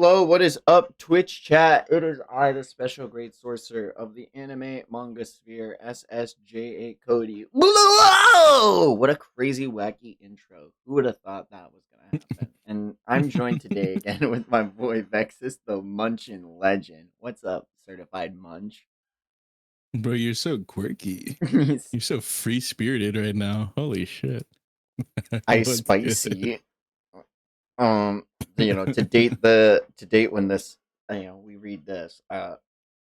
Hello, what is up, Twitch chat? It is I, the special grade sorcerer of the anime manga sphere, SSJ8 Cody. Whoa! What a crazy, wacky intro. Who would have thought that was going to happen? And I'm joined today again with my boy VEXYZ, the Munchin legend. What's up, certified munch? Bro, you're so quirky. You're so free spirited right now. Holy shit. I What's good? spicy. To date when this we read this,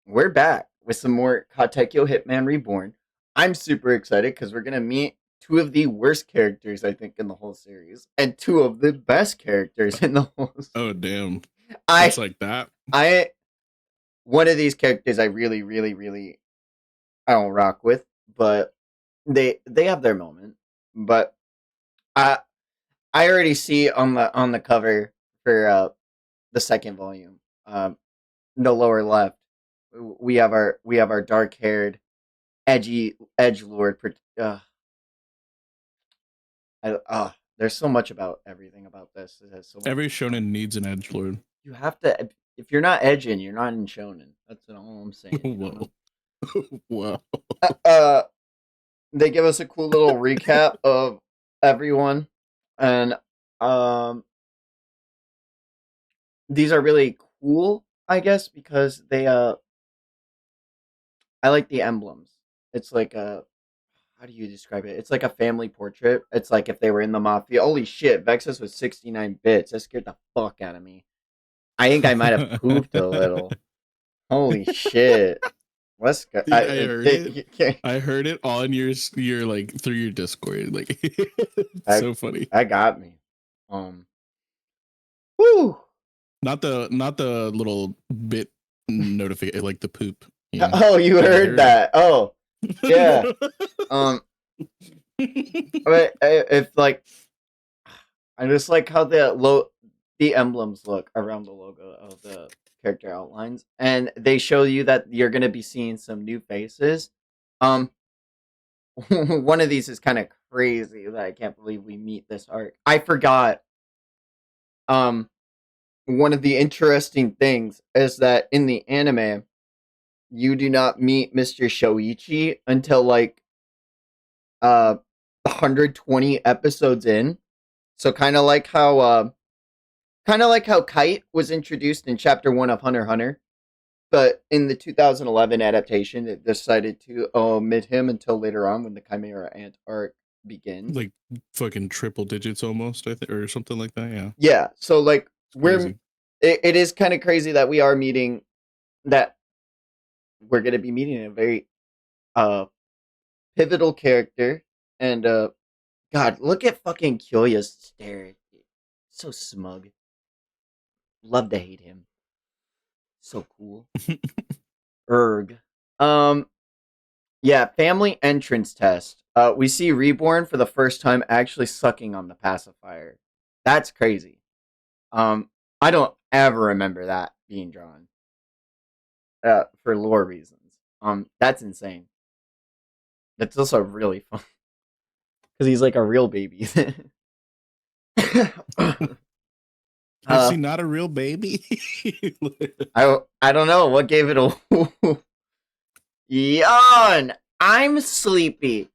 we're back with some more Katekyo Hitman Reborn. I'm super excited because we're gonna meet two of the worst characters I think in the whole series, and two of the best characters in the whole series. Oh damn. I It's like that. I one of these characters I really I don't rock with, but they have their moment. But I I already see on the cover for the second volume, the lower left, we have our dark haired edgy edge lord. There's so much about everything about this. It has so much. Every shonen needs an edgelord. You have to. If you're not edging, you're not in shonen. That's all I'm saying. Whoa. Whoa. Uh, they give us a cool little recap of everyone, and um, these are really cool, I guess, because I like the emblems. It's like a how do you describe it? It's like a family portrait. It's like if they were in the mafia. Holy shit, VEXYZ was 69 bits. That scared the fuck out of me. I think I might have pooped a little. Holy shit. Let's go. Dude, I heard it. I heard it on your like through your Discord. Like it's so funny. That got me. Woo. Not the little bit notification like the poop. You know? Oh, you heard that. Oh. Yeah. But if like I just like how the emblems look around the logo of the character outlines, and they show you that you're gonna be seeing some new faces. One of these is kind of crazy that I can't believe we meet this arc. I forgot. One of the interesting things is that in the anime, you do not meet Mr. Shoichi until like 120 episodes in. So kind of like how Kite was introduced in chapter 1 of Hunter x Hunter, but in the 2011 adaptation it decided to omit him until later on when the Chimera Ant arc begins. Like fucking triple digits almost, I think, or something like that. Yeah. Yeah. So like it is kind of crazy that we're going to be meeting a very pivotal character, and God, look at fucking Kyoya's stare. So smug. Love to hate him. So cool. Erg. Yeah, family entrance test. We see Reborn for the first time actually sucking on the pacifier. That's crazy. I don't ever remember that being drawn. For lore reasons. That's insane. That's also really fun. Because he's like a real baby. Is he not a real baby? I don't know what gave it a yawn. I'm sleepy.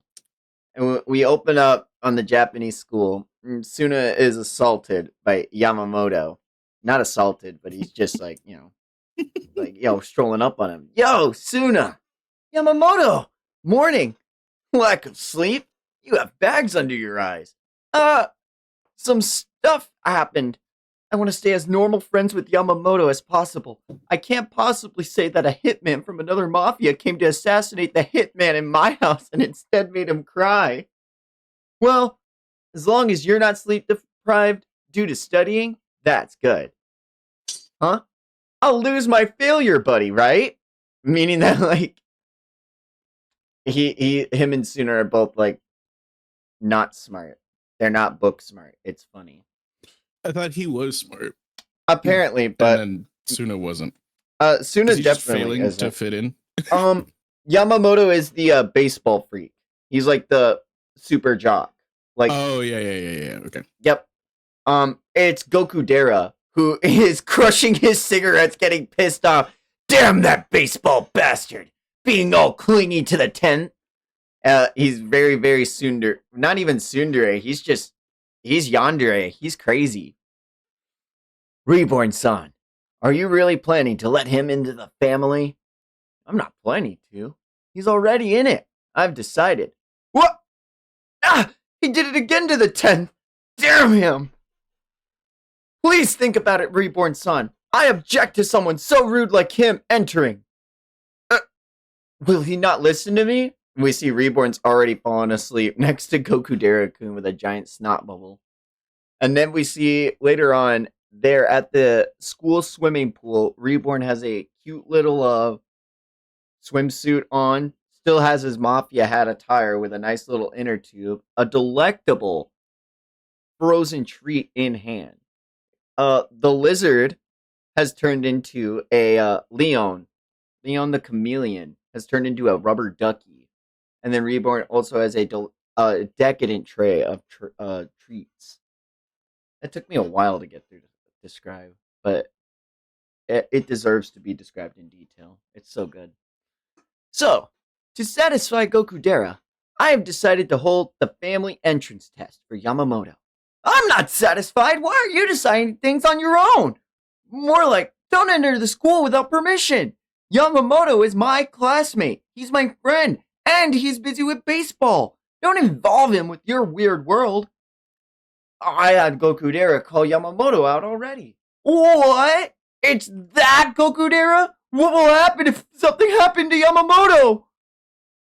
And we open up on the Japanese school. Suna is assaulted by Yamamoto. Not assaulted, but he's just like, like, strolling up on him. Yo, Suna! Yamamoto! Morning! Lack of sleep? You have bags under your eyes. Some stuff happened. I want to stay as normal friends with Yamamoto as possible. I can't possibly say that a hitman from another mafia came to assassinate the hitman in my house and instead made him cry. Well, as long as you're not sleep deprived due to studying, that's good. Huh? I'll lose my failure, buddy, right? Meaning that, like, him and Suna are both, like, not smart. They're not book smart. It's funny. I thought he was smart. Apparently, but and Suna wasn't. Suna's definitely failing to fit in. Yamamoto is the baseball freak. He's like the super jock. Like, oh yeah. Okay. Yep. It's Goku Dera who is crushing his cigarettes, getting pissed off. Damn that baseball bastard! Being all clingy to the 10th. He's very, very tsundere. Not even tsundere. He's yandere. He's crazy. Reborn-san, are you really planning to let him into the family? I'm not planning to. He's already in it. I've decided. What? Ah! He did it again to the 10th. Damn him! Please think about it, Reborn-san. I object to someone so rude like him entering. Will he not listen to me? We see Reborn's already fallen asleep next to Gokudera-kun with a giant snot bubble. And then we see later on, there at the school swimming pool, Reborn has a cute little swimsuit on. Still has his mafia hat attire with a nice little inner tube. A delectable frozen treat in hand. The lizard has turned into a Leon. Leon the chameleon has turned into a rubber ducky. And then Reborn also has a decadent tray of treats. It took me a while to get through to describe, but it deserves to be described in detail. It's so good. So, to satisfy Gokudera, I have decided to hold the family entrance test for Yamamoto. I'm not satisfied. Why are you deciding things on your own? More like, don't enter the school without permission. Yamamoto is my classmate. He's my friend, and he's busy with baseball. Don't involve him with your weird world. I had Gokudera call Yamamoto out already. What? It's that Gokudera? What will happen if something happened to Yamamoto?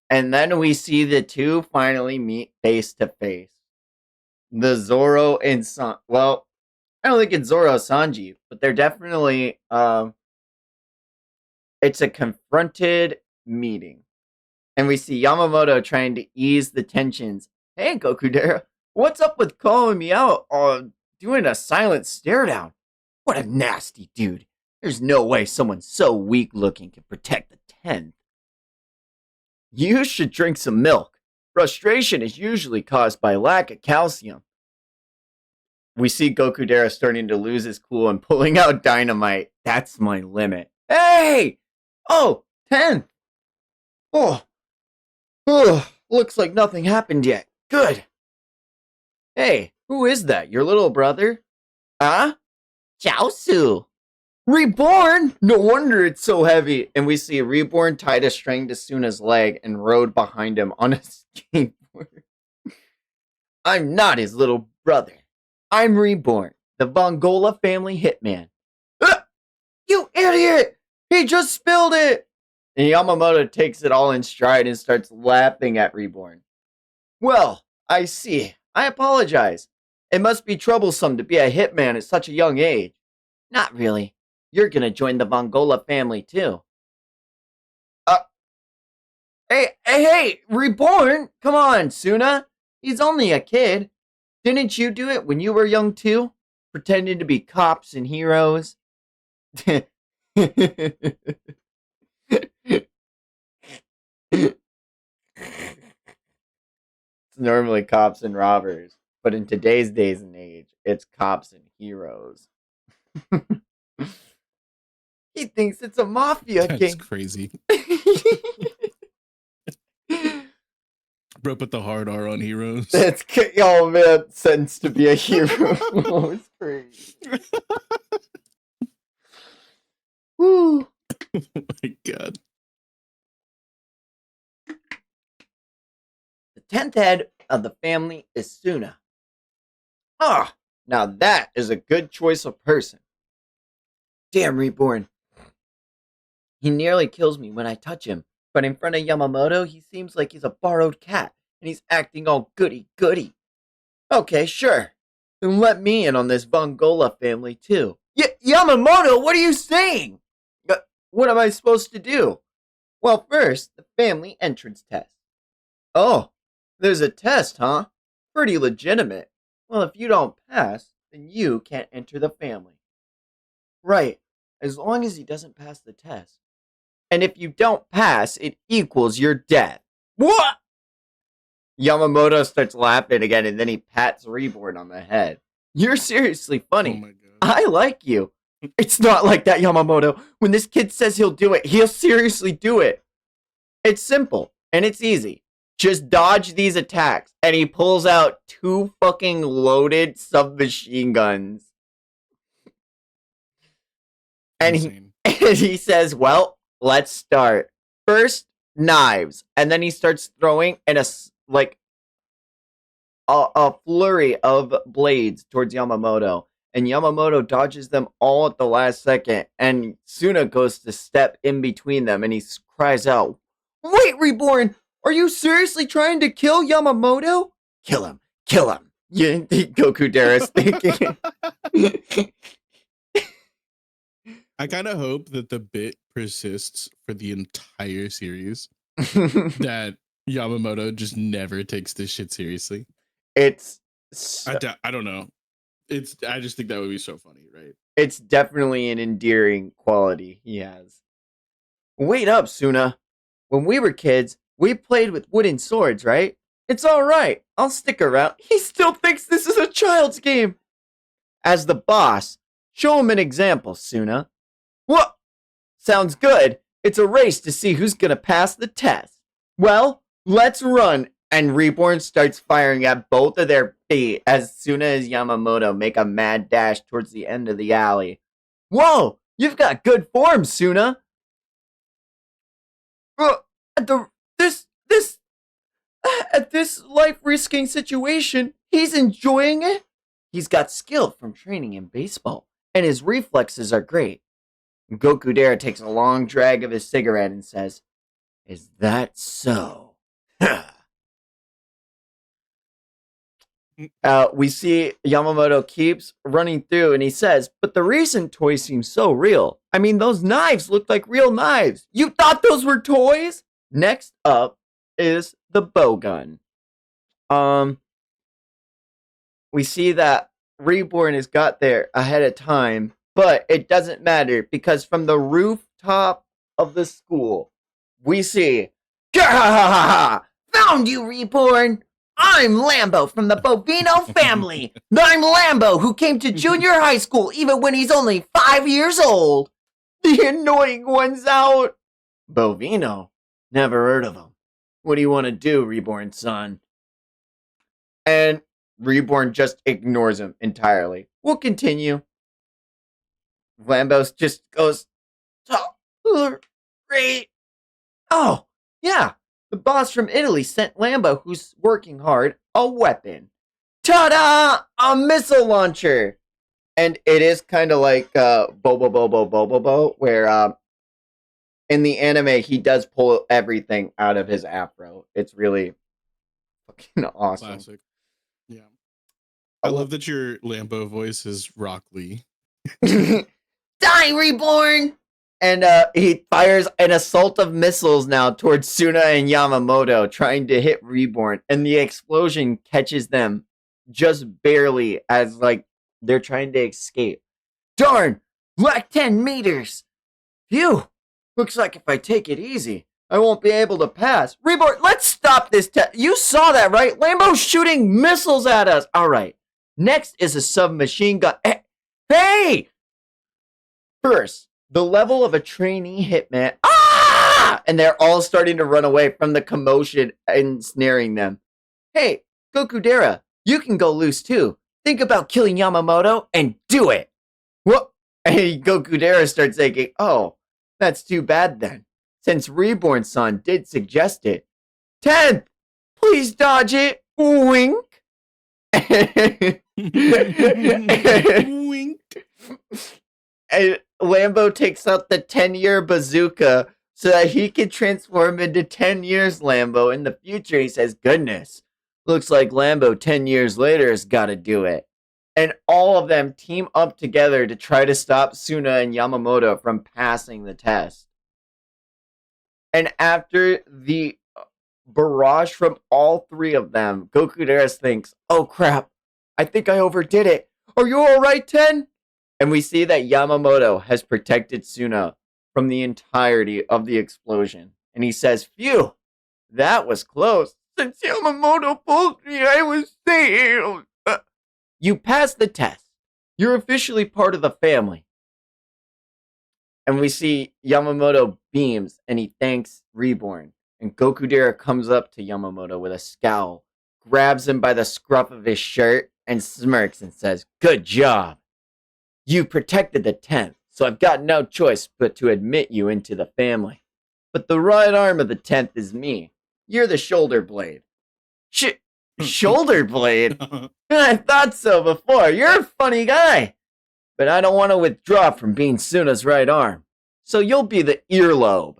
And then we see the two finally meet face to face. The Zoro and well, I don't think it's Zoro Sanji, but they're definitely it's a confronted meeting. And we see Yamamoto trying to ease the tensions. Hey Gokudera, what's up with calling me out on doing a silent stare down? What a nasty dude. There's no way someone so weak looking can protect the 10th. You should drink some milk. Frustration is usually caused by lack of calcium. We see Gokudera starting to lose his cool and pulling out dynamite. That's my limit. Hey! Oh, 10th! Oh, looks like nothing happened yet. Good. Hey, who is that? Your little brother? Huh? Chaosu. Reborn? No wonder it's so heavy. And we see Reborn tied a string to Suna's leg and rode behind him on a skateboard. I'm not his little brother. I'm Reborn, the Vongola family hitman. You idiot! He just spilled it! And Yamamoto takes it all in stride and starts laughing at Reborn. Well, I see. I apologize. It must be troublesome to be a hitman at such a young age. Not really. You're gonna join the Vongola family too. Hey, Reborn! Come on, Suna. He's only a kid. Didn't you do it when you were young too? Pretending to be cops and heroes? It's normally cops and robbers, but in today's days and age, it's cops and heroes. He thinks it's a mafia game. That's crazy. Bro, put the hard R on heroes. That's oh man, sentenced to be a hero. Oh, it's crazy. Woo. Oh my god. The 10th head of the family is Suna. Now that is a good choice of person. Damn, Reborn. He nearly kills me when I touch him, but in front of Yamamoto, he seems like he's a borrowed cat, and he's acting all goody-goody. Okay, sure. Then let me in on this Vongola family, too. Yamamoto, what are you saying? What am I supposed to do? Well, first, the family entrance test. Oh, there's a test, huh? Pretty legitimate. Well, if you don't pass, then you can't enter the family. Right, as long as he doesn't pass the test. And if you don't pass, it equals your death. What? Yamamoto starts laughing again, and then he pats Reborn on the head. You're seriously funny. Oh my god. I like you. It's not like that, Yamamoto. When this kid says he'll do it, he'll seriously do it. It's simple, and it's easy. Just dodge these attacks. And he pulls out 2 fucking loaded submachine guns. And he says, well, let's start. First, knives. And then he starts throwing in a flurry of blades towards Yamamoto. And Yamamoto dodges them all at the last second. And Suna goes to step in between them. And he cries out, wait, Reborn! Are you seriously trying to kill Yamamoto? Kill him. Kill him. Goku Dara's thinking. I kind of hope that the bit persists for the entire series. That Yamamoto just never takes this shit seriously. It's... I don't know. I just think that would be so funny, right? It's definitely an endearing quality he has. Wait up, Suna. When we were kids, we played with wooden swords, right? It's alright. I'll stick around. He still thinks this is a child's game. As the boss, show him an example, Suna. What? Sounds good. It's a race to see who's gonna pass the test. Well, let's run. And Reborn starts firing at both of their feet as Suna as Yamamoto make a mad dash towards the end of the alley. Whoa! You've got good form, Suna. At this life-risking situation, he's enjoying it. He's got skill from training in baseball, and his reflexes are great. Goku Dara takes a long drag of his cigarette and says, is that so? We see Yamamoto keeps running through and he says, but the recent toys seem so real. I mean, those knives look like real knives. You thought those were toys? Next up is the bow gun. We see that Reborn has got there ahead of time, but it doesn't matter because from the rooftop of the school, we see, found you, Reborn! I'm Lambo from the Bovino family. I'm Lambo who came to junior high school even when he's only 5 years old. The annoying one's out. Bovino? Never heard of him. What do you want to do, Reborn son? And Reborn just ignores him entirely. We'll continue. Lambo just goes, great. Oh, yeah. The boss from Italy sent Lambo, who's working hard, a weapon. Ta-da! A missile launcher! And it is kind of like Bobo, where in the anime, he does pull everything out of his afro. It's really fucking awesome. Classic. Yeah. I love that your Lambo voice is Rock Lee. Die, Reborn! And he fires an assault of missiles now towards Suna and Yamamoto, trying to hit Reborn. And the explosion catches them just barely as, like, they're trying to escape. Darn! Like 10 meters! Phew! Looks like if I take it easy, I won't be able to pass. Reborn, let's stop this You saw that, right? Lambo's shooting missiles at us! Alright. Next is a submachine gun. Hey! First, the level of a trainee hitman. Ah! And they're all starting to run away from the commotion ensnaring them. Hey, Goku Dara, you can go loose too. Think about killing Yamamoto and do it. What? And Goku Dara starts thinking, oh, that's too bad then, since Reborn-san did suggest it. 10th, please dodge it. Wink. Wink. And Lambo takes out the 10-year bazooka so that he can transform into 10 years Lambo in the future. He says, goodness, looks like Lambo 10 years later has got to do it. And all of them team up together to try to stop Suna and Yamamoto from passing the test. And after the barrage from all 3 of them, Goku Dara thinks, oh crap, I think I overdid it. Are you alright, 10? And we see that Yamamoto has protected Suna from the entirety of the explosion. And he says, phew, that was close. Since Yamamoto pulled me, I was safe. You passed the test. You're officially part of the family. And we see Yamamoto beams and he thanks Reborn. And Gokudera comes up to Yamamoto with a scowl, grabs him by the scruff of his shirt, and smirks and says, "Good job. You protected the 10th, so I've got no choice but to admit you into the family. But the right arm of the 10th is me. You're the shoulder blade." Shoulder blade? I thought so before. You're a funny guy. But I don't want to withdraw from being Suna's right arm. So you'll be the earlobe.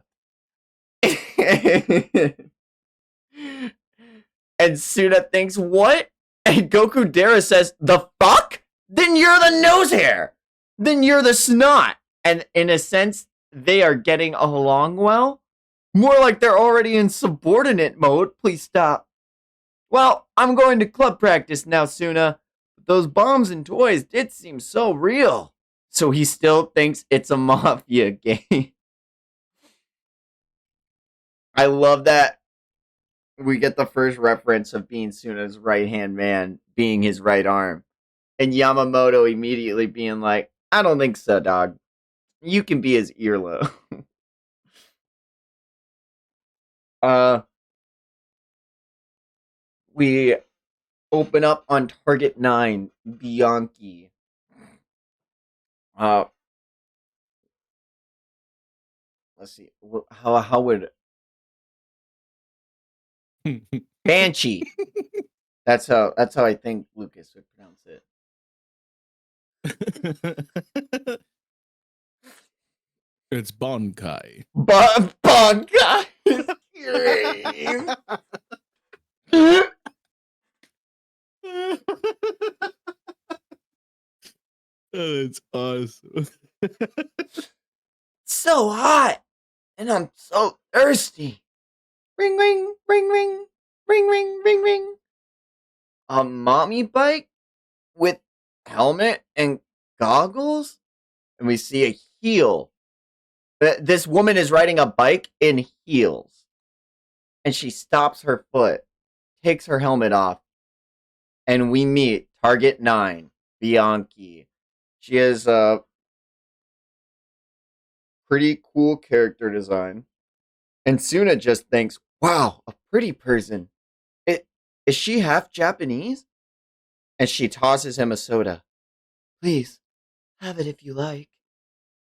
And Suna thinks, what? And Gokudera says, the fuck? Then you're the nose hair. Then you're the snot. And in a sense, they are getting along well. More like they're already in subordinate mode. Please stop. Well, I'm going to club practice now, Suna. But those bombs and toys did seem so real. So he still thinks it's a mafia game. I love that we get the first reference of being Suna's right-hand man being his right arm. And Yamamoto immediately being like, I don't think so, dog. You can be his earlobe. We open up on Target 9, Bianchi. Let's see. How would Banshee? That's how I think Lucas would pronounce it. It's Bonkai. Bonkai. Oh, that's awesome. So hot, and I'm so thirsty. Ring, ring, ring, ring, ring, ring, ring, ring. A mommy bike with helmet and goggles, and we see a heel. This woman is riding a bike in heels, and she stops her foot, takes her helmet off, and we meet Target 9, Bianchi. She has a pretty cool character design. And Suna just thinks, wow, a pretty person. Is she half Japanese? And she tosses him a soda. Please, have it if you like.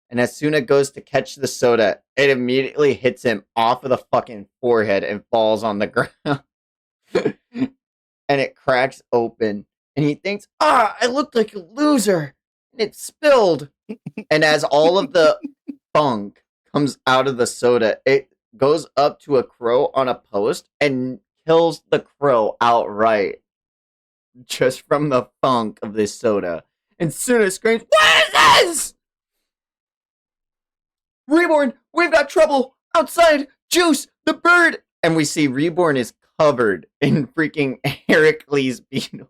And as Suna goes to catch the soda, it immediately hits him off of the fucking forehead and falls on the ground. And it cracks open. And he thinks, I looked like a loser. And it spilled. And as all of the funk comes out of the soda, it goes up to a crow on a post and kills the crow outright. Just from the funk of this soda. And Suna screams, what is this? Reborn, we've got trouble. Outside, Juice, the bird. And we see Reborn is covered in freaking Heracles beetles.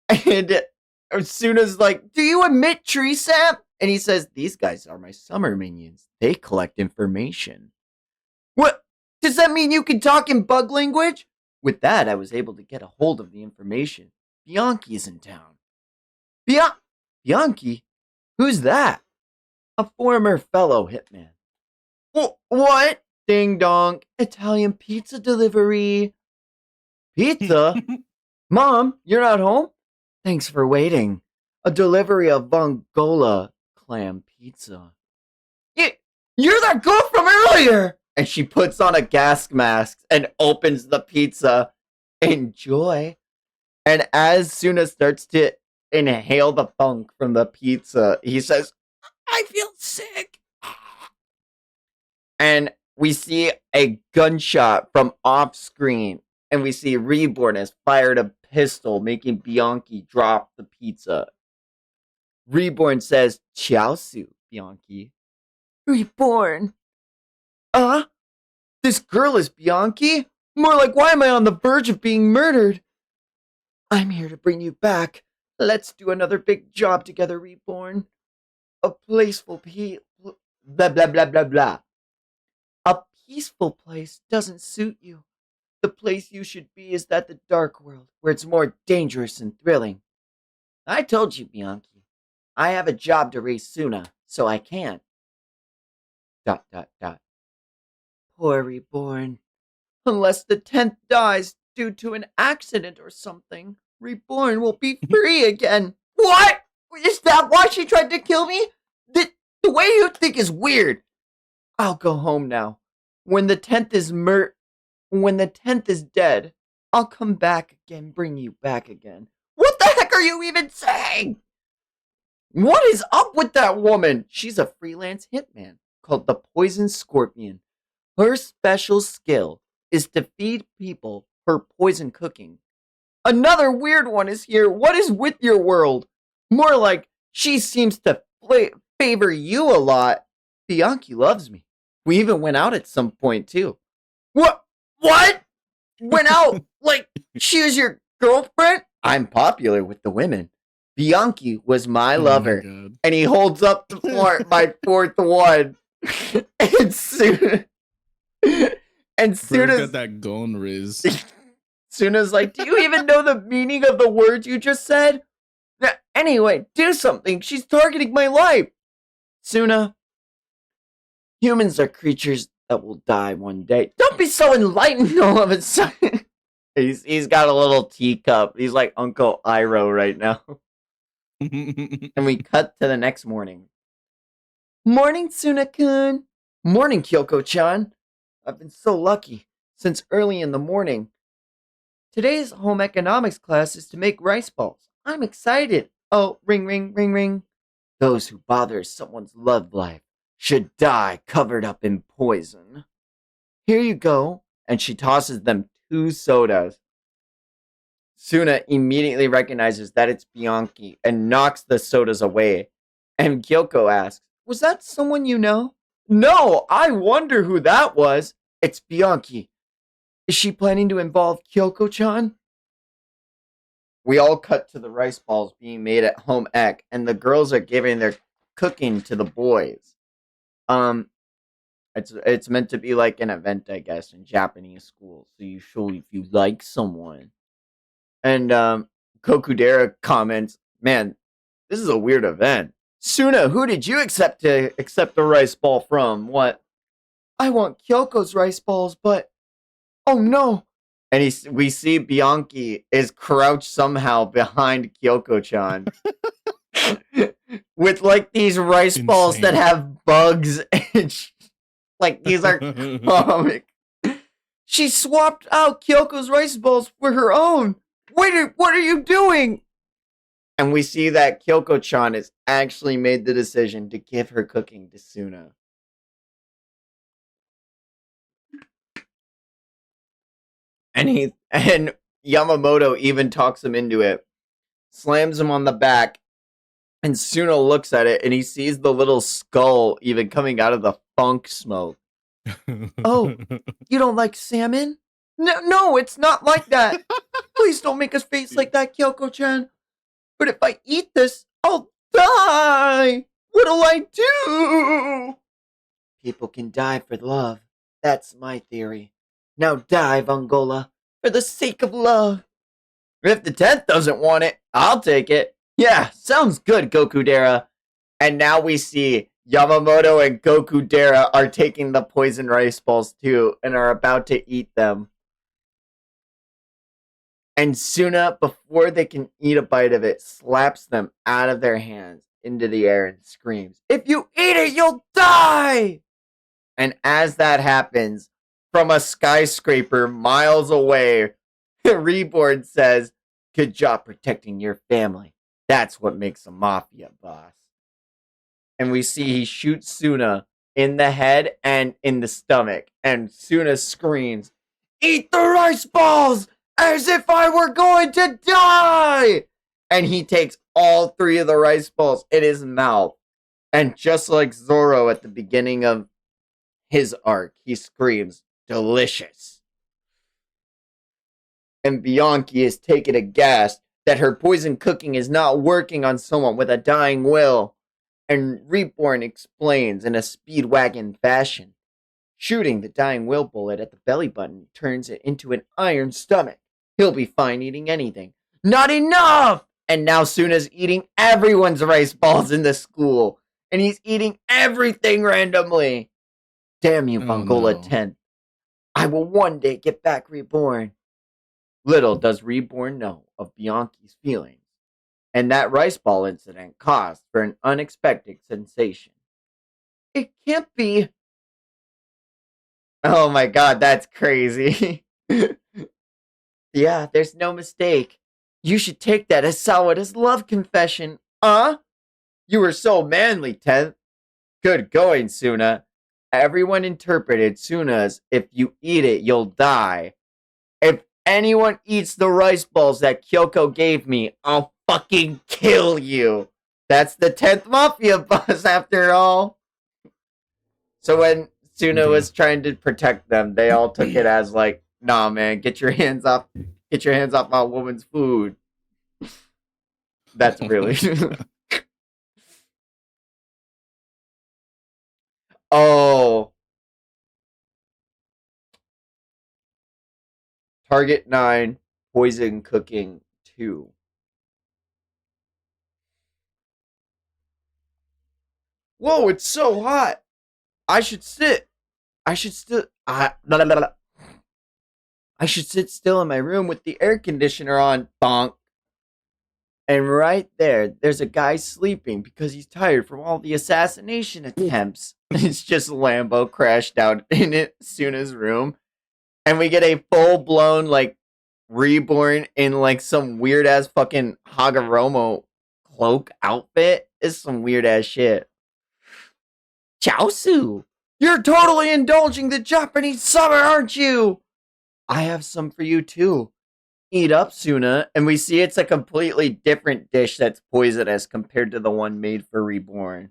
And Suna's like, do you emit tree sap? And he says, these guys are my summer minions. They collect information. What? Does that mean you can talk in bug language? With that, I was able to get a hold of the information. Bianchi's in town. Bianchi? Who's that? A former fellow hitman. What? Ding dong. Italian pizza delivery. Pizza? Mom, you're not home? Thanks for waiting. A delivery of Vongola clam pizza. You're that girl from earlier! And she puts on a gas mask and opens the pizza. Enjoy. And as Suna starts to inhale the funk from the pizza, he says, I feel sick. And we see a gunshot from off screen. And we see Reborn has fired a pistol, making Bianchi drop the pizza. Reborn says, Chiaosu, Bianchi. Reborn. This girl is Bianchi? More like, why am I on the verge of being murdered? I'm here to bring you back. Let's do another big job together, Reborn. A peaceful blah, blah, blah, blah, blah. A peaceful place doesn't suit you. the place you should be is that the dark world, where it's more dangerous and thrilling. I told you, Bianchi. I have a job to raise Suna, so I can't. ... Poor Reborn. Unless the 10th dies due to an accident or something, Reborn will be free again. What? Is that why she tried to kill me? The way you think is weird. I'll go home now. When the 10th is dead, I'll come back again, bring you back again. What the heck are you even saying? What is up with that woman? She's a freelance hitman called the Poison Scorpion. Her special skill is to feed people her poison cooking. Another weird one is here. What is with your world? More like she seems to favor you a lot. Bianchi loves me. We even went out at some point too. What? Went out like she was your girlfriend? I'm popular with the women. Bianchi was my lover. And he holds up my fourth one. and soon as got that gone riz. Suna's like, do you even know the meaning of the words you just said? Anyway, do something. She's targeting my life. Suna, humans are creatures that will die one day. Don't be so enlightened all of a sudden. He's got a little teacup. He's like Uncle Iroh right now. And we cut to the next morning. Morning, Suna-kun. Morning, Kyoko-chan. I've been so lucky since early in the morning. Today's home economics class is to make rice balls. I'm excited. Oh, ring, ring, ring, ring. Those who bother someone's love life should die covered up in poison. Here you go. And she tosses them 2 sodas. Suna immediately recognizes that it's Bianchi and knocks the sodas away. And Kyoko asks, was that someone you know? No, I wonder who that was. It's Bianchi. Is she planning to involve Kyoko-chan? We all cut to the rice balls being made at home ec, and the girls are giving their cooking to the boys. It's meant to be like an event, I guess, in Japanese schools. So you show if you like someone. And Kokudera comments, man, this is a weird event. Suna, who did you accept the rice ball from? What? I want Kyoko's rice balls, but oh no. And we see Bianchi is crouched somehow behind Kyoko-chan. With like these rice balls that have bugs and like these are comic. She swapped out Kyoko's rice balls for her own. Wait, what are you doing? And we see that Kyoko-chan has actually made the decision to give her cooking to Suna. And Yamamoto even talks him into it. Slams him on the back. And Suna looks at it and he sees the little skull even coming out of the funk smoke. Oh, you don't like salmon? No, it's not like that. Please don't make us face like that, Kyoko-chan. But if I eat this, I'll die. What'll I do? People can die for love. That's my theory. Now die, Vongola, for the sake of love. If the 10th doesn't want it, I'll take it. Yeah, sounds good, Gokudera. And now we see Yamamoto and Gokudera are taking the poison rice balls too and are about to eat them. And Suna, before they can eat a bite of it, slaps them out of their hands into the air and screams, if you eat it, you'll die! And as that happens, from a skyscraper miles away, Reborn says, good job protecting your family. That's what makes a mafia boss. And we see he shoots Suna in the head and in the stomach. And Suna screams, eat the rice balls! As if I were going to die! And he takes all 3 of the rice balls in his mouth. And just like Zoro at the beginning of his arc, he screams, delicious. And Bianchi is taken aghast that her poison cooking is not working on someone with a dying will. And Reborn explains in a Speedwagon fashion. Shooting the dying will bullet at the belly button turns it into an iron stomach. He'll be fine eating anything. Not enough! And now Suna's eating everyone's rice balls in the school. And he's eating everything randomly. Damn you, Vongola no. 10th. I will one day get back reborn. Little does Reborn know of Bianchi's feelings, and that rice ball incident caused for an unexpected sensation. It can't be. Oh my god, that's crazy. Yeah, there's no mistake. You should take that as Sawada's love confession. You were so manly, 10th. Good going, Suna. Everyone interpreted Suna's if you eat it, you'll die. If anyone eats the rice balls that Kyoko gave me, I'll fucking kill you. That's the 10th Mafia boss after all. So when Suna was trying to protect them, they all took it as like, nah man, get your hands off my woman's food. That's really Oh. Target 9, poison cooking 2. Whoa, it's so hot. I should sit. I should sit still in my room with the air conditioner on. Bonk. And right there's a guy sleeping because he's tired from all the assassination attempts. It's just Lambo crashed out in Suna's room. And we get a full-blown, like, Reborn in, like, some weird-ass fucking Hagoromo cloak outfit. It's some weird-ass shit. Chaosu! You're totally indulging the Japanese summer, aren't you? I have some for you, too. Eat up, Suna. And we see it's a completely different dish that's poisonous compared to the one made for Reborn.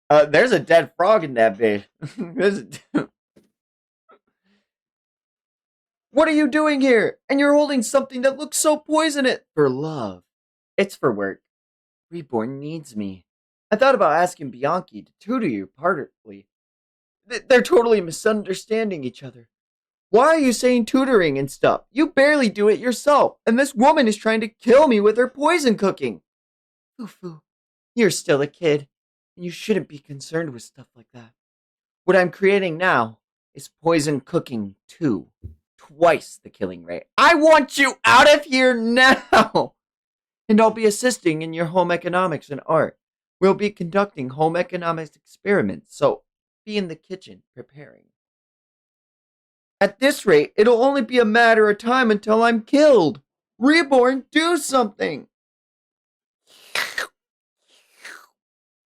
There's a dead frog in that bitch. What are you doing here? And you're holding something that looks so poisonous. For love. It's for work. Reborn needs me. I thought about asking Bianchi to tutor you partly. They're totally misunderstanding each other. Why are you saying tutoring and stuff? You barely do it yourself, and this woman is trying to kill me with her poison cooking. Fufu, you're still a kid, and you shouldn't be concerned with stuff like that. What I'm creating now is poison cooking 2. Twice the killing rate. I want you out of here now! And I'll be assisting in your home economics and art. We'll be conducting home economics experiments, so be in the kitchen preparing. At this rate, it'll only be a matter of time until I'm killed. Reborn, do something!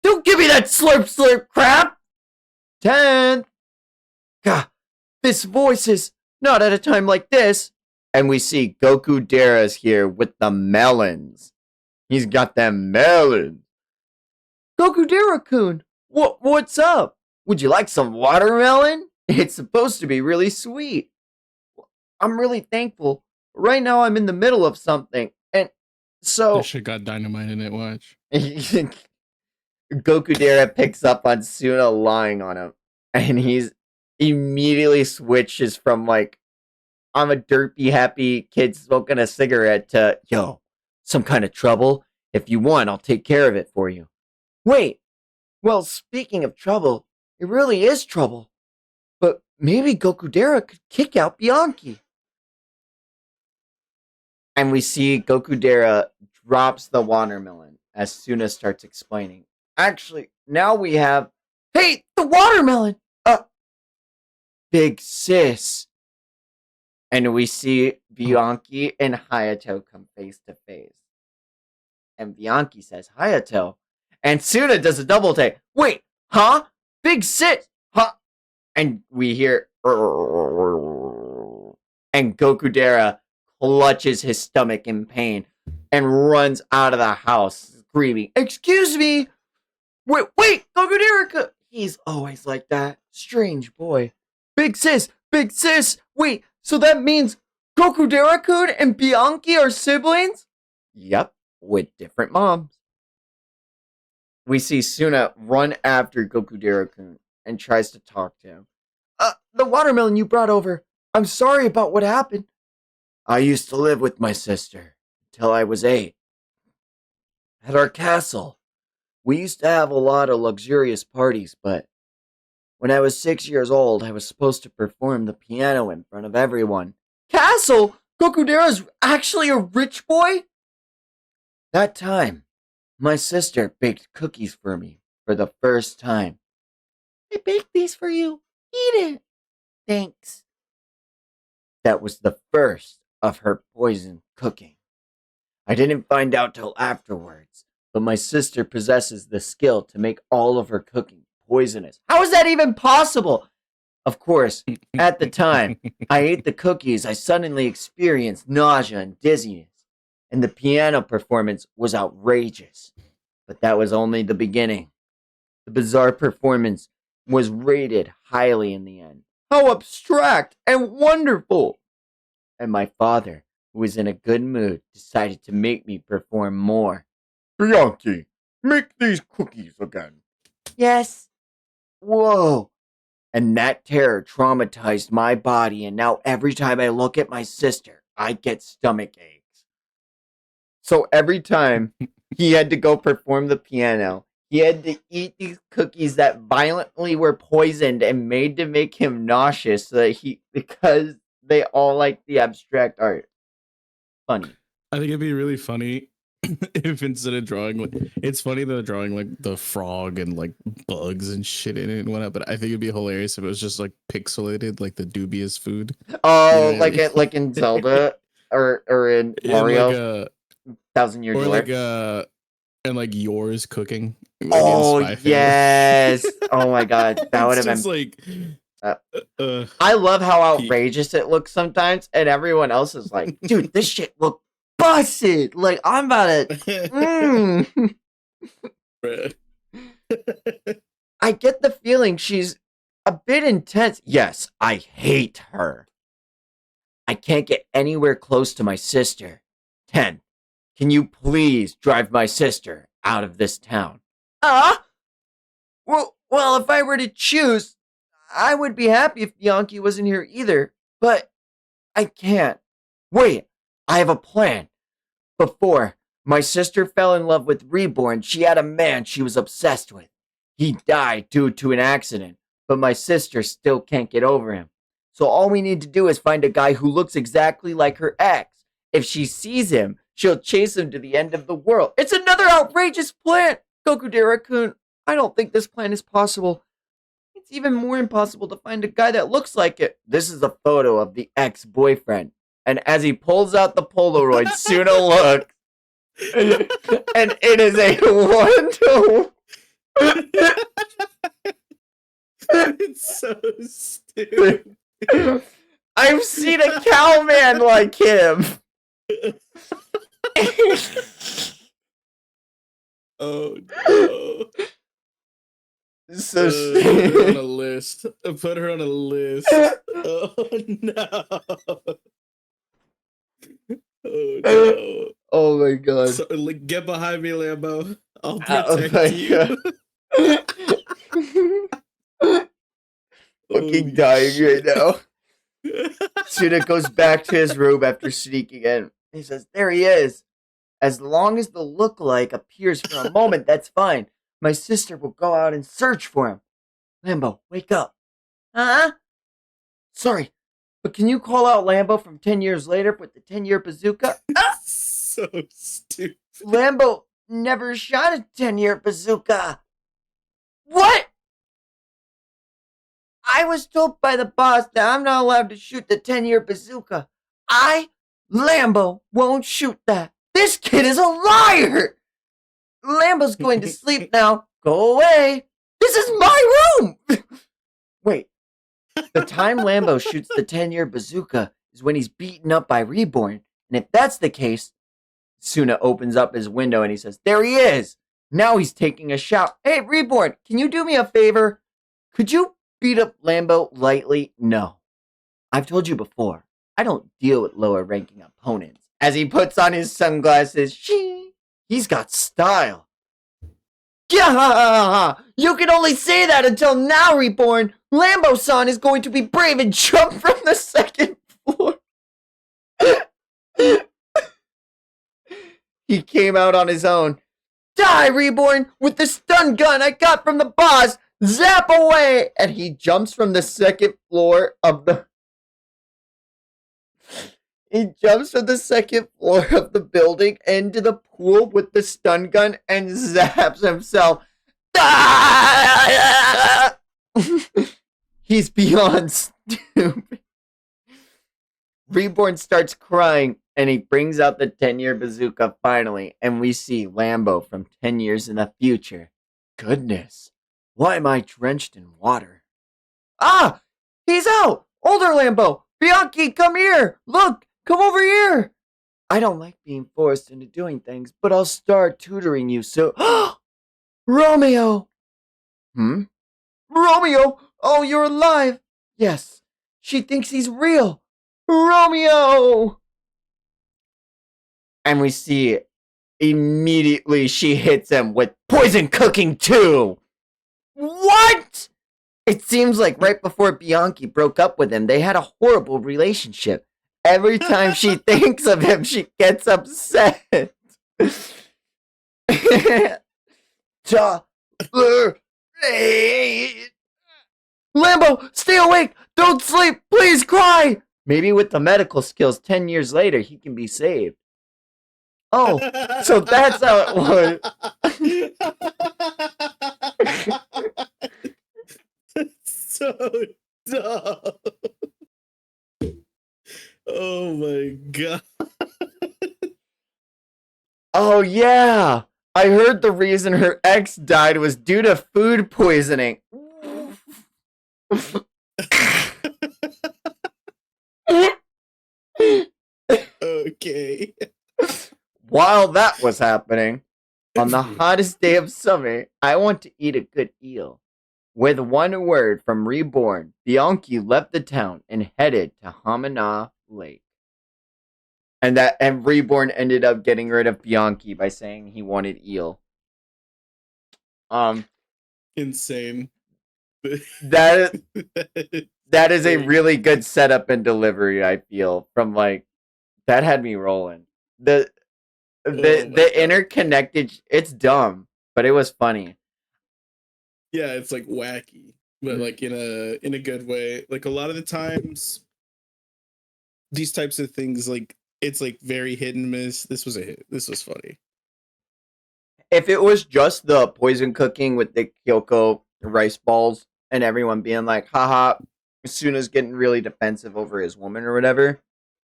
Don't give me that slurp crap! 10th! God, this voice is not at a time like this. And we see Goku Dara's here with the melons. He's got them melons. Goku Dara-kun, what's up? Would you like some watermelon? It's supposed to be really sweet. I'm really thankful. Right now I'm in the middle of something. And so... This shit got dynamite in it, watch. Goku Dara picks up on Suna lying on him. And he's immediately switches from like, I'm a derpy, happy kid smoking a cigarette to, yo, some kind of trouble? If you want, I'll take care of it for you. Wait, well, speaking of trouble, it really is trouble. But maybe Goku Dara could kick out Bianchi. And we see Goku Dara drops the watermelon as Suna starts explaining. Actually, now we have, hey, the watermelon! Big sis. And we see Bianchi and Hayato come face to face. And Bianchi says, Hayato. And Suna does a double take. Wait, huh? Big sis, huh? And we hear, and Goku Dara clutches his stomach in pain and runs out of the house screaming, excuse me! Wait, Goku Dara! He's always like that. Strange boy. Big sis! Wait, so that means Goku Dara-kun and Bianchi are siblings? Yep, with different moms. We see Suna run after Goku Dara-kun and tries to talk to him. The watermelon you brought over. I'm sorry about what happened. I used to live with my sister until I was 8. At our castle, we used to have a lot of luxurious parties, but when I was 6 years old, I was supposed to perform the piano in front of everyone. Castle? Kokudera's actually a rich boy? That time, my sister baked cookies for me for the first time. I baked these for you. Eat it. Thanks. That was the first of her poison cooking. I didn't find out till afterwards, but my sister possesses the skill to make all of her cooking poisonous. How is that even possible? Of course, at the time I ate the cookies, I suddenly experienced nausea and dizziness, and the piano performance was outrageous. But that was only the beginning. The bizarre performance was rated highly in the end. How abstract and wonderful! And my father, who was in a good mood, decided to make me perform more. Bianchi, make these cookies again. Yes. Whoa. And that terror traumatized my body, and now every time I look at my sister, I get stomach aches. So every time he had to go perform the piano, he had to eat these cookies that violently were poisoned and made to make him nauseous because they all like the abstract art. Funny. I think it'd be really funny if instead of drawing, it's funny that they're drawing like the frog and like bugs and shit in it and whatnot, but I think it'd be hilarious if it was just like pixelated, like the dubious food. Oh, you know like in Zelda or in Mario, like 1000-Year Door, like and like yours cooking. Like oh yes! Oh my god, that would have been like. I love how outrageous it looks sometimes, and everyone else is like, "Dude, this shit look busted!" Like I'm about to. I get the feeling she's a bit intense. Yes, I hate her. I can't get anywhere close to my sister. 10. Can you please drive my sister out of this town? Well, if I were to choose, I would be happy if Bianchi wasn't here either, but I can't. Wait, I have a plan. Before, my sister fell in love with Reborn. She had a man she was obsessed with. He died due to an accident, but my sister still can't get over him. So all we need to do is find a guy who looks exactly like her ex. If she sees him, she'll chase him to the end of the world. It's another outrageous plan! Kokudera-kun, I don't think this plan is possible. It's even more impossible to find a guy that looks like it. This is a photo of the ex-boyfriend. And as he pulls out the Polaroid, Suna looks. And it is a 1-to-1. It's so stupid. I've seen a cowman like him. Oh no. So put her on a list. Put her on a list. Oh no. Oh no. Oh my god. So, like, get behind me, Lambo. I'll protect you. Fucking dying right now. Suna goes back to his room after sneaking in. He says, there he is. As long as the lookalike appears for a moment, that's fine. My sister will go out and search for him. Lambo, wake up. Huh? Sorry, but can you call out Lambo from 10 years later with the 10-year bazooka? So stupid. Lambo never shot a 10-year bazooka. What? I was told by the boss that I'm not allowed to shoot the 10-year bazooka. Lambo, won't shoot that. This kid is a liar! Lambo's going to sleep now. Go away. This is my room! Wait. The time Lambo shoots the 10-year bazooka is when he's beaten up by Reborn. And if that's the case, Suna opens up his window and he says, there he is! Now he's taking a shower. Hey, Reborn, can you do me a favor? Could you beat up Lambo lightly? No. I've told you before, I don't deal with lower-ranking opponents. As he puts on his sunglasses, he's got style. Yeah, you can only say that until now, Reborn. Lambo-san is going to be brave and jump from the second floor. He came out on his own. Die, Reborn, with the stun gun I got from the boss. Zap away! And he jumps from the second floor of the... He jumps from the second floor of the building into the pool with the stun gun and zaps himself. He's beyond stupid. Reborn starts crying and he brings out the 10-year bazooka finally, and we see Lambo from 10 years in the future. Goodness, why am I drenched in water? Ah! He's out! Older Lambo! Bianchi, come here! Look! Come over here! I don't like being forced into doing things, but I'll start tutoring you so... Romeo! Romeo! Oh, you're alive! Yes, she thinks he's real! Romeo! And we see immediately she hits him with poison cooking too! What? It seems like right before Bianchi broke up with him, they had a horrible relationship. Every time she thinks of him, she gets upset. Lambo, stay awake! Don't sleep! Please cry! Maybe with the medical skills 10 years later, he can be saved. Oh, so that's how it was. So dumb. Oh my god. Oh yeah! I heard the reason her ex died was due to food poisoning. Okay. While that was happening, on the hottest day of summer, I want to eat a good eel. With one word from Reborn, Bianchi left the town and headed to Hamana Lake. And Reborn ended up getting rid of Bianchi by saying he wanted eel. Insane. That is a really good setup and delivery, I feel, from like that had me rolling. The interconnected, it's dumb, but it was funny. Yeah, it's like wacky, but like in a good way. Like a lot of the times these types of things, like it's like very hit and miss. This was a hit. This was funny. If it was just the poison cooking with the Kyoko rice balls and everyone being like, haha, Suna's getting really defensive over his woman or whatever.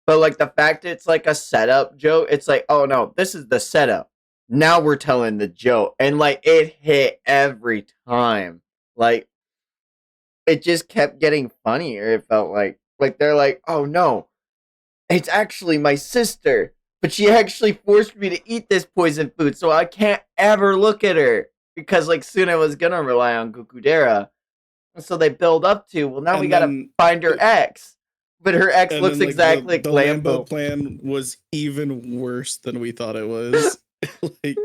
But like the fact it's like a setup joke, it's like, oh no, this is the setup. Now we're telling the joke. And like it hit every time. Like it just kept getting funnier, it felt like. Like they're like, oh no, it's actually my sister. But she actually forced me to eat this poison food, so I can't ever look at her. Because like Suna was gonna rely on Gokudera. So they build up to, well now we gotta find her ex. But her ex looks like, exactly the like Lambo. Lambo plan was even worse than we thought it was. Like,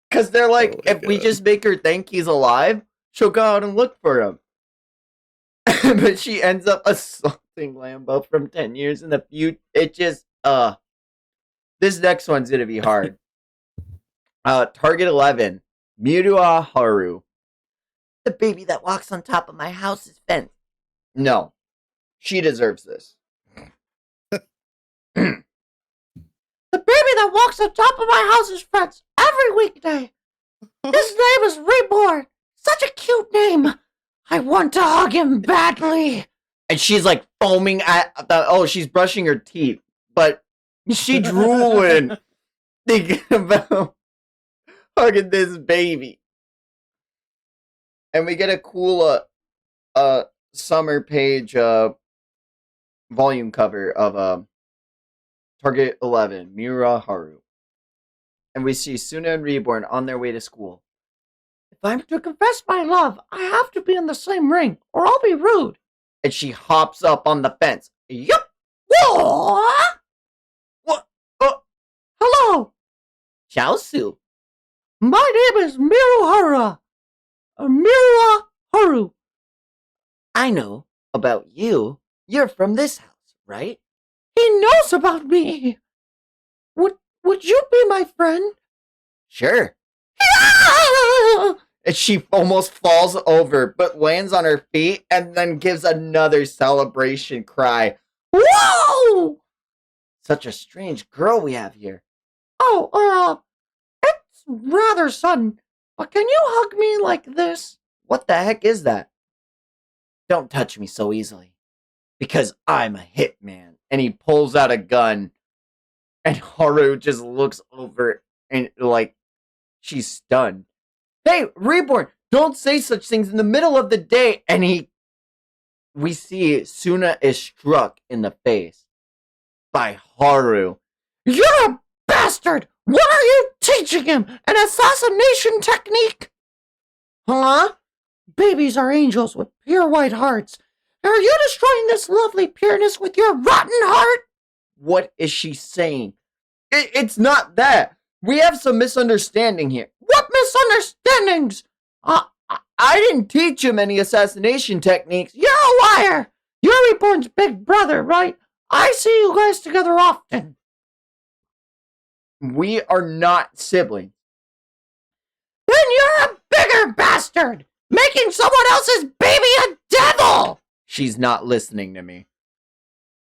because they're like, if we just make her think he's alive, she'll go out and look for him. But she ends up assaulting Lambo from 10 years in the future. It just, this next one's gonna be hard. Target 11, Miura Haru. The baby that walks on top of my house's fence. No. She deserves this. The baby that walks on top of my house's fence every weekday. His name is Reborn. Such a cute name. I want to hug him badly. And she's like foaming at she's brushing her teeth, but she drooling thinking about hugging this baby. And we get a cool summer page volume cover of Target 11, Miura Haru. And we see Suna and Reborn on their way to school. If I'm to confess my love, I have to be in the same ring, or I'll be rude. And she hops up on the fence. Yup! Whoa! What? Hello! Chaosu. My name is Miruhara. Miruharu. I know about you. You're from this house, right? He knows about me. Would you be my friend? Sure. And she almost falls over, but lands on her feet and then gives another celebration cry. Whoa! Such a strange girl we have here. Oh, it's rather sudden. But can you hug me like this? What the heck is that? Don't touch me so easily. Because I'm a hitman. And he pulls out a gun. And Haru just looks over and like she's stunned. Hey, Reborn, don't say such things in the middle of the day. And we see Suna is struck in the face by Haru. You're a bastard! What are you teaching him? An assassination technique? Huh? Babies are angels with pure white hearts. Are you destroying this lovely pureness with your rotten heart? What is she saying? It's not that. We have some misunderstanding here. What misunderstandings? I didn't teach him any assassination techniques. You're a liar! You're Reborn's big brother, right? I see you guys together often. We are not siblings. Then you're a bigger bastard! Making someone else's baby a devil! She's not listening to me.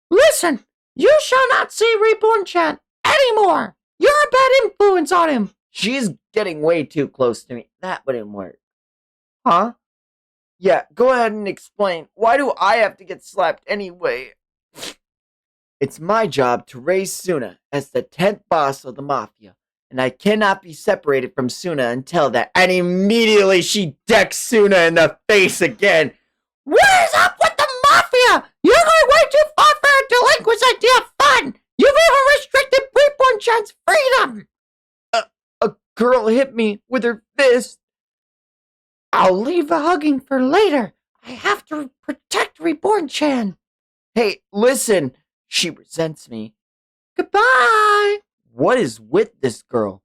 Listen, you shall not see Reborn-chan anymore! You're a bad influence on him! She's getting way too close to me. That wouldn't work. Huh? Yeah, go ahead and explain. Why do I have to get slapped anyway? It's my job to raise Suna as the 10th boss of the Mafia, and I cannot be separated from Suna until that. And immediately she decks Suna in the face again. What is up with the Mafia? You're going way too far for a delinquent's idea of fun! You've even restricted Reborn-chan's freedom! A girl hit me with her fist. I'll leave the hugging for later. I have to protect Reborn-chan. Hey, listen. She resents me. Goodbye. What is with this girl?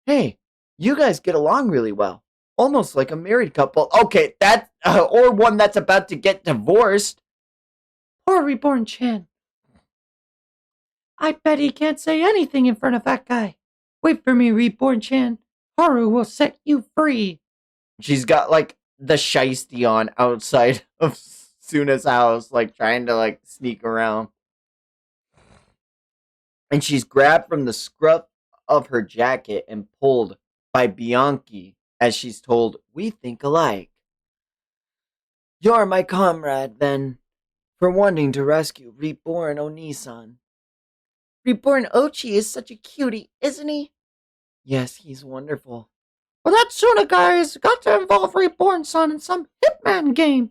Hey, you guys get along really well. Almost like a married couple. Okay, that or one that's about to get divorced. Poor Reborn-chan. I bet he can't say anything in front of that guy. Wait for me, Reborn-chan. Haru will set you free. She's got like the shiesty on outside of Suna's house, like trying to like sneak around. And she's grabbed from the scruff of her jacket and pulled by Bianchi as she's told, "We think alike. You're my comrade, then, for wanting to rescue Reborn Onisan. Reborn Ochi is such a cutie, isn't he? Yes, he's wonderful. Well, that Suna guy has got to involve Reborn-san in some Hitman game.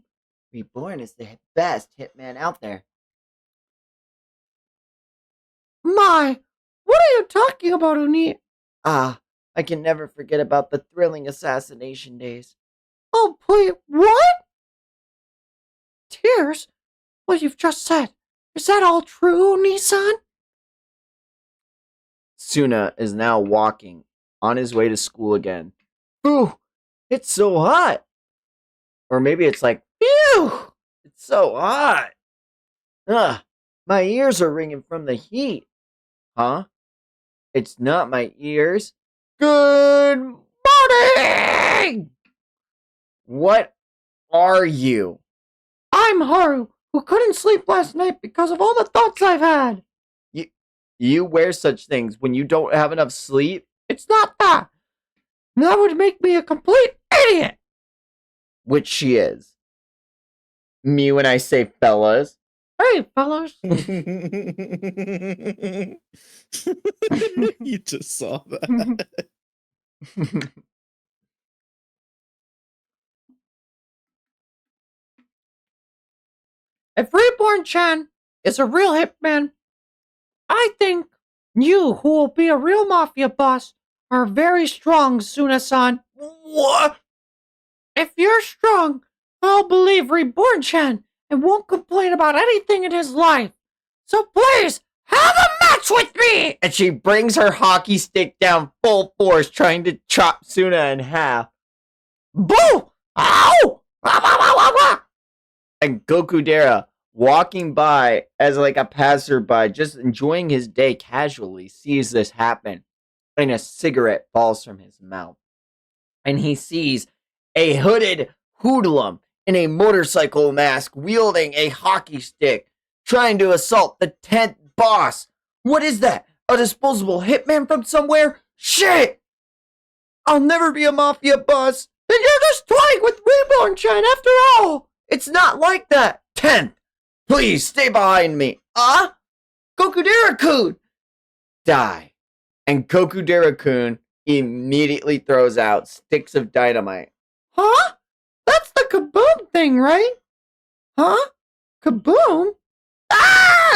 Reborn is the best hitman out there. My, what are you talking about, Oni? Ah, I can never forget about the thrilling assassination days. Oh, please, what? Tears? What you've just said. Is that all true, Oni-san? Suna is now walking on his way to school again. Ooh, it's so hot. Or maybe it's like, phew, it's so hot. Ugh, my ears are ringing from the heat. Huh? It's not my ears. Good morning! What are you? I'm Haru, who couldn't sleep last night because of all the thoughts I've had. You wear such things when you don't have enough sleep? It's not that. That would make me a complete idiot. Which she is. Me when I say fellas. Hey, fellas. You just saw that. If Reborn-chan is a real hitman, I think you, who will be a real mafia boss, are very strong, Suna-san. What? If you're strong, I'll believe Reborn-chan and won't complain about anything in his life. So please, have a match box with me! And she brings her hockey stick down full force, trying to chop Suna in half. Boo! Ow! And Gokudera, walking by as like a passerby, just enjoying his day casually, sees this happen. And a cigarette falls from his mouth. And he sees a hooded hoodlum in a motorcycle mask wielding a hockey stick, trying to assault the 10th boss. What is that? A disposable hitman from somewhere? Shit! I'll never be a mafia boss. Then you're just toying with Reborn-chan after all. It's not like that. 10th, please stay behind me. Gokudera-kun! Die. And Gokudera-kun immediately throws out sticks of dynamite. Huh? That's the kaboom thing, right? Huh? Kaboom?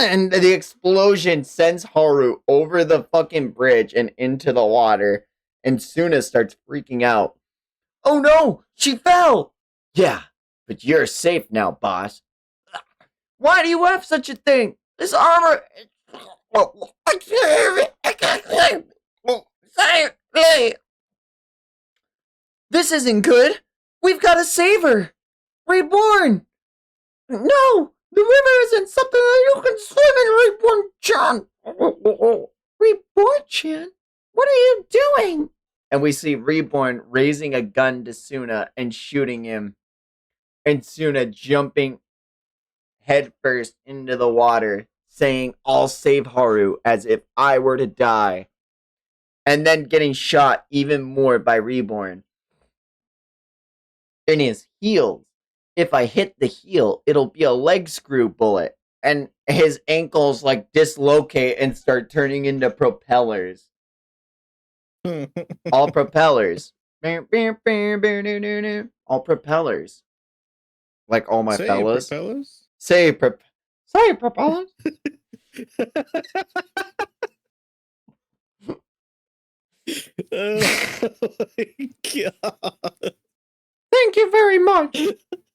And the explosion sends Haru over the fucking bridge and into the water. And Suna starts freaking out. Oh no, she fell! Yeah, but you're safe now, boss. Why do you have such a thing? This armor... This isn't good. We've got to save her. Reborn. No, the river isn't something that you can swim in, Reborn-chan. Reborn-chan? What are you doing? And we see Reborn raising a gun to Suna and shooting him. And Suna jumping headfirst into the water, saying, I'll save Haru as if I were to die. And then getting shot even more by Reborn. In his heels. If I hit the heel, it'll be a leg screw bullet. And his ankles like dislocate and start turning into propellers. All propellers. All propellers. Like all my fellas. Propellers? Say propellers. Oh my god. Thank you very much.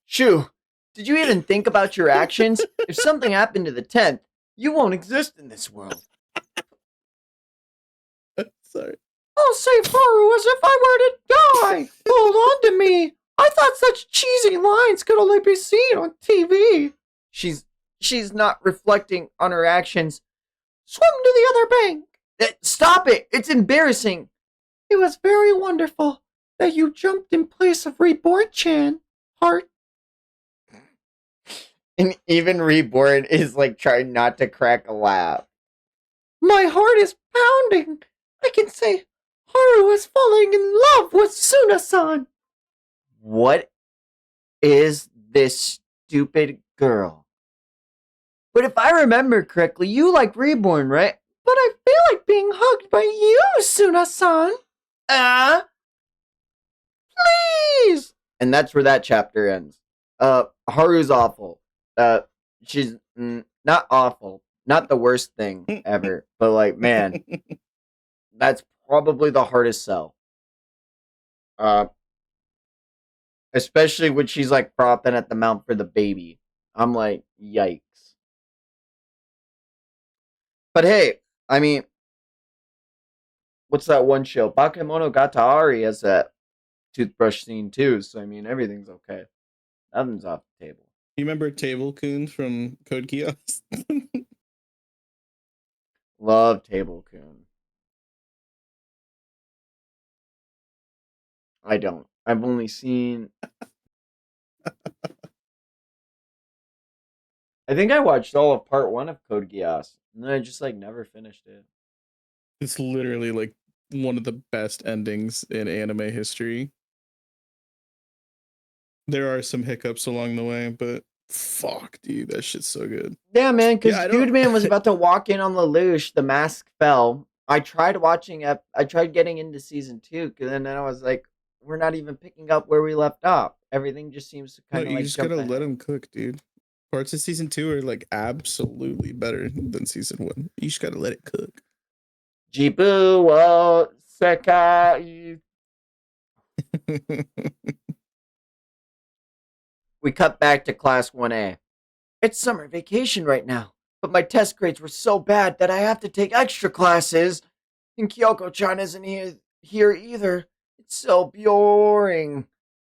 Shoo, did you even think about your actions? If something happened to the 10th, you won't exist in this world. Sorry. I'll save Haru as if I were to die. Hold on to me. I thought such cheesy lines could only be seen on TV. She's not reflecting on her actions. Swim to the other bank. Stop it! It's embarrassing. It was very wonderful that you jumped in place of Reborn-chan, heart. And even Reborn is like trying not to crack a laugh. My heart is pounding. I can say Haru is falling in love with Suna-san. What is this stupid girl? But if I remember correctly, you like Reborn, right? But I feel like being hugged by you, Suna-san. Please! And that's where that chapter ends. Haru's awful. She's not awful. Not the worst thing ever. But like, man, that's probably the hardest sell. Especially when she's like frothing at the mouth for the baby. I'm like, yikes. But hey, I mean, what's that one show? Bakemonogatari has that toothbrush scene too, so I mean, everything's okay. Nothing's off the table. You remember Table Coon from Code Geass? Love Table Coon. I don't. I've only seen... I think I watched all of part 1 of Code Geass, and then I just like never finished it. It's literally like one of the best endings in anime history. There are some hiccups along the way, but fuck, dude, that shit's so good. Yeah, man, because Yeah, Dude Man was about to walk in on Lelouch, the mask fell. I tried getting into season 2, and then I was like, we're not even picking up where we left off. Everything just seems to kind of You like just jump gotta ahead. let him cook, dude. Parts of season 2 are like absolutely better than season 1. You just gotta let it cook. Jibu wo sekai. We cut back to class 1A. It's summer vacation right now, but my test grades were so bad that I have to take extra classes. And Kyoko-chan isn't here either. It's so boring.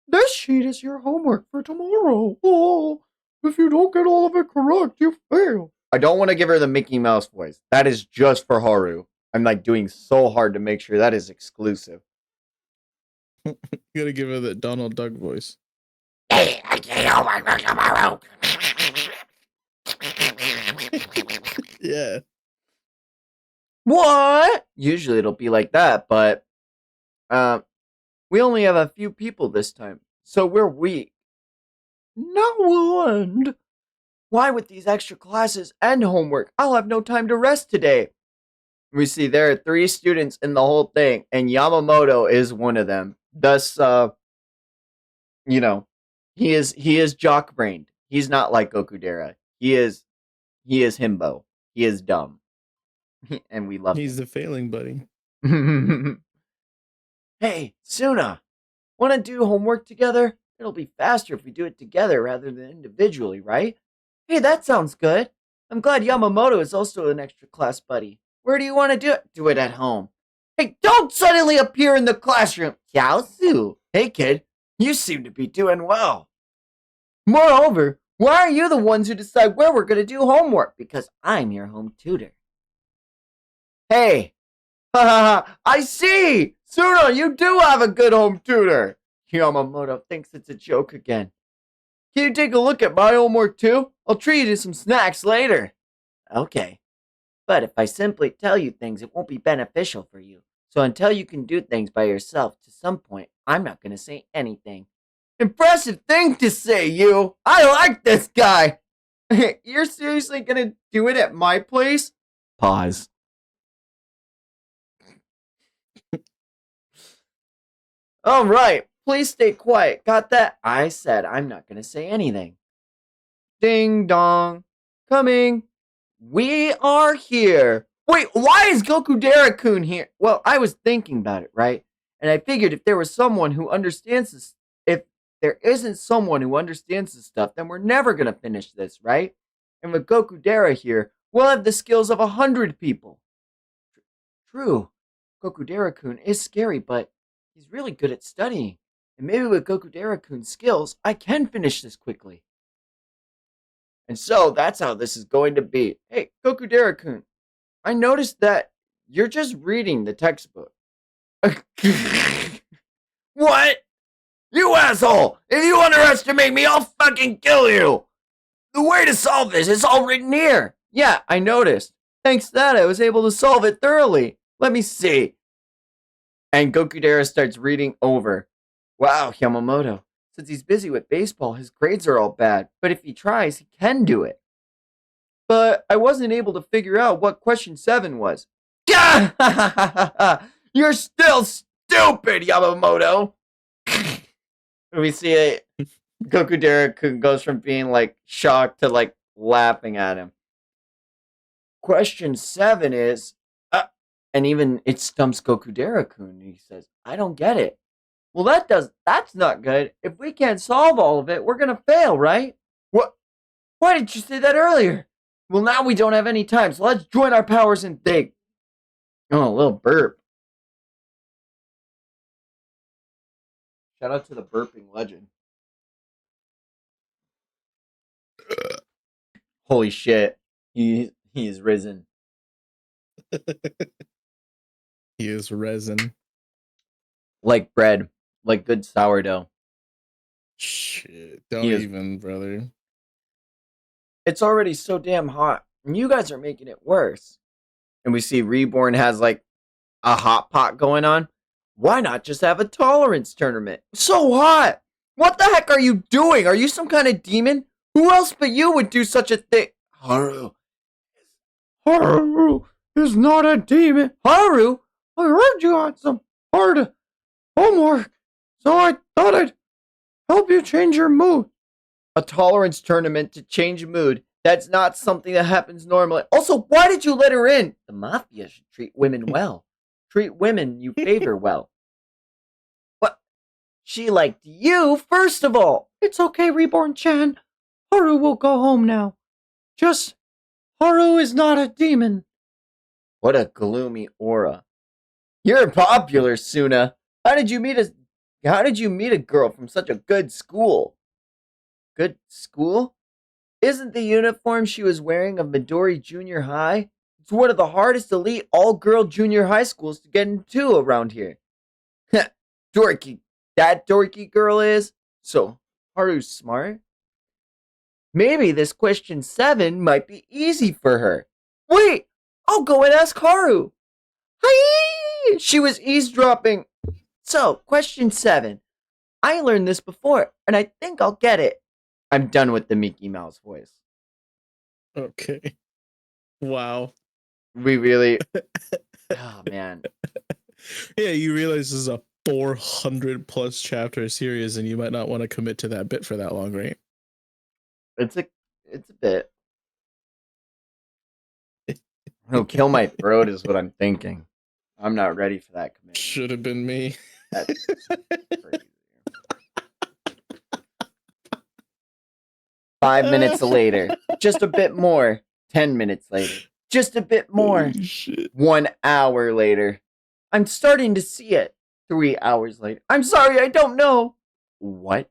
This sheet is your homework for tomorrow. Oh, if you don't get all of it correct, you fail. I don't want to give her the Mickey Mouse voice. That is just for Haru. I'm like doing so hard to make sure that is exclusive. You gotta give her that Donald Duck voice. Hey, I get homework tomorrow. Yeah. What? Usually it'll be like that, but we only have a few people this time, so we're weak. No end. Why with these extra classes and homework? I'll have no time to rest today. We see there are 3 students in the whole thing, and Yamamoto is one of them. Thus, you know, he is jock-brained. He's not like Gokudera. He is himbo. He is dumb. And we love He's the failing buddy. him. Hey, Suna, want to do homework together? It'll be faster if we do it together rather than individually, right? Hey, that sounds good. I'm glad Yamamoto is also an extra class buddy. Where do you want to do it? Do it at home. Hey, don't suddenly appear in the classroom. Yaosu. Hey, kid, you seem to be doing well. Moreover, why are you the ones who decide where we're going to do homework? Because I'm your home tutor. Hey, I see! Suna, you do have a good home tutor! Yamamoto thinks it's a joke again. Can you take a look at my homework too? I'll treat you to some snacks later. Okay. But if I simply tell you things, it won't be beneficial for you. So until you can do things by yourself to some point, I'm not going to say anything. Impressive thing to say, you! I like this guy! You're seriously going to do it at my place? Pause. All right, please stay quiet. Got that? I said I'm not going to say anything. Ding dong. Coming. We are here. Wait, why is Gokudera-kun here? Well, I was thinking about it, right? And I figured if there was someone who understands this, if there isn't someone who understands this stuff, then we're never going to finish this, right? And with Gokudera here, we'll have the skills of 100 people. True. Gokudera-kun is scary, but he's really good at studying. And maybe with Gokudera-kun's skills, I can finish this quickly. And so, that's how this is going to be. Hey, Gokudera-kun, I noticed that you're just reading the textbook. What? You asshole! If you underestimate me, I'll fucking kill you! The way to solve this is all written here. Yeah, I noticed. Thanks to that, I was able to solve it thoroughly. Let me see. And Gokudera starts reading over. Wow, Yamamoto. Since he's busy with baseball, his grades are all bad. But if he tries, he can do it. But I wasn't able to figure out what question 7 was. You're still stupid, Yamamoto. We see it. Gokudera goes from being like shocked to like laughing at him. Question 7 is, and even it stumps Gokudera-kun. He says, I don't get it. Well, that's not good. If we can't solve all of it, we're gonna fail, right? What? Why didn't you say that earlier? Well, now we don't have any time, so let's join our powers and think. Oh, a little burp. Shout out to the burping legend. Holy shit. He is risen. He is resin. Like bread. Like good sourdough. Shit. Don't He is- even, brother. It's already so damn hot, and you guys are making it worse. And we see Reborn has like a hot pot going on. Why not just have a tolerance tournament? So hot! What the heck are you doing? Are you some kind of demon? Who else but you would do such a thing? Haru is not a demon. Haru? I heard you had some hard homework, so I thought I'd help you change your mood. A tolerance tournament to change mood. That's not something that happens normally. Also, why did you let her in? The mafia should treat women well. Treat women you favor well. What? She liked you, first of all. It's okay, Reborn-chan. Haru will go home now. Just Haru is not a demon. What a gloomy aura. You're popular, Suna. How did you meet a girl from such a good school? Good school? Isn't the uniform she was wearing of Midori Junior High? It's one of the hardest elite all-girl junior high schools to get into around here. Dorky. That dorky girl is? So, Haru's smart? Maybe this question 7 might be easy for her. Wait! I'll go and ask Haru. Hi! She was eavesdropping. So, question 7. I learned this before, and I think I'll get it. I'm done with the Mickey Mouse voice. Okay. Wow. We really... Oh, man. Yeah, you realize this is a 400 plus chapter series, and you might not want to commit to that bit for that long, right? It's a bit. No, kill my throat is what I'm thinking. I'm not ready for that commitment. Should have been me. That's crazy. 5 minutes later. Just a bit more. 10 minutes later. Just a bit more. Holy shit. 1 hour later. I'm starting to see it. 3 hours later. I'm sorry, I don't know. What?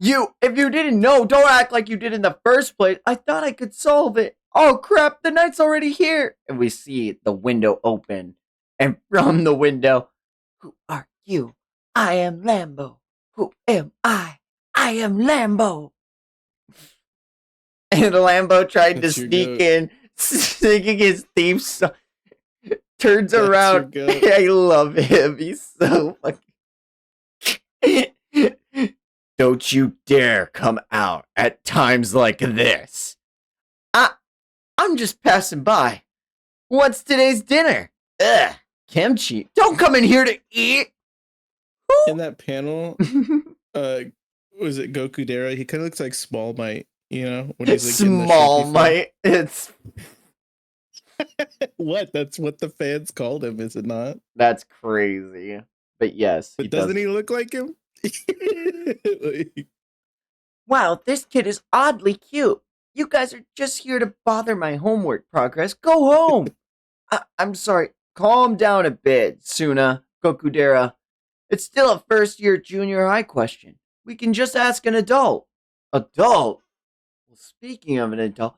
If you didn't know, don't act like you did in the first place. I thought I could solve it. Oh crap, the night's already here. And we see the window open. And from the window, who are you? I am Lambo. Who am I? I am Lambo. And Lambo tried That's to your sneak goat. in, singing his theme song. Turns That's your around. goat. I love him. He's so fucking. Don't you dare come out at times like this. I'm just passing by. What's today's dinner? Ugh, kimchi. Don't come in here to eat. In that panel, was it Goku Dara? He kind of looks like Small Might, you know? When he's like in the Small shaky Might. It's form. What? That's what the fans called him, is it not? that's crazy. But yes, But doesn't he look like him? Like, Wow, this kid is oddly cute. You guys are just here to bother my homework progress. Go home. I'm sorry. Calm down a bit, Suna, Gokudera. It's still a first-year junior high question. We can just ask an adult. Adult? Well, speaking of an adult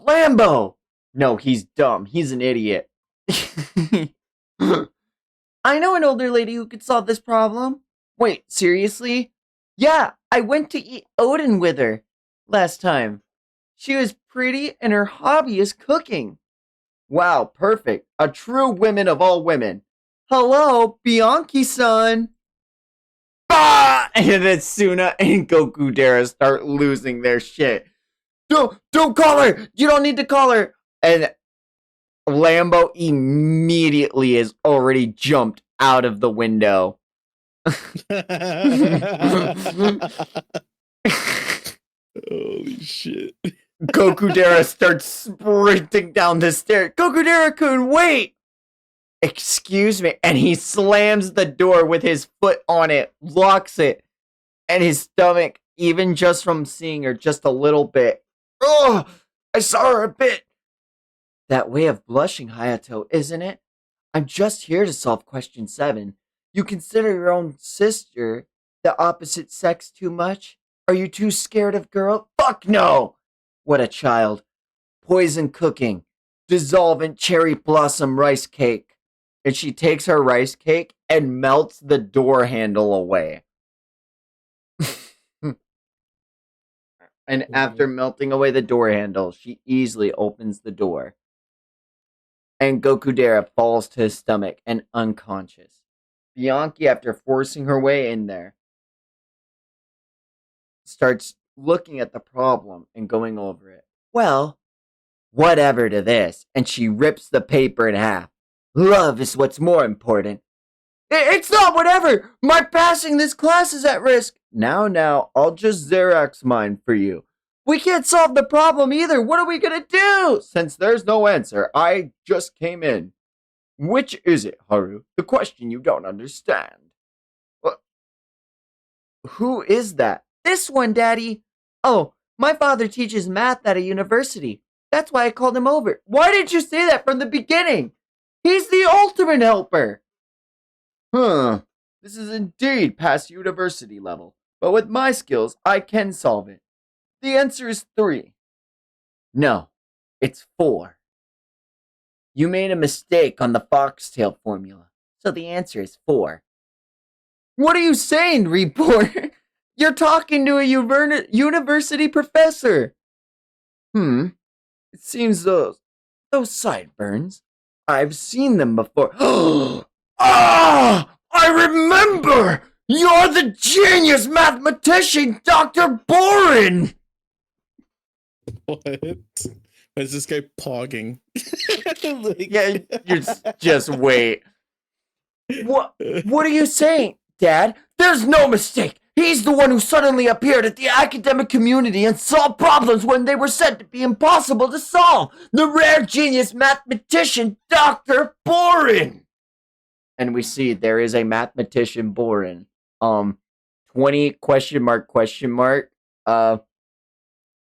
Lambo! No, he's dumb. He's an idiot. I know an older lady who could solve this problem. Wait, seriously? Yeah, I went to eat Odin with her last time. She was pretty and her hobby is cooking. Wow, perfect. A true woman of all women. Hello, Bianchi-san. Ah! And then Suna and Gokudera start losing their shit. Don't call her. You don't need to call her. And Lambo immediately is already jumped out of the window. holy shit. Gokudera starts sprinting down the stairs. Gokudera-kun, wait! Excuse me. And he slams the door with his foot on it, locks it, and his stomach, even just from seeing her just a little bit. Oh, I saw her a bit. That way of blushing, Hayato, isn't it? I'm just here to solve question 7. You consider your own sister the opposite sex too much? Are you too scared of girl? Fuck no! What a child. Poison cooking. Dissolvent cherry blossom rice cake. And she takes her rice cake and melts the door handle away. And after melting away the door handle, she easily opens the door. And Gokudera falls to his stomach and unconscious. Bianchi, after forcing her way in there, starts looking at the problem and going over it. Well, whatever to this. And she rips the paper in half. Love is what's more important. It's not whatever. My passing this class is at risk. Now, I'll just Xerox mine for you. We can't solve the problem either. What are we gonna do? Since there's no answer, I just came in. Which is it, Haru? The question you don't understand. Who is that? This one, Daddy. Oh, my father teaches math at a university. That's why I called him over. Why didn't you say that from the beginning? He's the ultimate helper. Huh. This is indeed past university level. But with my skills, I can solve it. The answer is 3. No, it's 4. You made a mistake on the foxtail formula, so the answer is 4. What are you saying, Reborn? You're talking to a university professor. It seems those sideburns, I've seen them before. Ah! I remember! You're the genius mathematician, Dr. Boren! What? Why is this guy pogging? Like... Yeah, you just wait. What are you saying, Dad? There's no mistake. He's the one who suddenly appeared at the academic community and solved problems when they were said to be impossible to solve. The rare genius mathematician, Dr. Boren. And we see there is a mathematician Boren. 20 question mark.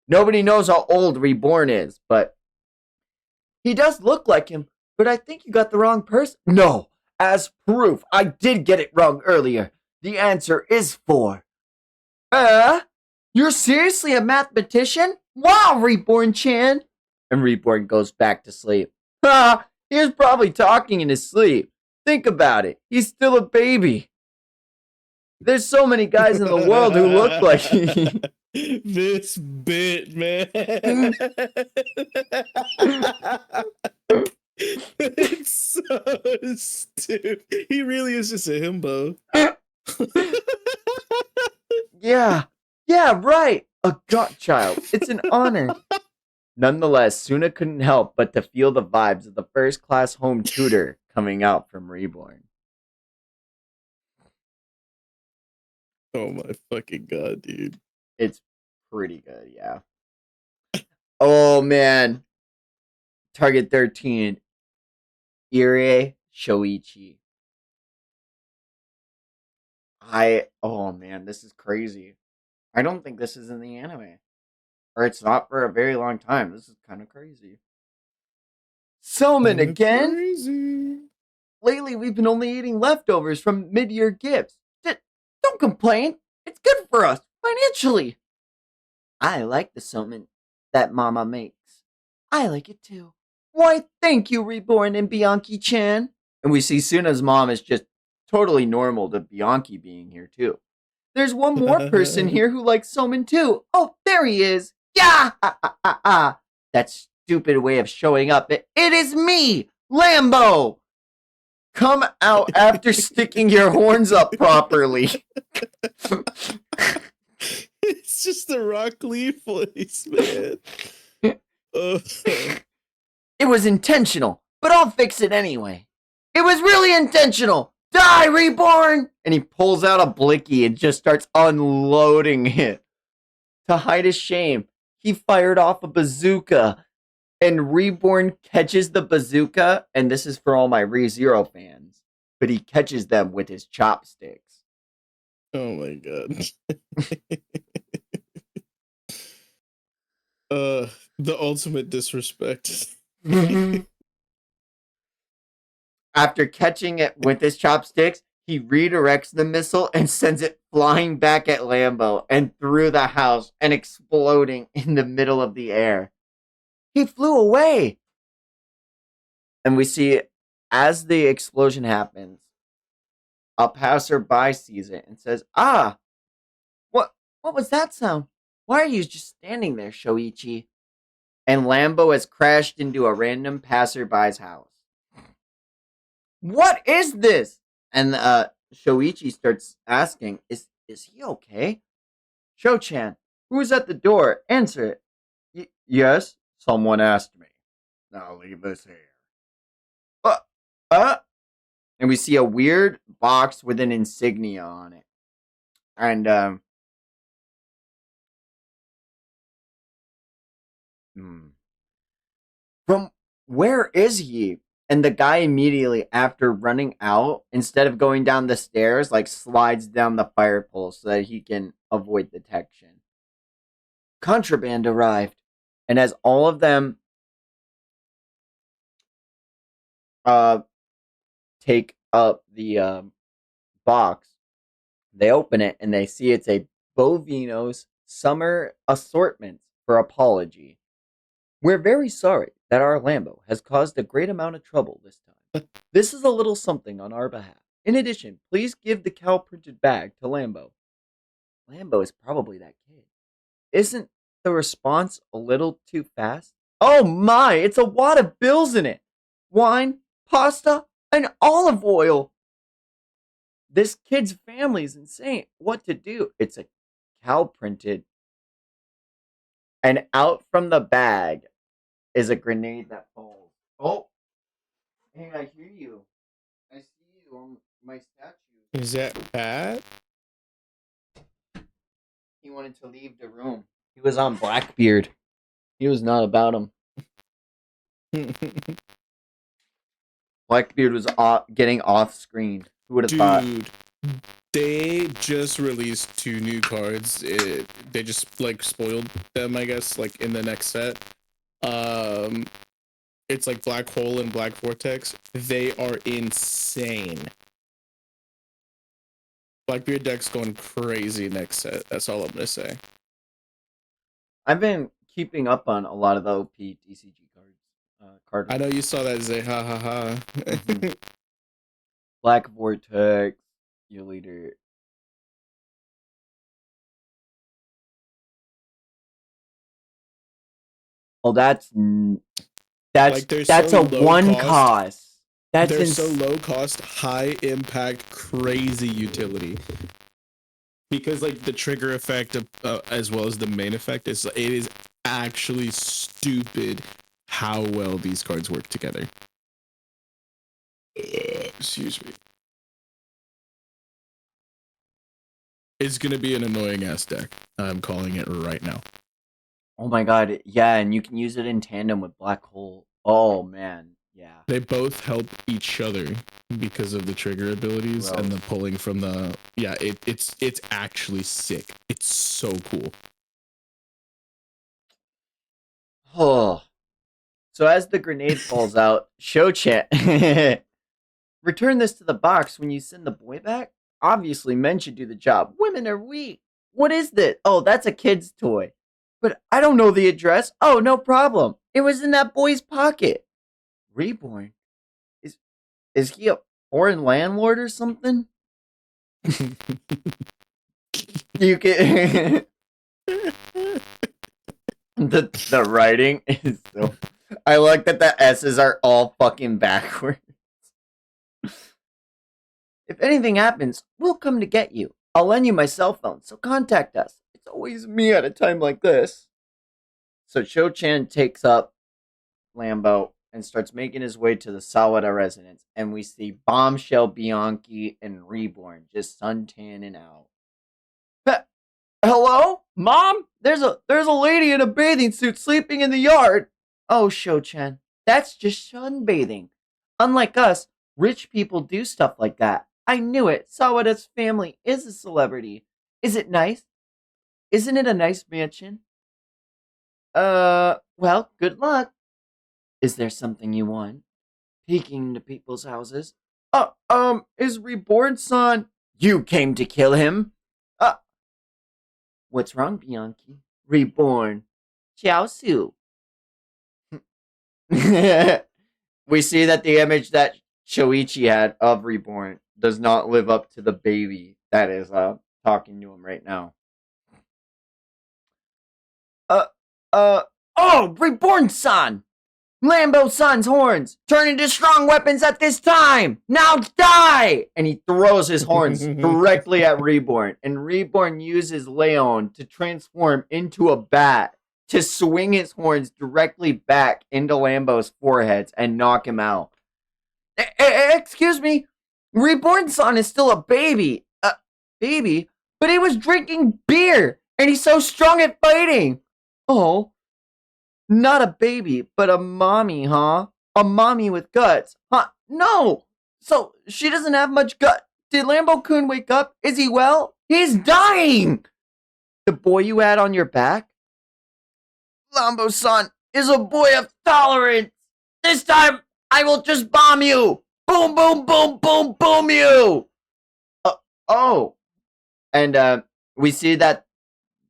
Nobody knows how old Reborn is, but he does look like him. But I think you got the wrong person. No, as proof, I did get it wrong earlier. The answer is 4. You're seriously a mathematician? Wow, Reborn-chan. And Reborn goes back to sleep. He was probably talking in his sleep. Think about it. He's still a baby. There's so many guys in the world who look like him. This bit, man. It's so stupid. He really is just a himbo. Yeah, right. A godchild. It's an honor. Nonetheless, Suna couldn't help but to feel the vibes of the first-class home tutor coming out from Reborn. Oh my fucking god, dude. It's pretty good, yeah. Oh, man. Target 13. Irie Shoichi. Oh man, this is crazy. I don't think this is in the anime. Or it's not for a very long time. This is kind of crazy. Selman again? Crazy. Lately, we've been only eating leftovers from mid-year gifts. Don't complain. It's good for us, financially. I like the Selman that Mama makes. I like it too. Why, thank you, Reborn and Bianchi-chan. And we see Suna's mom is just totally normal to Bianchi being here too. There's one more person here who likes Selman too. Oh, there he is. Yeah! That stupid way of showing up. It is me, Lambo. Come out after sticking your horns up properly. It's just the Rock Lee voice, man. It was intentional, but I'll fix it anyway. It was really intentional. Die, Reborn! And he pulls out a blicky and just starts unloading it. To hide his shame, he fired off a bazooka. And Reborn catches the bazooka, and this is for all my ReZero fans, but he catches them with his chopsticks. Oh my god. The ultimate disrespect. After catching it with his chopsticks, he redirects the missile and sends it flying back at Lambo and through the house and exploding in the middle of the air. He flew away. And we see, as the explosion happens, a passerby sees it and says, what was that sound? Why are you just standing there, Shoichi? And Lambo has crashed into a random passerby's house. What is this? And Shoichi starts asking, is he okay? Sho-chan, who is at the door? Answer it. Yes, someone asked me. Now leave this here. And we see a weird box with an insignia on it. And, from where is he? And the guy immediately, after running out, instead of going down the stairs, slides down the fire pole so that he can avoid detection. Contraband arrived. And as all of them take up the box. They open it and they see it's a Bovino's summer assortment for apology. We're very sorry that our Lambo has caused a great amount of trouble this time. This is a little something on our behalf. In addition, please give the cow printed bag to Lambo. Lambo is probably that kid. Isn't the response a little too fast? Oh my, it's a wad of bills in it. Wine, pasta, and olive oil. This kid's family is insane. What to do? It's a cow printed. And out from the bag is a grenade that falls. Oh, hey, I hear you. I see you on my statue. Is that bad? He wanted to leave the room. He was on Blackbeard. He was not about him. Blackbeard was getting off screen. Who would have thought? Dude, they just released 2 new cards. They just like spoiled them, I guess, like in the next set. It's like Black Hole and Black Vortex. They are insane. Blackbeard deck's going crazy next set. That's all I'm gonna say. I've been keeping up on a lot of the OP DCG cards. I know you saw that, Zay. Ha ha ha. Mhm. Black Vortex, your leader. Oh, that's Like, they're that's so a low one cost. cost. That's They're so low cost, high impact, crazy utility. Because like the trigger effect of, as well as the main effect it is actually stupid how well these cards work together. Excuse me. It's gonna be an annoying ass deck. I'm calling it right now. Oh my god, yeah, and you can use it in tandem with Black Hole. Oh man, yeah. They both help each other because of the trigger abilities and the pulling from the it's actually sick. It's so cool. Oh. So as the grenade falls out, Shochan return this to the box when you send the boy back. Obviously, men should do the job. Women are weak. What is this? Oh, that's a kid's toy. But I don't know the address. Oh, no problem. It was in that boy's pocket. Reborn? Is he a foreign landlord or something? You can the writing is so I like that the S's are all fucking backwards. If anything happens, we'll come to get you. I'll lend you my cell phone, so contact us. It's always me at a time like this. So Cho-chan takes up Lambo and starts making his way to the Sawada residence, and we see Bombshell Bianchi and Reborn just suntanning out. Hello? Mom? There's a lady in a bathing suit sleeping in the yard. Oh, Sho-chan, that's just sunbathing. Unlike us, rich people do stuff like that. I knew it. Sawada's family is a celebrity. Is it nice? Isn't it a nice mansion? Well, good luck. Is there something you want? Peeking into people's houses? Is Reborn-san? You came to kill him? What's wrong, Bianchi? Reborn. Chiaosu. We see that the image that Shoichi had of Reborn does not live up to the baby that is talking to him right now. Oh, Reborn-san! Lambo-san's horns turn into strong weapons at this time! Now die! And he throws his horns directly at Reborn. And Reborn uses Leon to transform into a bat to swing his horns directly back into Lambo's foreheads and knock him out. Excuse me, Reborn-san is still a baby. Baby? But he was drinking beer! And he's so strong at fighting! Oh. Not a baby, but a mommy, huh? A mommy with guts. Huh? No! So, she doesn't have much gut. Did Lambo-kun wake up? Is he well? He's dying! The boy you had on your back? Lambo-san is a boy of tolerance! This time, I will just bomb you! Boom, boom, boom, boom, boom you! Oh. And we see that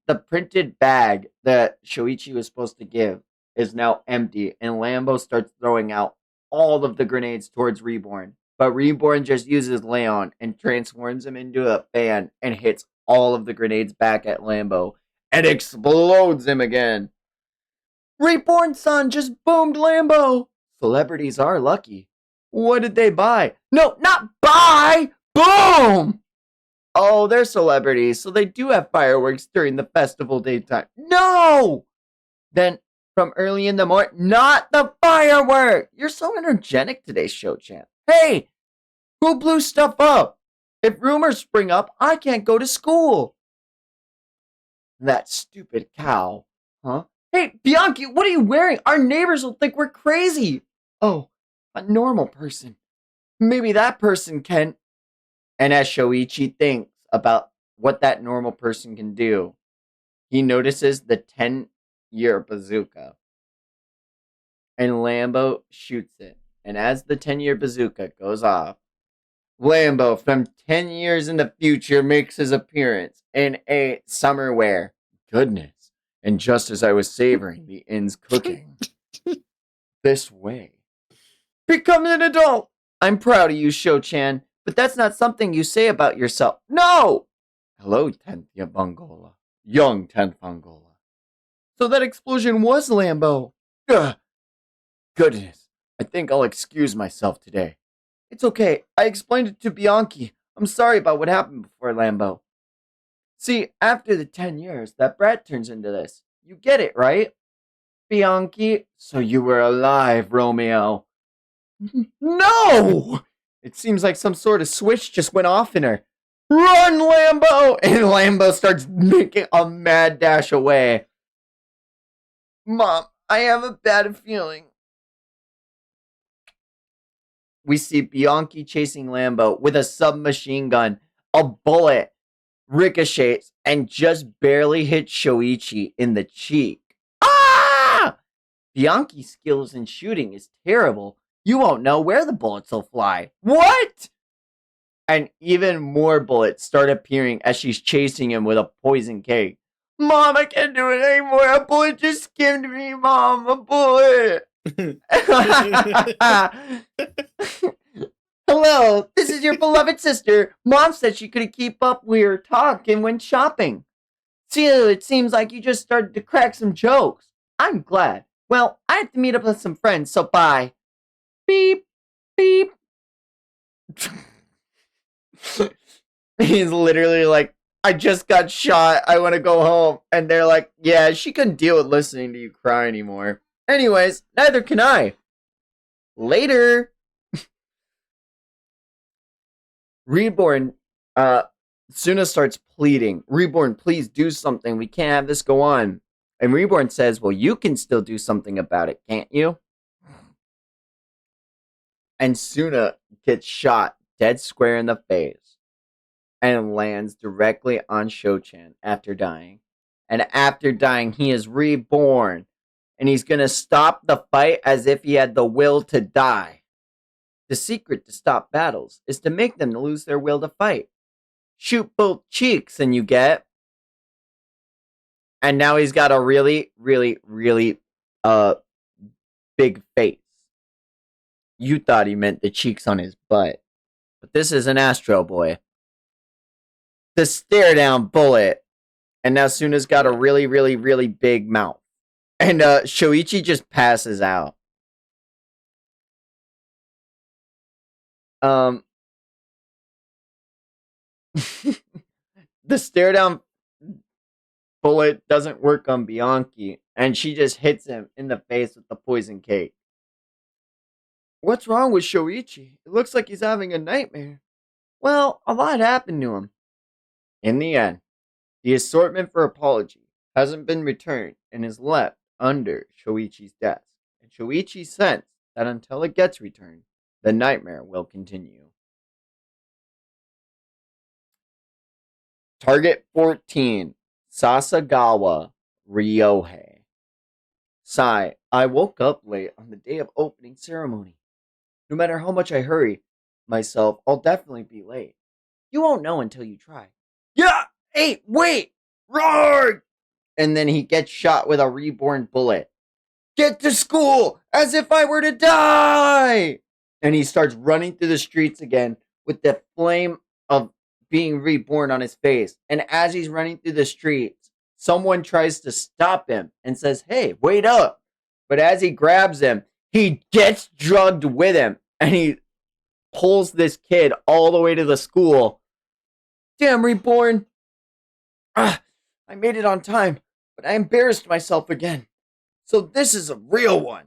the printed bag that Shoichi was supposed to give is now empty, and Lambo starts throwing out all of the grenades towards Reborn. But Reborn just uses Leon and transforms him into a fan and hits all of the grenades back at Lambo and explodes him again. Reborn-san just boomed Lambo! Celebrities are lucky. What did they buy? No, not buy! Boom! Oh, they're celebrities, so they do have fireworks during the festival daytime. No! Then, from early in the morning, not the firework! You're so energetic today, Show-chan. Hey! Who blew stuff up? If rumors spring up, I can't go to school. That stupid cow. Huh? Hey, Bianchi, what are you wearing? Our neighbors will think we're crazy. Oh, a normal person. Maybe that person can. And as Shoichi thinks about what that normal person can do, he notices the 10-year bazooka. And Lambo shoots it. And as the 10-year bazooka goes off, Lambo from 10 years in the future makes his appearance in a summer wear. Goodness. And just as I was savoring the inn's cooking, this way. Become an adult! I'm proud of you, Sho-chan, but that's not something you say about yourself. No! Hello, 10th Bungola. Young 10th Bungola. So that explosion was Lambo. Ugh. Goodness. I think I'll excuse myself today. It's okay. I explained it to Bianchi. I'm sorry about what happened before Lambo. See, after the 10 years, that brat turns into this. You get it, right? Bianchi, so you were alive, Romeo. No! It seems like some sort of switch just went off in her. Run, Lambo! And Lambo starts making a mad dash away. Mom, I have a bad feeling. We see Bianchi chasing Lambo with a submachine gun. A bullet ricochets and just barely hits Shoichi in the cheek. Ah! Bianchi's skills in shooting is terrible. You won't know where the bullets will fly. What? And even more bullets start appearing as she's chasing him with a poison cake. Mom, I can't do it anymore. A bullet just skimmed me, Mom. A bullet. Hello, this is your beloved sister. Mom said she couldn't keep up with your talk and went shopping. See, it seems like you just started to crack some jokes. I'm glad. Well, I have to meet up with some friends, so bye. Beep, beep. He's literally like, I just got shot. I want to go home. And they're like, yeah, she couldn't deal with listening to you cry anymore. Anyways, neither can I. Later. Reborn, Suna starts pleading. Reborn, please do something. We can't have this go on. And Reborn says, well, you can still do something about it, can't you? And Suna gets shot dead square in the face and lands directly on Sho-chan after dying. And after dying, he is reborn. And he's going to stop the fight as if he had the will to die. The secret to stop battles is to make them lose their will to fight. Shoot both cheeks and you get. And now he's got a really, really, really big face. You thought he meant the cheeks on his butt. But this is an Astro Boy. The stare down bullet. And now Suna's got a really, really, really big mouth. And Shoichi just passes out. The stare down bullet doesn't work on Bianchi, and she just hits him in the face with the poison cake. What's wrong with Shoichi? It looks like he's having a nightmare. Well, a lot happened to him. In the end, the assortment for apology hasn't been returned and is left under Shoichi's desk. And Shoichi sensed that until it gets returned, the nightmare will continue. Target 14, Sasagawa Ryohei. Sigh, I woke up late on the day of opening ceremony. No matter how much I hurry myself, I'll definitely be late. You won't know until you try. Yeah! Hey, wait! Roar! And then he gets shot with a reborn bullet. Get to school! As if I were to die! And he starts running through the streets again with the flame of being reborn on his face. And as he's running through the streets, someone tries to stop him and says, hey, wait up. But as he grabs him, he gets drugged with him. And he pulls this kid all the way to the school. Damn, Reborn. I made it on time, but I embarrassed myself again. So this is a real one.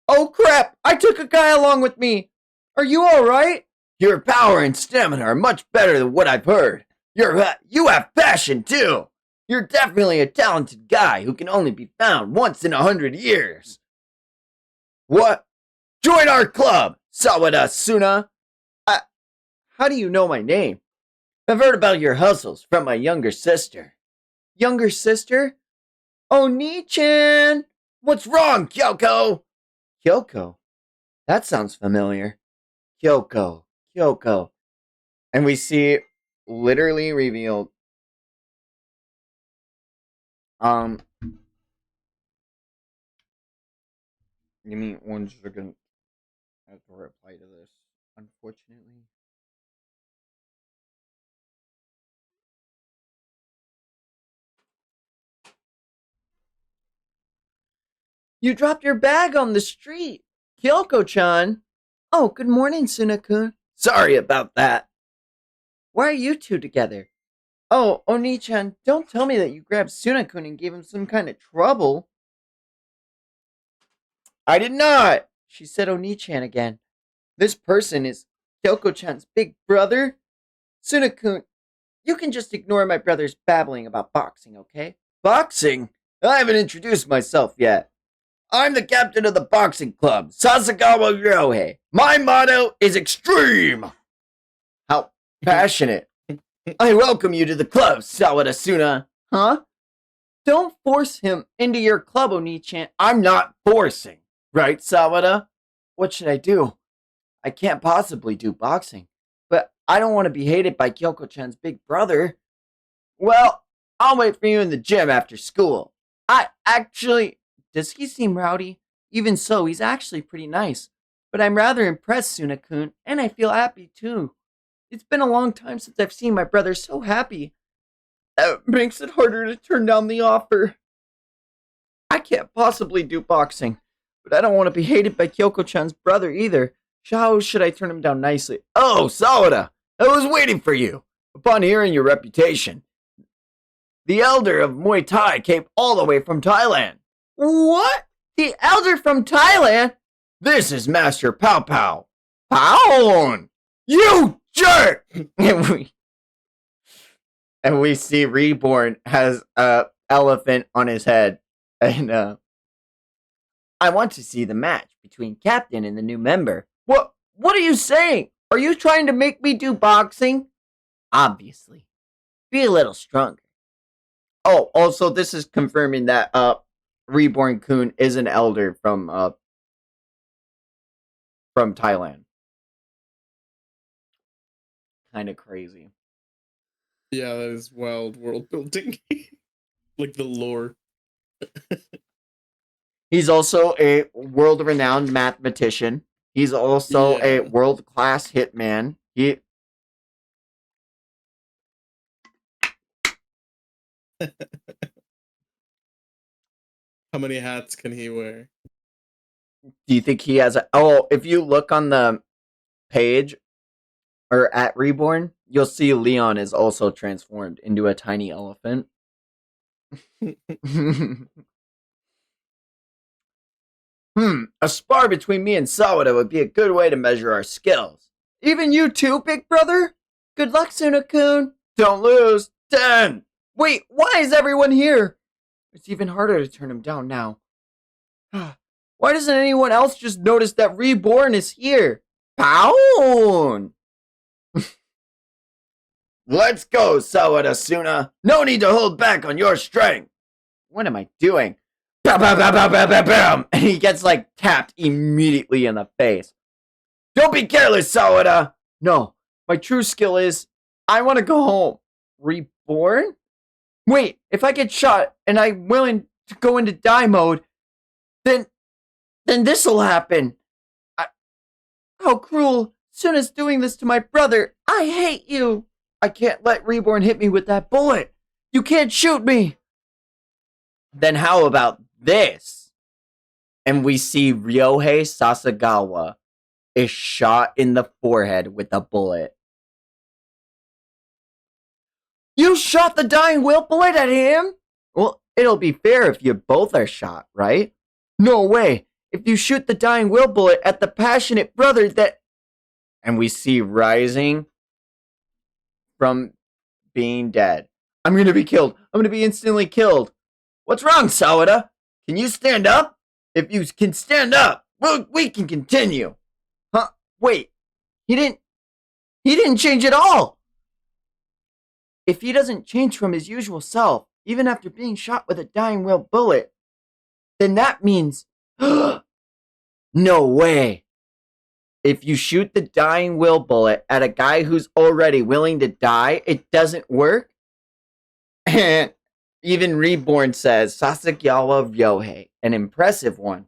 Oh crap, I took a guy along with me. Are you alright? Your power and stamina are much better than what I've heard. You have passion too. You're definitely a talented guy who can only be found once in 100 years. What? Join our club, Sawada-suna. How do you know my name? I've heard about your hustles from my younger sister. Younger sister? Oni-chan! What's wrong, Kyoko? Kyoko? That sounds familiar. Kyoko. And we see literally revealed. Give me 1 second. I have to reply to this, unfortunately. You dropped your bag on the street. Kyoko-chan. Oh, good morning, Suna-kun. Sorry about that. Why are you two together? Oh, Oni-chan, don't tell me that you grabbed Suna-kun and gave him some kind of trouble. I did not, she said Oni-chan again. This person is Kyoko-chan's big brother? Suna-kun, you can just ignore my brother's babbling about boxing, okay? Boxing? I haven't introduced myself yet. I'm the captain of the boxing club, Sasagawa Ryohei. My motto is extreme. How passionate. I welcome you to the club, Sawada-suna. Huh? Don't force him into your club, Oni-chan. I'm not forcing. Right, Sawada? What should I do? I can't possibly do boxing. But I don't want to be hated by Kyoko-chan's big brother. Well, I'll wait for you in the gym after school. Does he seem rowdy? Even so, he's actually pretty nice. But I'm rather impressed, Suna-kun, and I feel happy too. It's been a long time since I've seen my brother so happy. That makes it harder to turn down the offer. I can't possibly do boxing, but I don't want to be hated by Kyoko-chan's brother either. How should I turn him down nicely? Oh, Sawada! I was waiting for you. Upon hearing your reputation, the elder of Muay Thai came all the way from Thailand. What? The elder from Thailand? This is Master Pow Pow. Pound! You jerk! and we see Reborn has a elephant on his head. And I want to see the match between Captain and the new member. What are you saying? Are you trying to make me do boxing? Obviously. Be a little stronger. Oh, also this is confirming that Reborn-kun is an elder from Thailand. Kind of crazy. Yeah, that is wild world building. Like the lore. He's also a world-renowned mathematician. He's also a world-class hitman. How many hats can he wear? Do you think he has a... Oh, if you look on the page or at Reborn, you'll see Leon is also transformed into a tiny elephant. A spar between me and Sawada would be a good way to measure our skills. Even you too, big brother? Good luck, Suna-kun. Don't lose. 10. Wait, why is everyone here? It's even harder to turn him down now. Why doesn't anyone else just notice that Reborn is here? Pound! Let's go, Sawada-suna. No need to hold back on your strength. What am I doing? Bam, bam, bam, bam, bam, bam, bam. And he gets like tapped immediately in the face. Don't be careless, Sawada! No, my true skill is I want to go home. Reborn? Wait, if I get shot and I'm willing to go into die mode, then this'll happen. How cruel. Suna's doing this to my brother. I hate you. I can't let Reborn hit me with that bullet. You can't shoot me. Then how about this? And we see Ryohei Sasagawa is shot in the forehead with a bullet. You shot the dying will bullet at him? Well, it'll be fair if you both are shot, right? No way. If you shoot the dying will bullet at the passionate brother that... And we see rising from being dead. I'm gonna be killed. I'm gonna be instantly killed. What's wrong, Sawada? Can you stand up? If you can stand up, we can continue. Huh? Wait. He didn't change at all. If he doesn't change from his usual self, even after being shot with a dying will bullet, then that means... No way. If you shoot the dying will bullet at a guy who's already willing to die, it doesn't work? Even Reborn says, Sasagawa Ryohei, an impressive one.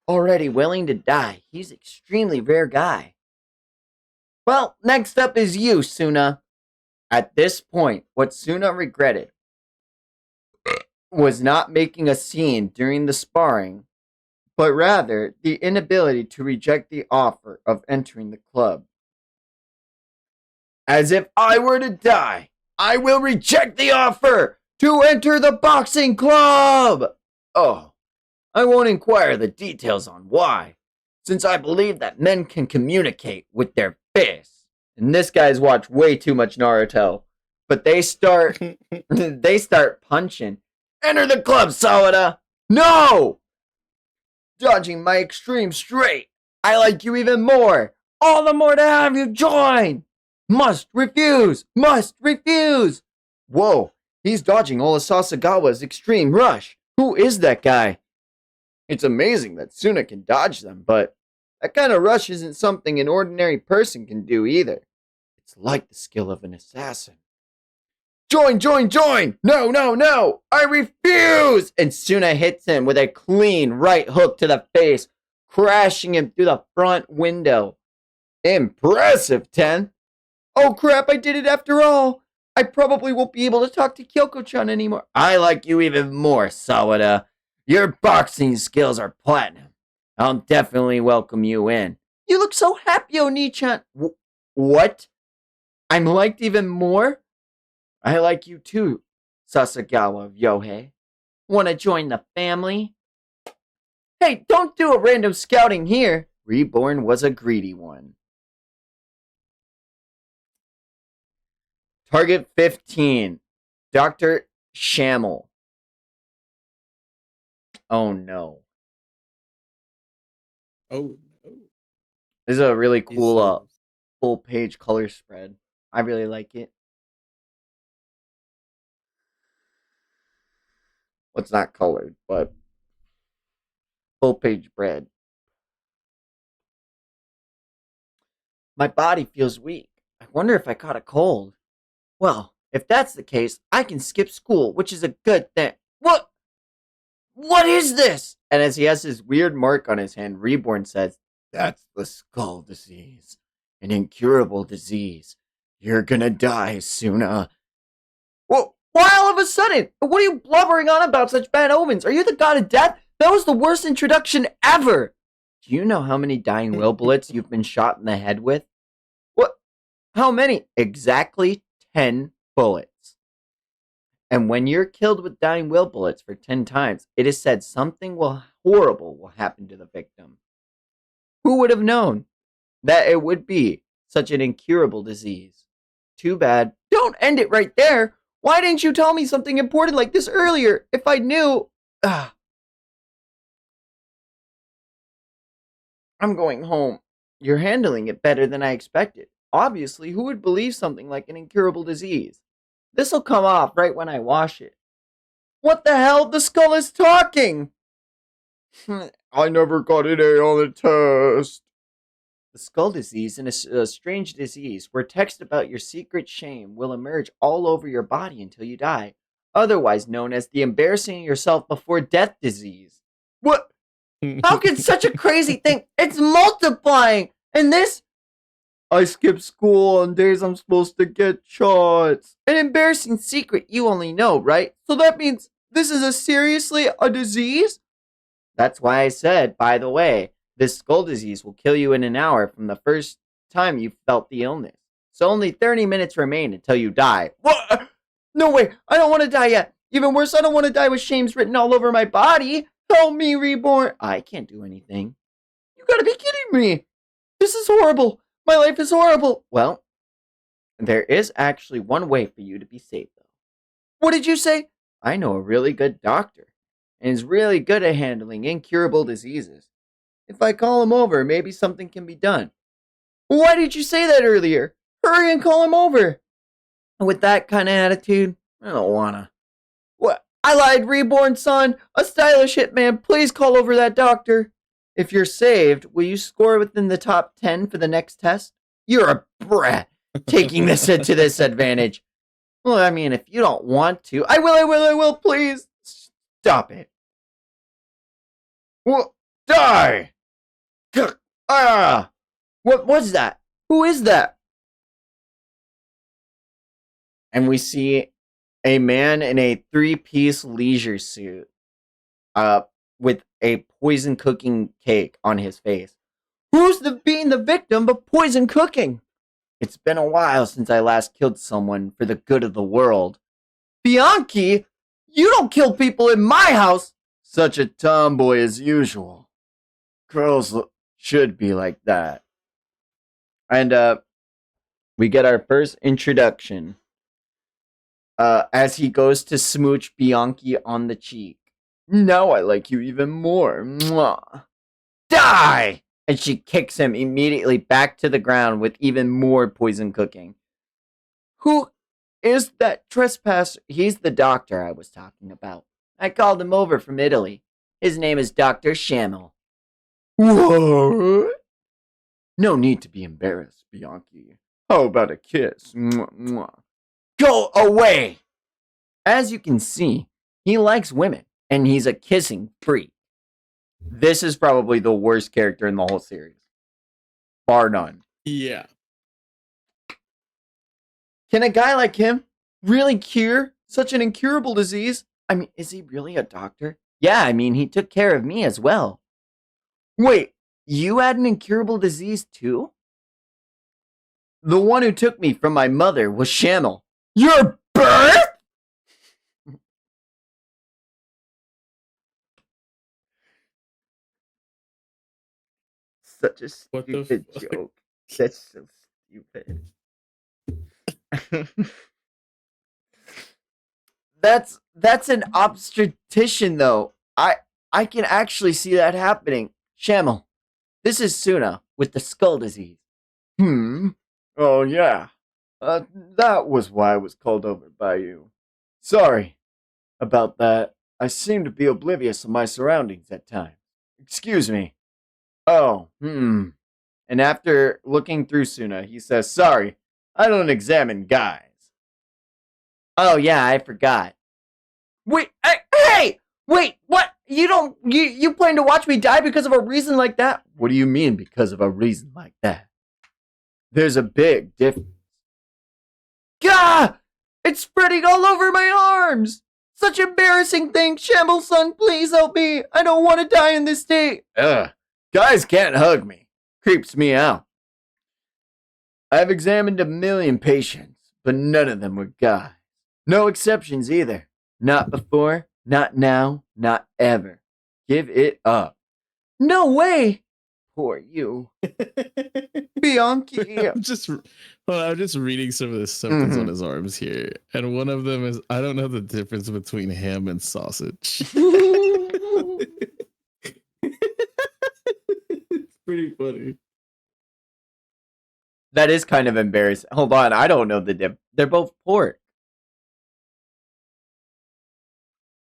Already willing to die. He's an extremely rare guy. Well, next up is you, Suna. At this point, what Suna regretted was not making a scene during the sparring, but rather the inability to reject the offer of entering the club. As if I were to die, I will reject the offer to enter the boxing club! Oh, I won't inquire the details on why, since I believe that men can communicate with their fists. And this guy's watched way too much Naruto. But they start punching. Enter the club, Sawada! No! Dodging my extreme straight. I like you even more. All the more to have you join. Must refuse. Must refuse. Whoa, he's dodging all of Sasagawa's extreme rush. Who is that guy? It's amazing that Suna can dodge them, but that kind of rush isn't something an ordinary person can do either. It's like the skill of an assassin. Join, join, join! No, no, no! I refuse! And Suna hits him with a clean right hook to the face, crashing him through the front window. Impressive, Ten! Oh crap, I did it after all! I probably won't be able to talk to Kyoko-chan anymore. I like you even more, Sawada. Your boxing skills are platinum. I'll definitely welcome you in. You look so happy, Oni-chan. What? I'm liked even more? I like you too, Sasagawa Ryohei. Wanna join the family? Hey, don't do a random scouting here. Reborn was a greedy one. Target 15. Dr. Shamel. Oh no. Oh, no. This is a really cool He's- full page color spread. I really like it. Well, it's not colored, but full page spread. My body feels weak. I wonder if I caught a cold. Well, if that's the case, I can skip school, which is a good thing. What? What is this? And as he has this weird mark on his hand, Reborn says, That's the skull disease. An incurable disease. You're gonna die, Suna. Well, why all of a sudden? What are you blubbering on about such bad omens? Are you the god of death? That was the worst introduction ever. Do you know how many dying will bullets you've been shot in the head with? What? How many? Exactly 10 bullets. And when you're killed with dying will bullets for 10 times, it is said something horrible will happen to the victim. Who would have known that it would be such an incurable disease? Too bad. Don't end it right there. Why didn't you tell me something important like this earlier? If I knew... I'm going home. You're handling it better than I expected. Obviously, who would believe something like an incurable disease? This'll come off right when I wash it. What the hell? The skull is talking! I never got an A on the test. The skull disease is a strange disease where text about your secret shame will emerge all over your body until you die, otherwise known as the embarrassing yourself before death disease. What? How can such a crazy thing? It's multiplying! And this? I skip school on days I'm supposed to get shots. An embarrassing secret you only know, right? So that means this is seriously a disease? That's why I said, by the way, this skull disease will kill you in an hour from the first time you felt the illness. So only 30 minutes remain until you die. What? No way, I don't want to die yet. Even worse, I don't want to die with shames written all over my body. Help me, Reborn. I can't do anything. You gotta be kidding me. This is horrible. My life is horrible. Well, there is actually one way for you to be saved, though. What did you say? I know a really good doctor, and is really good at handling incurable diseases. If I call him over, maybe something can be done. Why did you say that earlier? Hurry and call him over. With that kind of attitude, I don't wanna. What? I lied, Reborn, son. A stylish hitman. Please call over that doctor. If you're saved, will you score within the top 10 for the next test? You're a brat, taking this into this advantage. Well, I mean, if you don't want to, I will, please. Stop it. Well, die! Ah! What was that? Who is that? And we see a man in a 3-piece leisure suit, with a poison cooking cake on his face. Who's being the victim of poison cooking? It's been a while since I last killed someone for the good of the world. Bianchi, you don't kill people in my house. Such a tomboy as usual. Girls should be like that. And we get our first introduction as he goes to smooch Bianchi on the cheek. Now I like you even more. Mwah. Die! And she kicks him immediately back to the ground with even more poison cooking. Who is that trespasser? He's the doctor I was talking about. I called him over from Italy. His name is Dr. Shamel. What? No need to be embarrassed, Bianchi. How about a kiss? Mwah, mwah. Go away! As you can see, he likes women, and he's a kissing freak. This is probably the worst character in the whole series. Bar none. Yeah. Can a guy like him really cure such an incurable disease? I mean, is he really a doctor? Yeah, I mean, he took care of me as well. Wait, you had an incurable disease too? The one who took me from my mother was Shamel. Your birth? Such a What the stupid fuck? joke. That's so stupid. That's an obstetrician though. I can actually see that happening. Shamel, this is Suna with the skull disease. Oh yeah. That was why I was called over by you. Sorry about that. I seem to be oblivious of my surroundings at times. Excuse me. Oh, And after looking through Suna, he says, sorry, I don't examine guys. Oh yeah, I forgot. Wait, hey! Wait, what? You plan to watch me die because of a reason like that? What do you mean because of a reason like that? There's a big difference. Gah! It's spreading all over my arms! Such embarrassing thing! Shamble son, please help me! I don't want to die in this state! Guys can't hug me. Creeps me out. I've examined 1 million patients, but none of them were guys. No exceptions either. Not before, not now, not ever. Give it up. No way! Poor you. Bianchi. I'm just reading some of the symptoms on his arms here, and one of them is I don't know the difference between ham and sausage. It's pretty funny. That is kind of embarrassing. Hold on, I don't know the difference. They're both pork.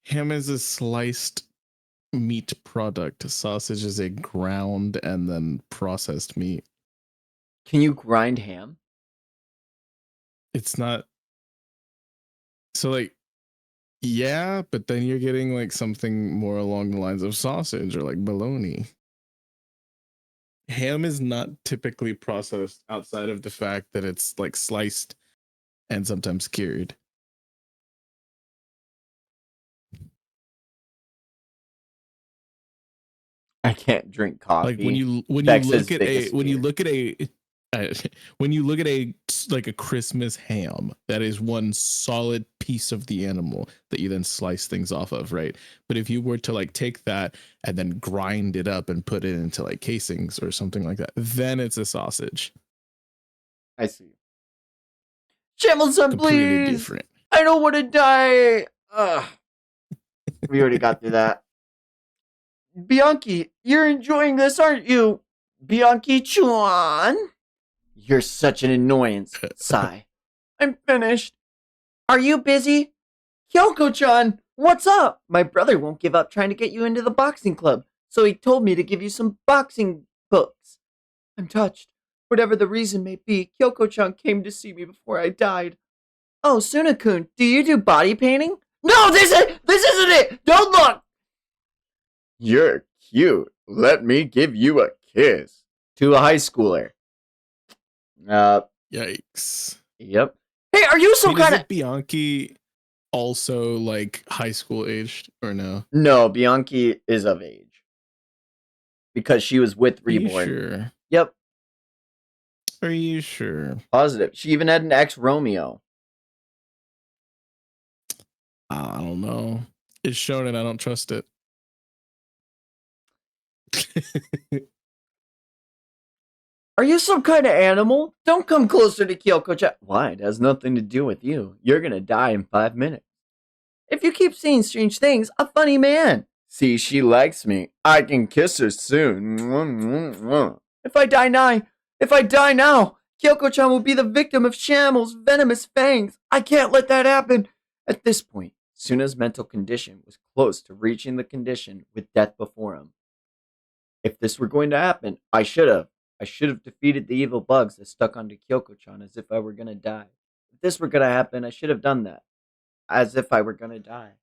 Ham is a sliced meat product. Sausage is a ground and then processed meat. Can you grind ham? It's not. So like, yeah, but then you're getting like something more along the lines of sausage or like bologna. Ham is not typically processed outside of the fact that it's like sliced and sometimes cured. I can't drink coffee. Like when you Vex look is at a biggest when you fear. look at a when you look at a like a Christmas ham, that is one solid piece of the animal that you then slice things off of, right? But if you were to like take that and then grind it up and put it into like casings or something like that, then it's a sausage. I see. Shamel-san, Completely please. different. I don't want to die. Ugh. We already got through that. Bianchi, you're enjoying this, aren't you? Bianchi-chuan? You're such an annoyance. Sigh. I'm finished. Are you busy? Kyoko-chan, what's up? My brother won't give up trying to get you into the boxing club, so he told me to give you some boxing books. I'm touched. Whatever the reason may be, Kyoko-chan came to see me before I died. Oh, Suna-kun, do you do body painting? No, this isn't it! Don't look! You're cute. Let me give you a kiss. To a high schooler. Yikes. Yep. Hey, are you some kind of... Is Bianchi also like high school aged or no? No, Bianchi is of age. Because she was with Reborn. Are you sure? Yep. Are you sure? Positive. She even had an ex-Romeo. I don't know. It's shown and I don't trust it. Are you some kind of animal? Don't come closer to Kyoko-chan. Why? It has nothing to do with you. You're gonna die in 5 minutes. If you keep seeing strange things, a funny man. See, she likes me. I can kiss her soon. If I die now, Kyoko-chan will be the victim of Shamel's venomous fangs. I can't let that happen. At this point, Suna's mental condition was close to reaching the condition with death before him. If this were going to happen, I should have defeated the evil bugs that stuck onto Kyoko-chan as if I were going to die. If this were going to happen, I should have done that. As if I were going to die.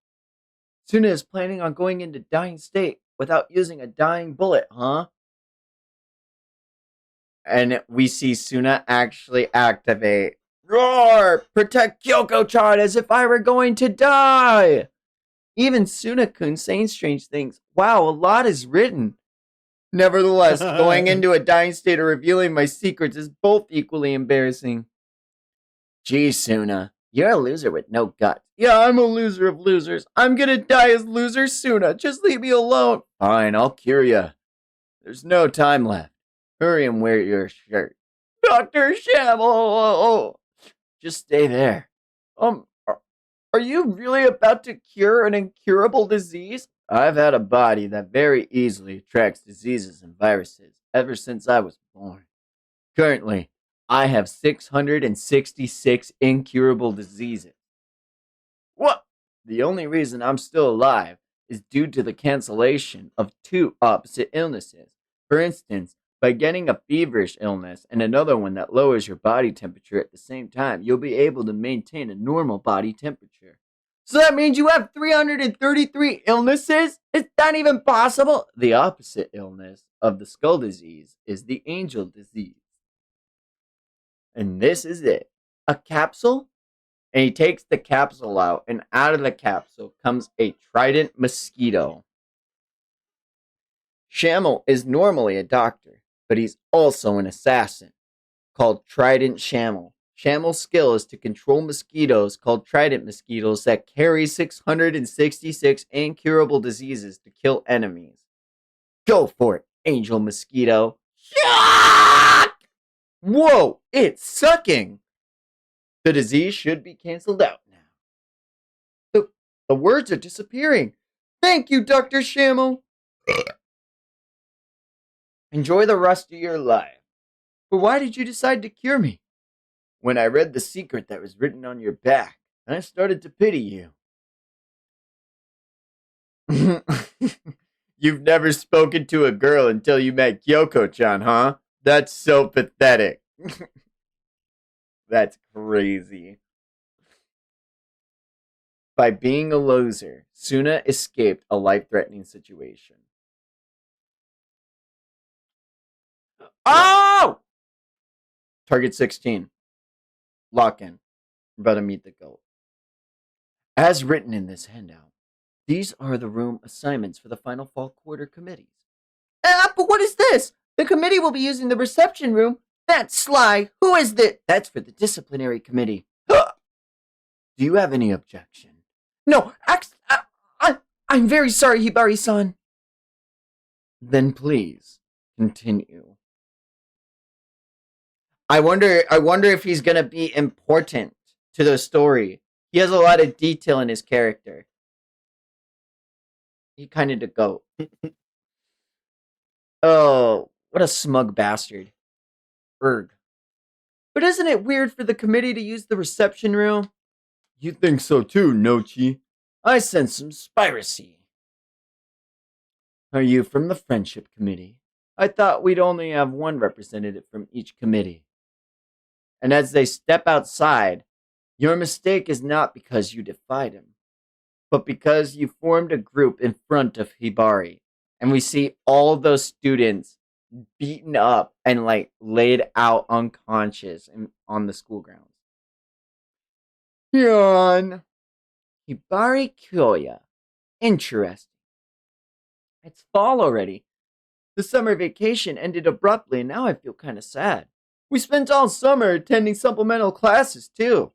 Suna is planning on going into dying state without using a dying bullet, huh? And we see Suna actually activate. Roar! Protect Kyoko-chan as if I were going to die! Even Suna-kun saying strange things. Wow, a lot is written. Nevertheless, going into a dying state or revealing my secrets is both equally embarrassing. Gee, Suna, you're a loser with no guts. Yeah, I'm a loser of losers. I'm gonna die as loser Suna. Just leave me alone. Fine, I'll cure ya. There's no time left. Hurry and wear your shirt. Dr. Shamel! Just stay there. Are you really about to cure an incurable disease? I've had a body that very easily attracts diseases and viruses ever since I was born. Currently, I have 666 incurable diseases. What? The only reason I'm still alive is due to the cancellation of 2 opposite illnesses. For instance, by getting a feverish illness and another one that lowers your body temperature at the same time, you'll be able to maintain a normal body temperature. So that means you have 333 illnesses? Is that even possible? The opposite illness of the skull disease is the angel disease. And this is it. A capsule? And he takes the capsule out, and out of the capsule comes a trident mosquito. Shamel is normally a doctor, but he's also an assassin, called Trident Shamel. Shamel's skill is to control mosquitoes called trident mosquitoes that carry 666 incurable diseases to kill enemies. Go for it, angel mosquito. Shock! Whoa, it's sucking! The disease should be canceled out now. The words are disappearing. Thank you, Dr. Shamel. Enjoy the rest of your life. But why did you decide to cure me? When I read the secret that was written on your back, I started to pity you. You've never spoken to a girl until you met Kyoko-chan, huh? That's so pathetic. That's crazy. By being a loser, Suna escaped a life-threatening situation. Oh! Target 16. Lock in. We're about to meet the goat. As written in this handout, these are the room assignments for the final fall quarter committees. But what is this? The committee will be using the reception room. That's sly. Who is this? That's for the disciplinary committee. Do you have any objection? No, I'm very sorry, Hibari-san. Then please, continue. I wonder if he's gonna be important to the story. He has a lot of detail in his character. He kind of the goat. Oh, what a smug bastard. Erg. But isn't it weird for the committee to use the reception room? You think so too, Nochi? I sense some spiracy. Are you from the friendship committee? I thought we'd only have one representative from each committee. And as they step outside, your mistake is not because you defied him, but because you formed a group in front of Hibari. And we see all of those students beaten up and like laid out unconscious on the school grounds. Yawn. Hibari Kyoya. Interesting. It's fall already. The summer vacation ended abruptly and now I feel kind of sad. We spent all summer attending supplemental classes too.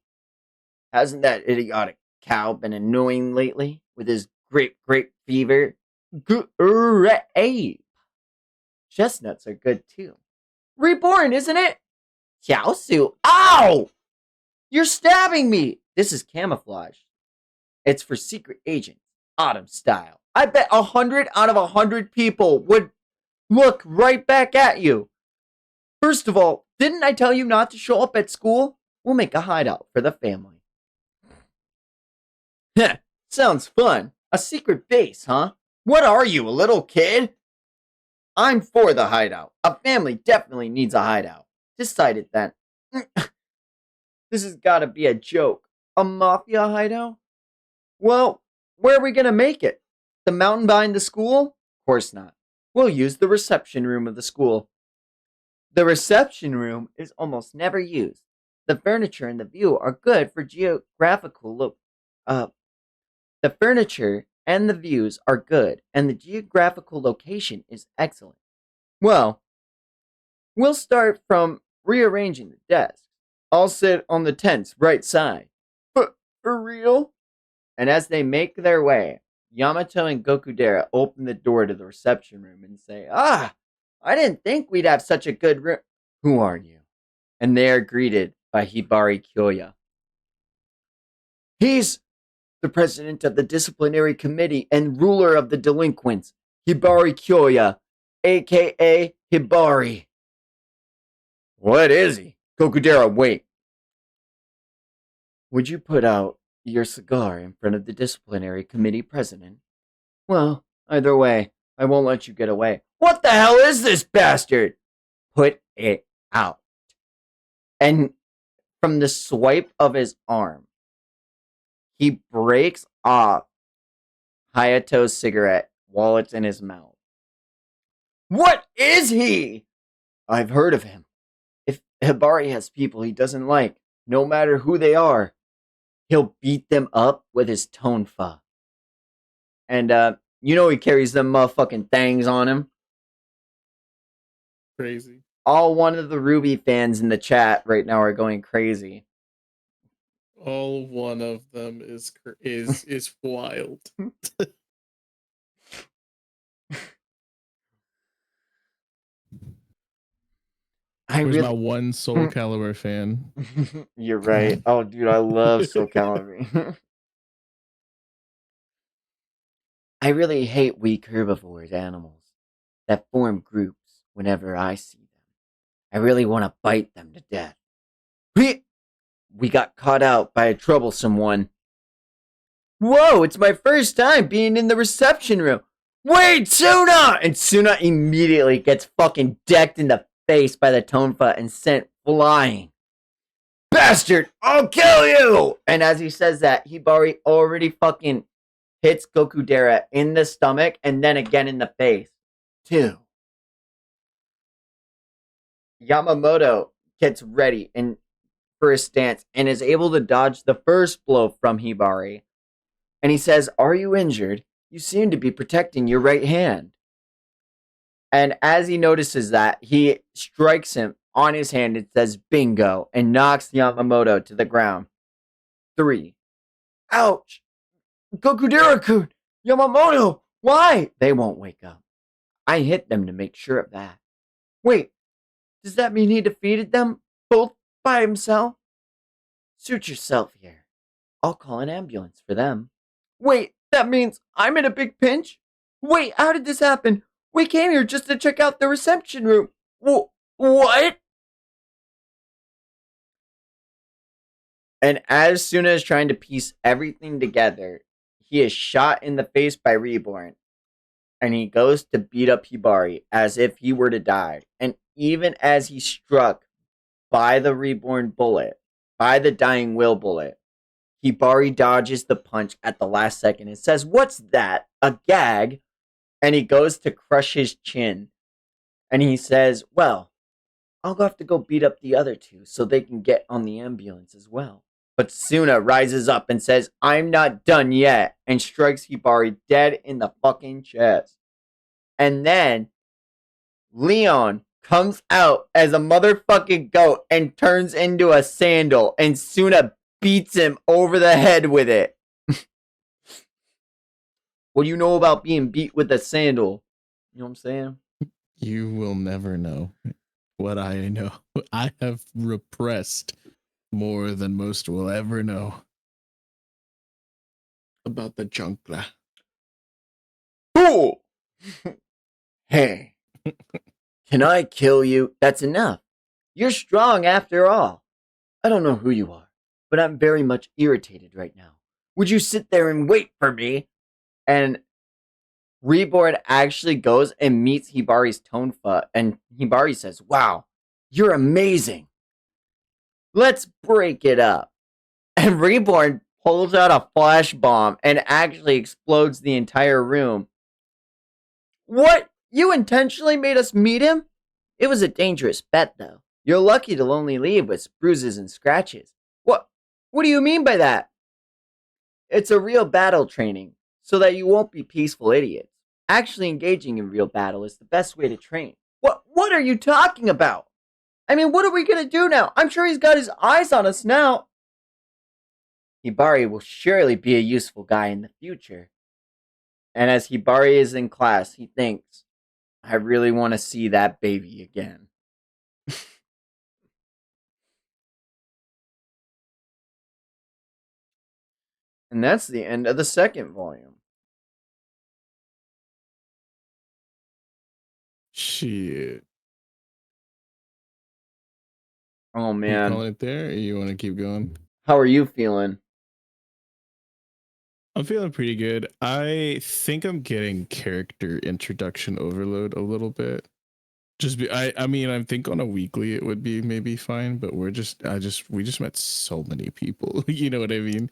Hasn't that idiotic cow been annoying lately with his grape fever? Great. Chestnuts are good too. Reborn, isn't it? Xiaosu. Ow! You're stabbing me! This is camouflage. It's for secret agents. Autumn style. I bet 100 out of 100 people would look right back at you. First of all, didn't I tell you not to show up at school? We'll make a hideout for the family. Heh, sounds fun. A secret base, huh? What are you, a little kid? I'm for the hideout. A family definitely needs a hideout. Decided then. This has got to be a joke. A mafia hideout? Well, where are we going to make it? The mountain behind the school? Of course not. We'll use the reception room of the school. The reception room is almost never used. The furniture and the view are good for geographical look. The furniture and the views are good, and the geographical location is excellent. Well, we'll start from rearranging the desks. I'll sit on the tent's right side. For real? And as they make their way, Yamato and Gokudera open the door to the reception room and say, I didn't think we'd have such a good room. Who are you? And they are greeted by Hibari Kyoya. He's the president of the disciplinary committee and ruler of the delinquents, Hibari Kyoya, a.k.a. Hibari. What is he? Gokudera, wait. Would you put out your cigar in front of the disciplinary committee president? Well, either way, I won't let you get away. What the hell is this bastard? Put it out. And from the swipe of his arm, he breaks off Hayato's cigarette while it's in his mouth. What is he? I've heard of him. If Hibari has people he doesn't like, no matter who they are, he'll beat them up with his tonfa. And, he carries them motherfucking things on him. Crazy. All one of the Ruby fans in the chat right now are going crazy. All one of them is wild. There's not one Soul Calibur fan. You're right. Oh, dude, I love Soul Calibur. I really hate weak herbivores animals that form groups whenever I see them. I really want to bite them to death. We got caught out by a troublesome one. Whoa, it's my first time being in the reception room. Wait, Suna! And Suna immediately gets fucking decked in the face by the tonfa and sent flying. Bastard, I'll kill you! And as he says that, Hibari already fucking hits Gokudera in the stomach and then again in the face. 2. Yamamoto gets ready for his stance and is able to dodge the first blow from Hibari. And he says, "Are you injured? You seem to be protecting your right hand." And as he notices that, he strikes him on his hand and says, "Bingo," and knocks Yamamoto to the ground. 3. Ouch! Gokudera-kun! Yamamoto! Why? They won't wake up. I hit them to make sure of that. Wait, does that mean he defeated them both by himself? Suit yourself here. I'll call an ambulance for them. Wait, that means I'm in a big pinch? Wait, how did this happen? We came here just to check out the reception room. What? And as soon as trying to piece everything together, he is shot in the face by Reborn. And he goes to beat up Hibari as if he were to die. And even as he's struck by the Reborn bullet, by the dying will bullet, Hibari dodges the punch at the last second and says, "What's that? A gag?" And he goes to crush his chin. And he says, "Well, I'll have to go beat up the other two so they can get on the ambulance as well." But Suna rises up and says, "I'm not done yet," and strikes Hibari dead in the fucking chest. And then Leon comes out as a motherfucking goat and turns into a sandal, and Suna beats him over the head with it. What do you know about being beat with a sandal? You know what I'm saying? You will never know what I know. I have repressed more than most will ever know about the chancla. Cool! Hey, can I kill you? That's enough. You're strong after all. I don't know who you are, but I'm very much irritated right now. Would you sit there and wait for me? And Reborn actually goes and meets Hibari's Tonfa, and Hibari says, "Wow, you're amazing. Let's break it up." And Reborn pulls out a flash bomb and actually explodes the entire room. What? You intentionally made us meet him? It was a dangerous bet, though. You're lucky to only leave with bruises and scratches. What do you mean by that? It's a real battle training, so that you won't be peaceful idiots. Actually engaging in real battle is the best way to train. What are you talking about? I mean, what are we gonna do now? I'm sure he's got his eyes on us now. Hibari will surely be a useful guy in the future. And as Hibari is in class, he thinks, I really want to see that baby again. And that's the end of the second volume. Shit. Oh, You man. calling it there, or you want to keep going? How are you feeling? I'm feeling pretty good. I think I'm getting character introduction overload a little bit. I mean, I think on a weekly it would be maybe fine, but we just met so many people. You know what I mean?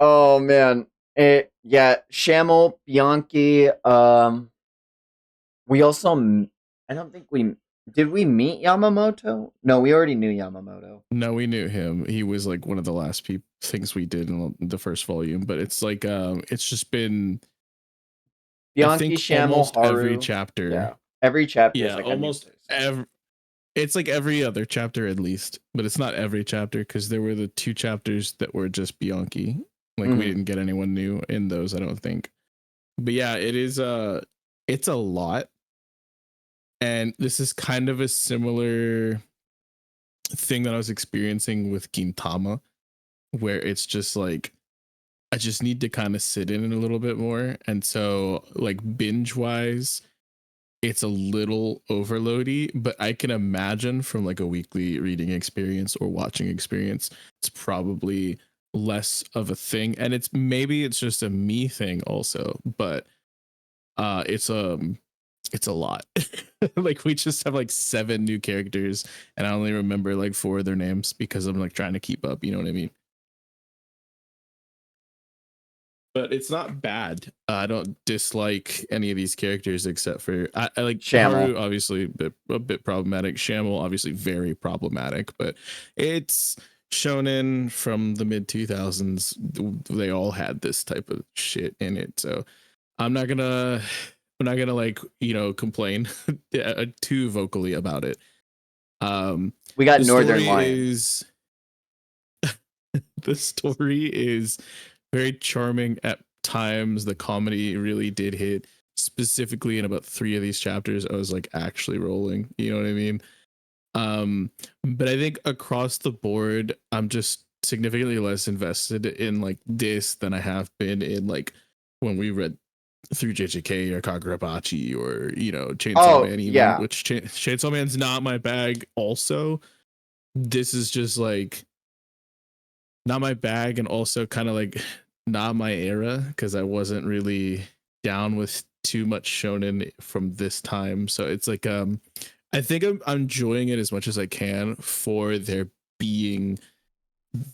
Oh, man. Yeah, Shamel, Bianchi, we also, I don't think did we meet Yamamoto? No, we already knew Yamamoto. No, we knew him. He was like one of the last things we did in the first volume, but it's like, it's just been, Bianchi, I think Shamel, almost Haru. every chapter. Yeah, every chapter Yeah, is like almost every. It's like every other chapter at least, but it's not every chapter because there were the 2 chapters that were just Bianchi. Like we didn't get anyone new in those, I don't think. But yeah, it is it's a lot. And this is kind of a similar thing that I was experiencing with Gintama, where it's just like I just need to kind of sit in it a little bit more. And so like binge wise, it's a little overloady, but I can imagine from like a weekly reading experience or watching experience, it's probably less of a thing. And it's just a me thing also, but it's it's a lot. Like we just have like 7 new characters, and I only remember like 4 of their names because I'm like trying to keep up. You know what I mean? But it's not bad. I don't dislike any of these characters except for I like Shamel. Haru, obviously a bit problematic. Shamel, obviously very problematic, but it's shonen from the mid 2000s. They all had this type of shit in it, so I'm not gonna like complain too vocally about it. We got The Northern story Lion. is the story is very charming at times. The comedy really did hit. Specifically in about 3 of these chapters, I was like actually rolling. You know what I mean? But I think across the board, I'm just significantly less invested in like this than I have been in like when we read through JJK or Kagurabachi or Chainsaw Man even, yeah. which Chainsaw Man's not my bag. Also, this is just like not my bag, and also kind of like not my era because I wasn't really down with too much shonen from this time. So it's like I think I'm enjoying it as much as I can for there being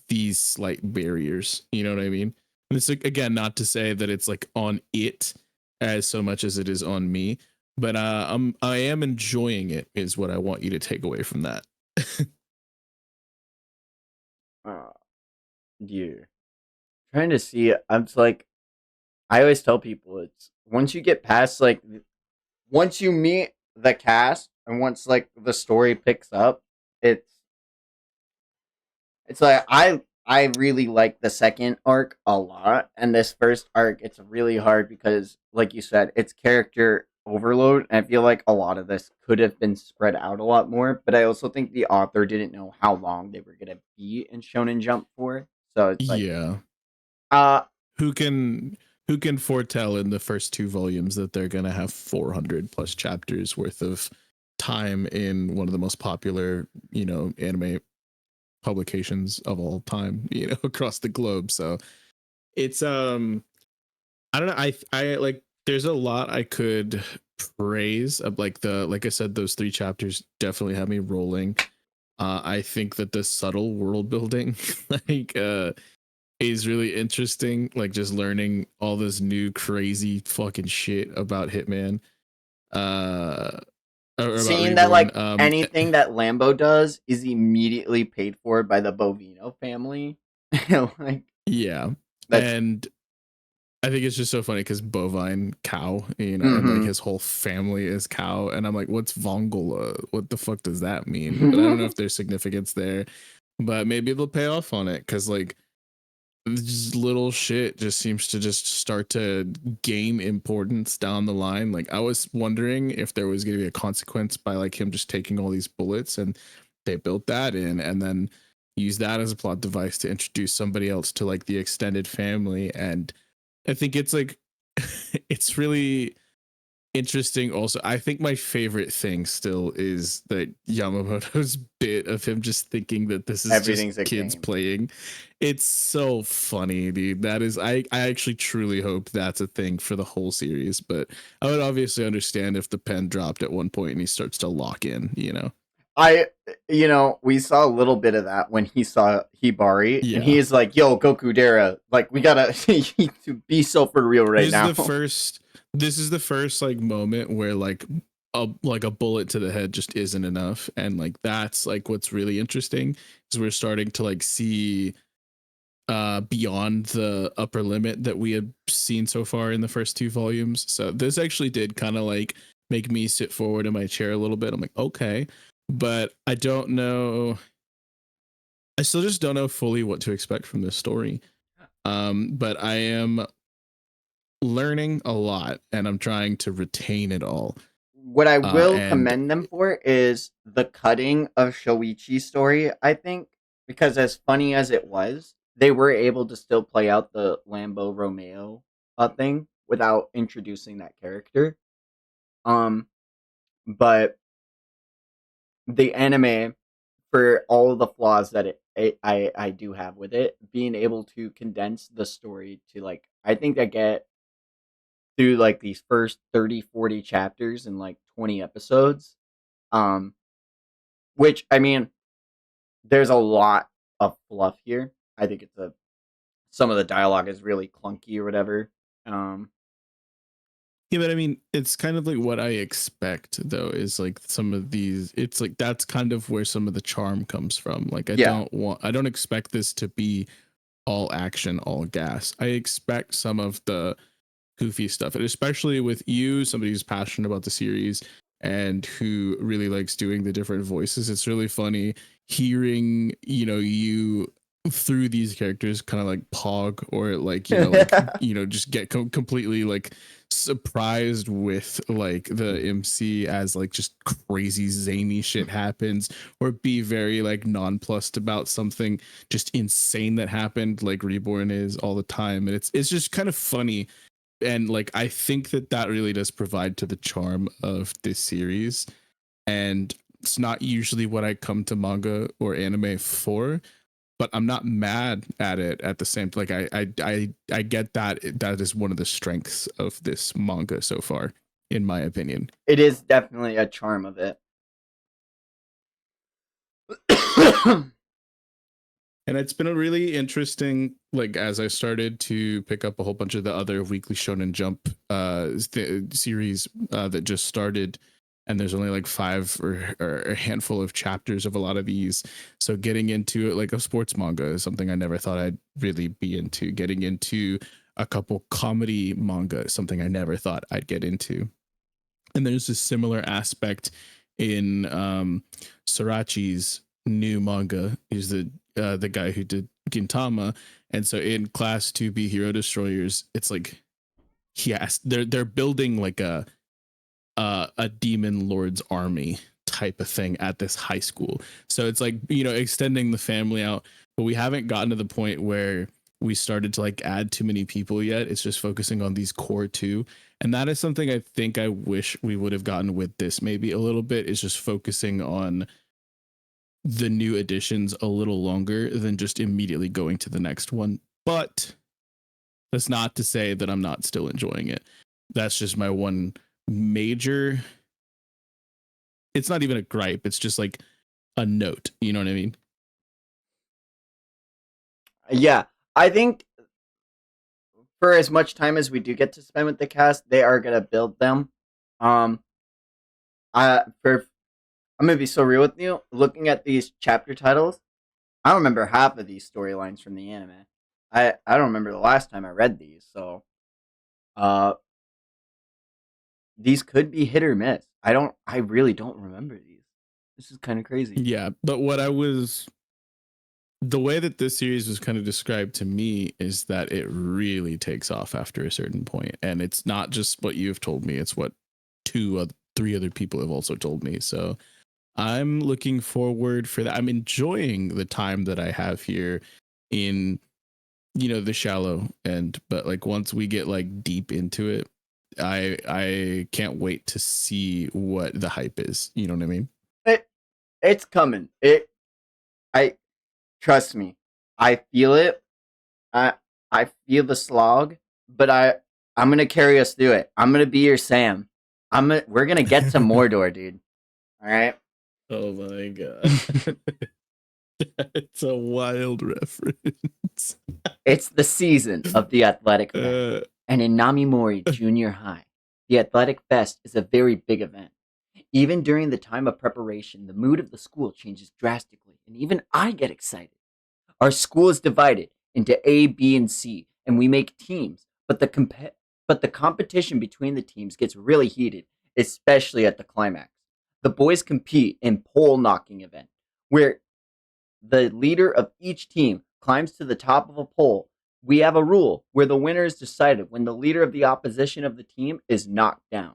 these slight barriers. You know what I mean? And it's like, again, not to say that it's like on it as so much as it is on me, but I am enjoying it is what I want you to take away from that. Dear. Trying to see. I'm just like, I always tell people it's once you get past like once you meet the cast and once like the story picks up, it's like I really like the second arc a lot, and this first arc it's really hard because, like you said, it's character overload, and I feel like a lot of this could have been spread out a lot more. But I also think the author didn't know how long they were gonna be in Shonen Jump for, so it's like, Yeah. uh, Who can foretell in the first 2 volumes that they're going to have 400 plus chapters worth of time in one of the most popular, anime publications of all time, across the globe. So it's I don't know, I like there's a lot I could praise of like I said, those 3 chapters definitely have me rolling. I think that the subtle world building like is really interesting, like just learning all this new crazy fucking shit about Hitman. Or about seeing Reborn. that like anything that Lambo does is immediately paid for by the Bovino family. Like Yeah. that's And I think it's just so funny because bovine cow, and like Mhm. his whole family is cow. And I'm like, what's Vongola? What the fuck does that mean? But I don't know if there's significance there, but maybe they'll pay off on it because like just little shit just seems to just start to gain importance down the line. Like I was wondering if there was going to be a consequence by like him just taking all these bullets, and they built that in and then use that as a plot device to introduce somebody else to like the extended family. And I think it's like it's really interesting. Also, I think my favorite thing still is that Yamamoto's bit of him just thinking that this is Everything's just a kids game. playing. It's so funny, dude. That is, I actually truly hope that's a thing for the whole series. But I would obviously understand if the pen dropped at one point and he starts to lock in. We saw a little bit of that when he saw Hibari, and Yeah. he's like, "Yo, Goku Dara, like we gotta to be so for real right now." This is the first like moment where like a bullet to the head just isn't enough, and like that's like what's really interesting is we're starting to like see beyond the upper limit that we had seen so far in the first 2 volumes. So this actually did kind of like make me sit forward in my chair a little bit. I'm like, okay, but I don't know. I still just don't know fully what to expect from this story. But I am learning a lot and I'm trying to retain it all. What I will And commend them for is the cutting of Shoichi's story, I think, because as funny as it was, they were able to still play out the Lambo Romeo thing without introducing that character. But the anime, for all of the flaws that I do have with it, being able to condense the story to like, I think I get through like these first 30, 40 chapters in like 20 episodes. Which I mean, there's a lot of fluff here. I think some of the dialogue is really clunky or whatever. Yeah, but I mean, it's kind of like what I expect, though, is like some of these. It's like that's kind of where some of the charm comes from. Like, I don't expect this to be all action, all gas. I expect some of the goofy stuff, and especially with you, somebody who's passionate about the series and who really likes doing the different voices. It's really funny hearing, you through these characters kind of like pog or like, like, just get completely like surprised with like the MC as like just crazy zany shit happens, or be very like nonplussed about something just insane that happened, like Reborn is all the time. And it's just kind of funny. And like I think that really does provide to the charm of this series. And it's not usually what I come to manga or anime for, but I'm not mad at it at the same. Like I get that is one of the strengths of this manga so far, in my opinion. It is definitely a charm of it. And it's been a really interesting, like, as I started to pick up a whole bunch of the other Weekly Shonen Jump series that just started, and there's only like 5 or a handful of chapters of a lot of these. So getting into it, like a sports manga, is something I never thought I'd really be into. Getting into a couple comedy manga is something I never thought I'd get into. And there's a similar aspect in Sorachi's new manga. He's the guy who did Gintama, and so in Class 2B Hero Destroyers, it's like they're building like a demon lord's army type of thing at this high school. So it's like, extending the family out, but we haven't gotten to the point where we started to like add too many people yet. It's just focusing on these core 2. And that is something I think I wish we would have gotten with this maybe a little bit, is just focusing on the new additions a little longer than just immediately going to the next one. But that's not to say that I'm not still enjoying it. That's just my one major, it's not even a gripe, it's just like a note, you know what I mean? Yeah, I think for as much time as we do get to spend with the cast, they are gonna build them. I'm gonna be so real with you. Looking at these chapter titles, I don't remember half of these storylines from the anime. I don't remember the last time I read these, so these could be hit or miss. I really don't remember these. This is kind of crazy. Yeah, but the way that this series was kind of described to me is that it really takes off after a certain point, and it's not just what you've told me, it's what 3 other people have also told me. So I'm looking forward for that. I'm enjoying the time that I have here in, the shallow end, but like once we get like deep into it, I can't wait to see what the hype is. You know what I mean? It's coming. I trust me. I feel it. I feel the slog, but I'm gonna carry us through it. I'm gonna be your Sam. We're gonna get to Mordor, dude. All right. Oh my god. It's a wild reference. It's the season of the athletic event. And in Namimori Junior High, the Athletic Fest is a very big event. Even during the time of preparation, the mood of the school changes drastically, and even I get excited. Our school is divided into A, B, and C, and we make teams, but the competition between the teams gets really heated, especially at the climax. The boys compete in pole knocking event, where the leader of each team climbs to the top of a pole. We have a rule where the winner is decided when the leader of the opposition of the team is knocked down.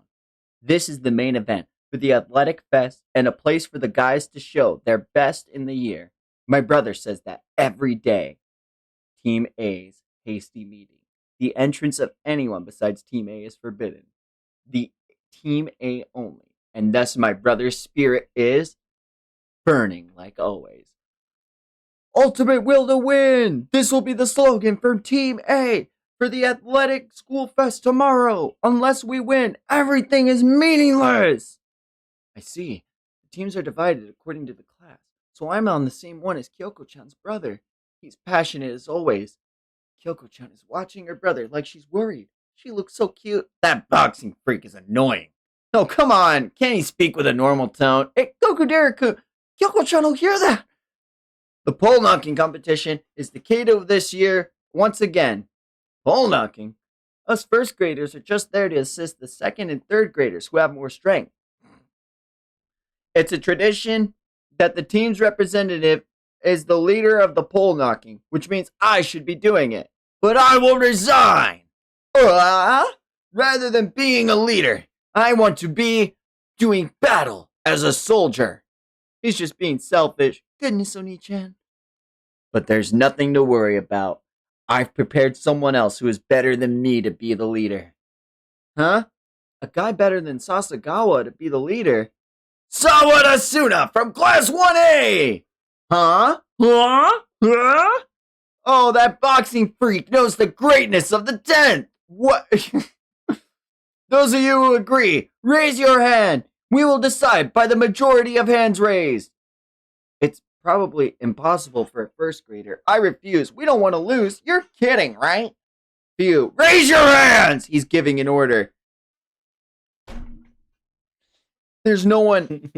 This is the main event for the Athletic Fest and a place for the guys to show their best in the year. My brother says that every day. Team A's hasty meeting. The entrance of anyone besides Team A is forbidden. The Team A only. And thus my brother's spirit is burning like always. Ultimate will to win! This will be the slogan for Team A! for the athletic school fest tomorrow. Unless we win, everything is meaningless. I see. The teams are divided according to the class, so I'm on the same one as Kyoko-chan's brother. He's passionate as always. Kyoko-chan is watching her brother like she's worried. She looks so cute. That boxing freak is annoying. Oh, come on. Can't he speak with a normal tone? Hey, Goku-dera-kun, Kyoko-chan will hear that. The pole knocking competition is the Kato of this year once again. Pole knocking? Us first graders are just there to assist the second and third graders who have more strength. It's a tradition that the team's representative is the leader of the pole knocking, which means I should be doing it. But I will resign! Rather than being a leader, I want to be doing battle as a soldier. He's just being selfish. Goodness, Oni-chan. But there's nothing to worry about. I've prepared someone else who is better than me to be the leader. Huh? A guy better than Sasagawa to be the leader? Sawada Suna from Class 1A! Huh? Oh, that boxing freak knows the greatness of the 10th! What? Those of you who agree, raise your hand. We will decide by the majority of hands raised. It's probably impossible for a first grader. I refuse. We don't want to lose. You're kidding, right? Phew. Raise your hands! He's giving an order. There's no one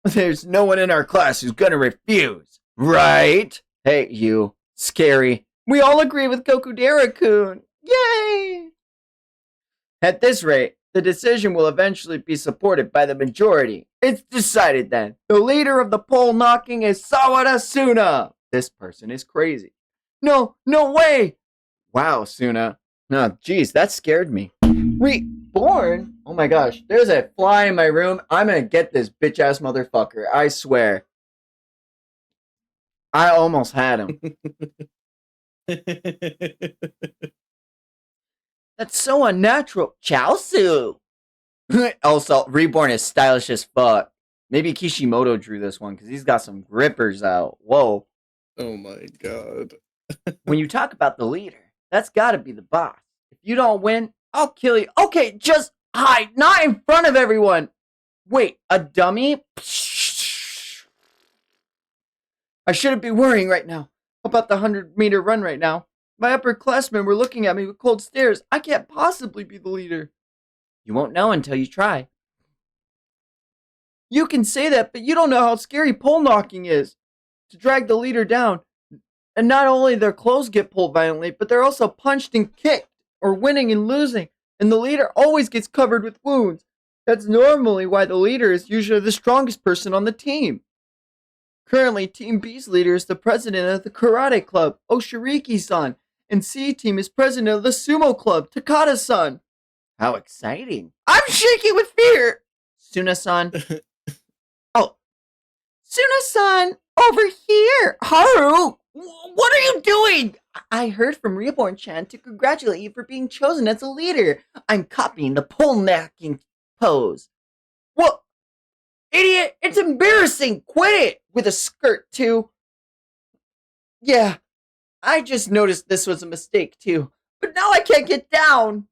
in our class who's gonna refuse, right? Hey, you. Scary. We all agree with Goku-dera-kun. Yay! At this rate, the decision will eventually be supported by the majority. It's decided then. The leader of the pole knocking is Sawada Suna. This person is crazy. No way! Wow, Suna. No, geez, that scared me. Reborn? Oh my gosh, there's a fly in my room. I'm gonna get this bitch-ass motherfucker. I swear. I almost had him. That's so unnatural. Chaosu. Also, Reborn is stylish as fuck. Maybe Kishimoto drew this one because he's got some grippers out. Whoa. Oh my god. When you talk about the leader, that's gotta be the boss. If you don't win, I'll kill you. Okay, just hide. Not in front of everyone. Wait, a dummy? I shouldn't be worrying right now about the 100-meter run right now. My upperclassmen were looking at me with cold stares. I can't possibly be the leader. You won't know until you try. You can say that, but you don't know how scary pole knocking is. To drag the leader down. And not only their clothes get pulled violently, but they're also punched and kicked, or winning and losing. And the leader always gets covered with wounds. That's normally why the leader is usually the strongest person on the team. Currently, Team B's leader is the president of the karate club, Oshiriki-san, and C Team is president of the sumo club, Takada-san. How exciting. I'm shaking with fear. Suna-san. Oh. Suna-san, over here. Haru, what are you doing? I heard from Reborn-chan to congratulate you for being chosen as a leader. I'm copying the pole-knocking pose. What? Idiot, it's embarrassing. Quit it. With a skirt, too. Yeah, I just noticed this was a mistake, too. But now I can't get down.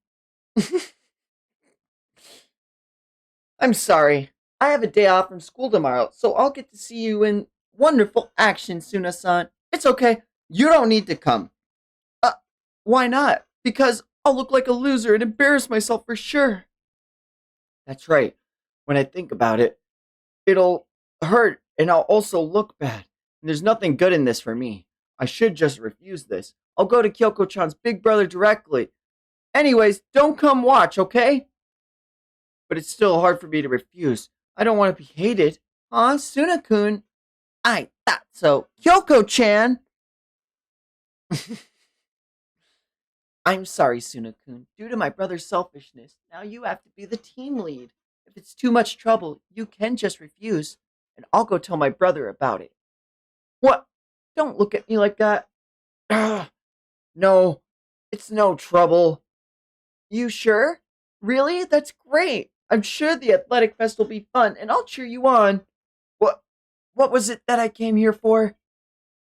I'm sorry. I have a day off from school tomorrow, so I'll get to see you in wonderful action, Suna-san. It's okay. You don't need to come. Why not? Because I'll look like a loser and embarrass myself for sure. That's right. When I think about it, it'll hurt and I'll also look bad. And there's nothing good in this for me. I should just refuse this. I'll go to Kyoko-chan's big brother directly. Anyways, don't come watch, okay? But it's still hard for me to refuse. I don't want to be hated. Huh, Suna-kun? I thought so. Kyoko-chan! I'm sorry, Suna-kun. Due to my brother's selfishness, now you have to be the team lead. If it's too much trouble, you can just refuse, and I'll go tell my brother about it. What? Don't look at me like that. No, it's no trouble. You sure? Really? That's great. I'm sure the athletic fest will be fun, and I'll cheer you on. What was it that I came here for?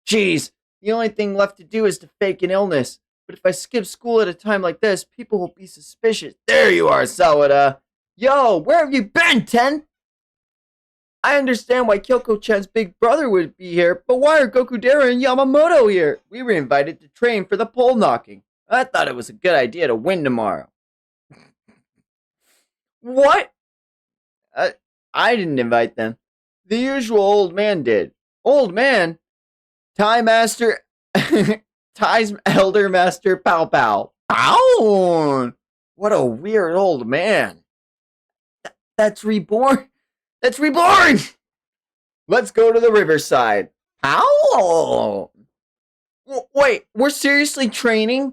Jeez, the only thing left to do is to fake an illness. But But if I skip school at a time like this, people will be suspicious. There you are, Sawada. Yo, where have you been, Ten? I understand why Kyoko-chan's big brother would be here, but why are Gokudera and Yamamoto here? We were invited to train for the pole knocking. I thought it was a good idea to win tomorrow. What? I didn't invite them. The usual old man did. Old man? Tie Master... Ty's Elder Master Pow Pow. Pow! What a weird old man. That's Reborn. That's Reborn! Let's go to the riverside. Pow! Wait, we're seriously training?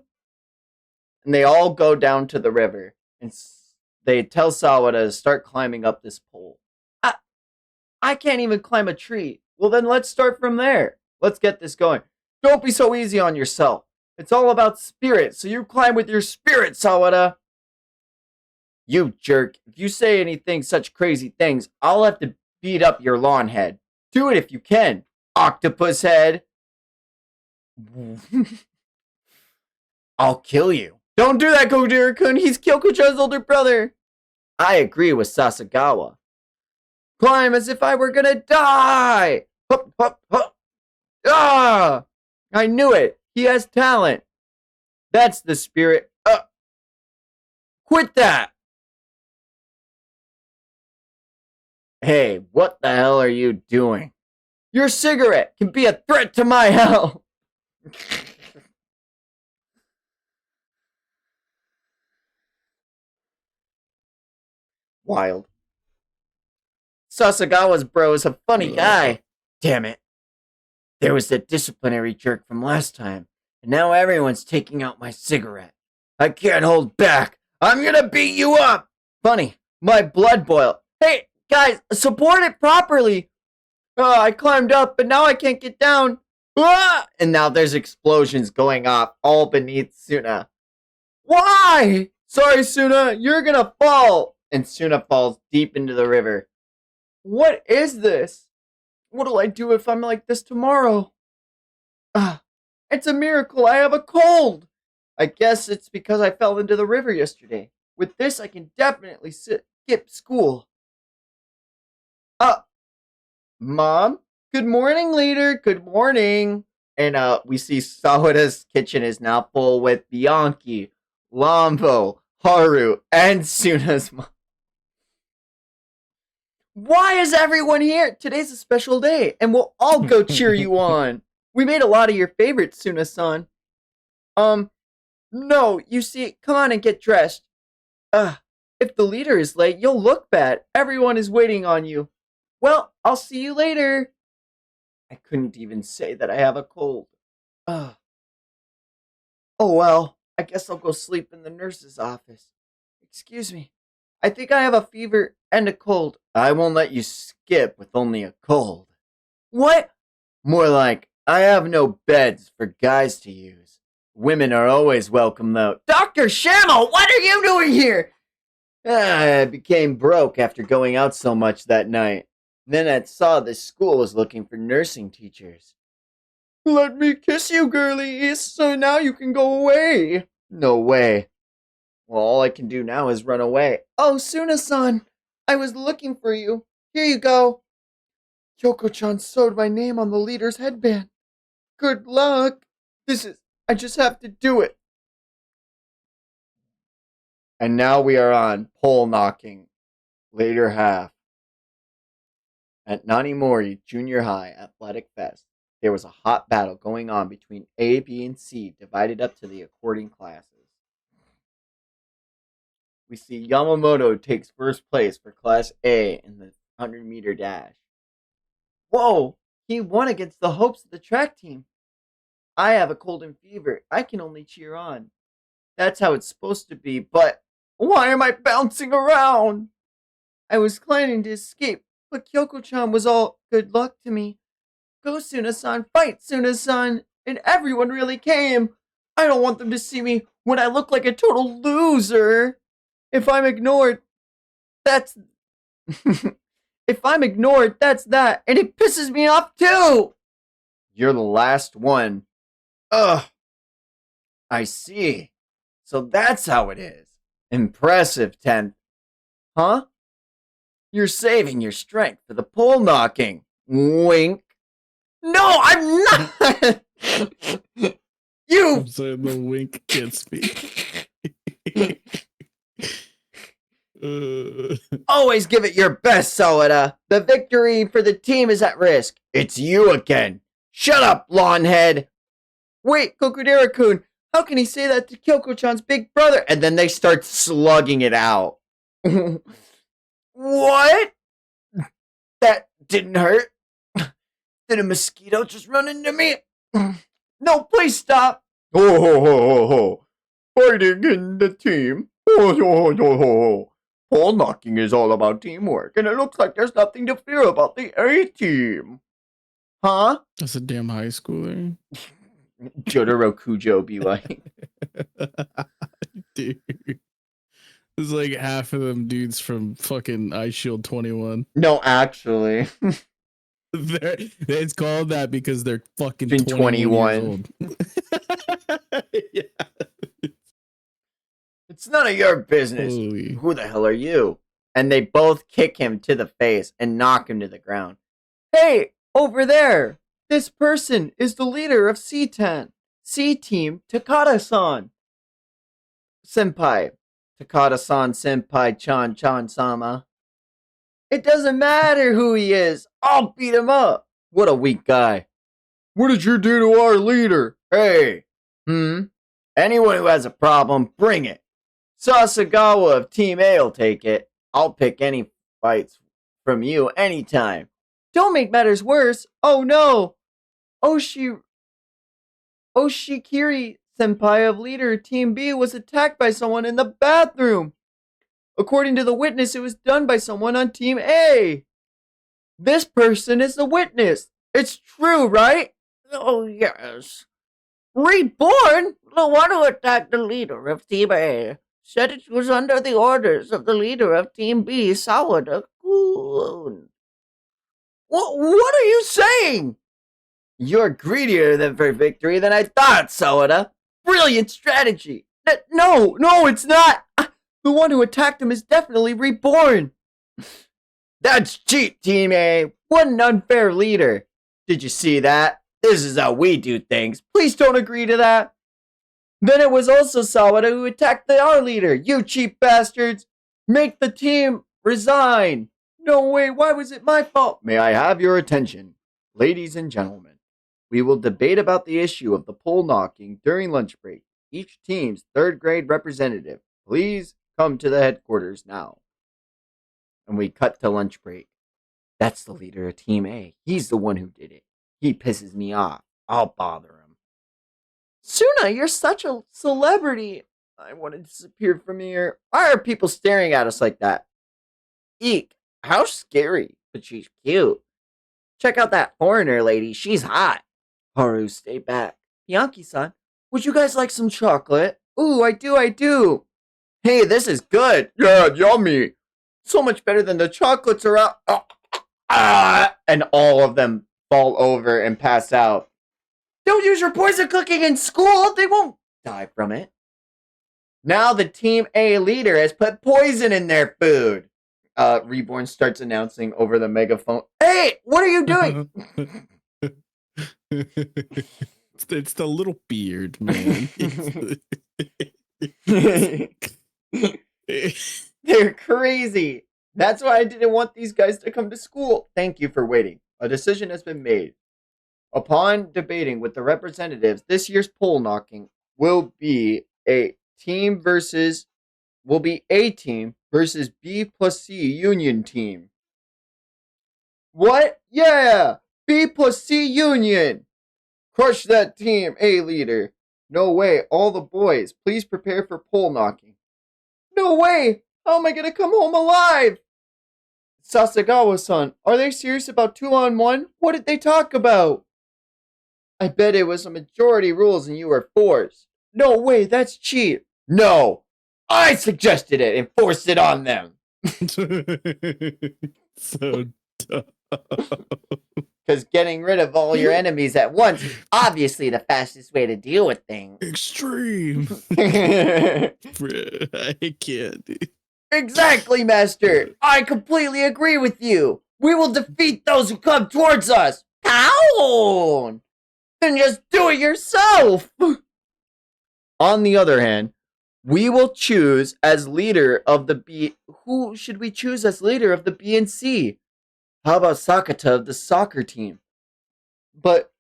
And they all go down to the river. And they tell Sawada to start climbing up this pole. I can't even climb a tree. Well, then let's start from there. Let's get this going. Don't be so easy on yourself. It's all about spirit, so you climb with your spirit, Sawada. You jerk. If you say anything such crazy things, I'll have to beat up your lawn head. Do it if you can, octopus head. I'll kill you. Don't do that, Kodera-kun. He's Kyoko-chan's older brother. I agree with Sasagawa. Climb as if I were gonna die. Hup, hup, hup. Ah! I knew it. He has talent. That's the spirit. Quit that. Hey, what the hell are you doing? Your cigarette can be a threat to my health. Wild. Sasagawa's bro is a funny guy. Damn it. There was that disciplinary jerk from last time, and now everyone's taking out my cigarette. I can't hold back. I'm gonna beat you up. Funny, my blood boiled. Hey, guys, support it properly. I climbed up, but now I can't get down. And now there's explosions going off all beneath Suna. Why? Sorry, Suna, you're gonna fall. And Suna falls deep into the river. What is this? What'll I do if I'm like this tomorrow? It's a miracle. I have a cold. I guess it's because I fell into the river yesterday. With this, I can definitely skip school. Mom? Good morning, leader. Good morning. And we see Sawada's kitchen is now full with Bianchi, Lambo, Haru, and Suna's mom. Why is everyone here? Today's a special day, and we'll all go cheer you on. We made a lot of your favorites, Suna-san. No, you see, come on and get dressed. If the leader is late, you'll look bad. Everyone is waiting on you. Well, I'll see you later. I couldn't even say that I have a cold. Oh well, I guess I'll go sleep in the nurse's office. Excuse me. I think I have a fever and a cold. I won't let you skip with only a cold. What? More like, I have no beds for guys to use. Women are always welcome, though. Dr. Shammo, what are you doing here? I became broke after going out so much that night. Then I saw this school was looking for nursing teachers. Let me kiss you, girlie, so now you can go away. No way. Well, all I can do now is run away. Oh, Suna-san, I was looking for you. Here you go. Kyoko-chan sewed my name on the leader's headband. Good luck. I just have to do it. And now we are on pole knocking. Later half. At Nanimori Junior High Athletic Fest, there was a hot battle going on between A, B, and C, divided up to the according classes. We see Yamamoto takes first place for Class A in the 100-meter dash. Whoa! He won against the hopes of the track team. I have a cold and fever. I can only cheer on. That's how it's supposed to be, but why am I bouncing around? I was planning to escape, but Kyoko-chan was all good luck to me. Go, Suna-san, fight, Suna-san! And everyone really came. I don't want them to see me when I look like a total loser. If I'm ignored, that's... If I'm ignored, that's that. And it pisses me off, too! You're the last one. Ugh. I see. So that's how it is. Impressive, 10th. Huh? You're saving your strength for the pole knocking. Wink. No, I'm not! You! I'm saying the wink gets me. Always give it your best, Soda. The victory for the team is at risk. It's you again. Shut up, lawnhead. Wait, Kokudera-kun, how can he say that to Kyoko-chan's big brother? And then they start slugging it out. What? That didn't hurt? Did a mosquito just run into me? No, please stop. Ho, ho, ho, ho, ho. Fighting in the team. Ho, ho, ho, ho, ho. Pole knocking is all about teamwork, and it looks like there's nothing to fear about the A team. Huh? That's a damn high schooler. Jotaro Kujo be like. Dude. It's like half of them dudes from fucking Ice Shield 21. No, actually. It's called that because they're fucking 21 years old. Yeah. It's none of your business. Holy. Who the hell are you? And they both kick him to the face and knock him to the ground. Hey, over there! This person is the leader of C10. C-Team Takada-san. Senpai. Takada-san Senpai Chan-sama. It doesn't matter who he is. I'll beat him up. What a weak guy. What did you do to our leader? Hey. Anyone who has a problem, bring it. Sasagawa of Team A will take it. I'll pick any fights from you anytime. Don't make matters worse. Oh no. Oshikiri senpai of leader Team B was attacked by someone in the bathroom. According to the witness, it was done by someone on Team A. This person is the witness. It's true, right? Oh, yes. Reborn, the one who attacked the leader of Team A, said it was under the orders of the leader of Team B, Sawada-kun. What are you saying? You're greedier for victory than I thought, Sawada. Brilliant strategy. No, it's not. The one who attacked him is definitely Reborn. That's cheap, Team A. What an unfair leader. Did you see that? This is how we do things. Please don't agree to that. Then it was also Sawada who attacked our leader. You cheap bastards. Make the team resign. No way, why was it my fault? May I have your attention, ladies and gentlemen? We will debate about the issue of the pole knocking during lunch break. Each team's third grade representative, please come to the headquarters now. And we cut to lunch break. That's the leader of Team A. He's the one who did it. He pisses me off. I'll bother him. Suna, you're such a celebrity. I want to disappear from here. Why are people staring at us like that? Eek, how scary. But she's cute. Check out that foreigner lady. She's hot. Haru, stay back. Bianchi-san, would you guys like some chocolate? Ooh, I do. Hey, this is good. Yeah, yummy. So much better than the chocolates around. And all of them fall over and pass out. Don't use your poison cooking in school. They won't die from it. Now the Team A leader has put poison in their food. Reborn starts announcing over the megaphone. Hey, what are you doing? It's the little beard, man. They're crazy. That's why I didn't want these guys to come to school. Thank you for waiting. A decision has been made. Upon debating with the representatives, this year's pole knocking will be A team versus B plus C union team. What? Yeah! B plus C union! Crush that Team A leader. No way, all the boys, please prepare for pole knocking. No way! How am I gonna come home alive? Sasagawa-san, are they serious about 2-on-1? What did they talk about? I bet it was a majority rules and you were forced. No way, that's cheap. No! I suggested it and forced it on them. So dumb. because getting rid of all your enemies at once is obviously the fastest way to deal with things. Extreme. Bruh, I can't. Dude. Exactly, Master. I completely agree with you. We will defeat those who come towards us. Pound! Then just do it yourself. On the other hand, we will choose as leader of the B. Who should we choose as leader of the B and C? How about Sakata of the soccer team? But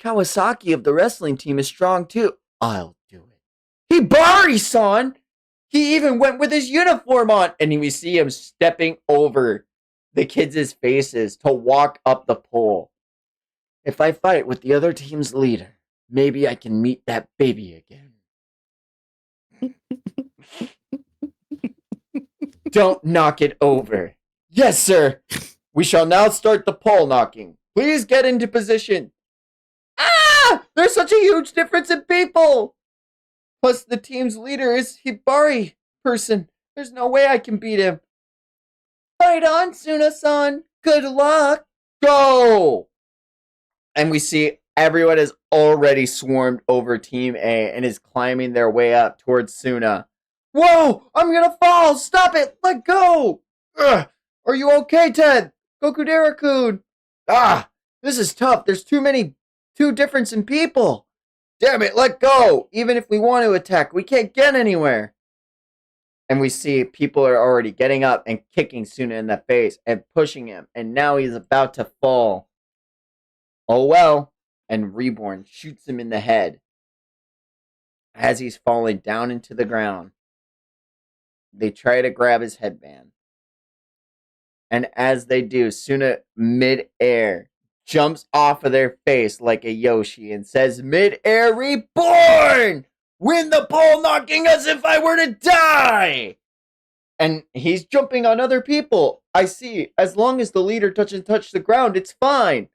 Kawasaki of the wrestling team is strong too. I'll do it. Hibari-san! He even went with his uniform on, and we see him stepping over the kids' faces to walk up the pole. If I fight with the other team's leader, maybe I can meet that baby again. Don't knock it over. Yes, sir. We shall now start the pole knocking. Please get into position. Ah! There's such a huge difference in people. Plus, the team's leader is Hibari person. There's no way I can beat him. Fight on, Suna-san. Good luck. Go! And we see everyone has already swarmed over Team A and is climbing their way up towards Suna. Whoa! I'm gonna fall! Stop it! Let go! Ugh. Are you okay, Ted? Gokudera-kun! Ah! This is tough. There's too difference in people. Damn it, let go! Even if we want to attack, we can't get anywhere. And we see people are already getting up and kicking Suna in the face and pushing him, and now he's about to fall. Oh well, and Reborn shoots him in the head as he's falling down into the ground. They try to grab his headband. And as they do, Suna mid-air jumps off of their face like a Yoshi and says, mid-air Reborn! Win the pole knocking as if I were to die! And he's jumping on other people. I see. As long as the leader doesn't touch the ground, it's fine.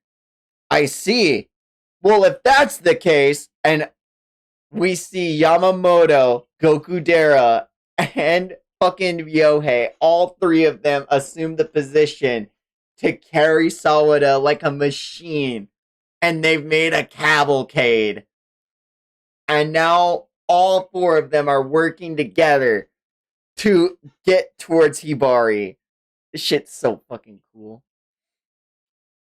I see. Well, if that's the case, and we see Yamamoto, Gokudera, and fucking Ryohei, all three of them assume the position to carry Sawada like a machine. And they've made a cavalcade. And now all four of them are working together to get towards Hibari. This shit's so fucking cool.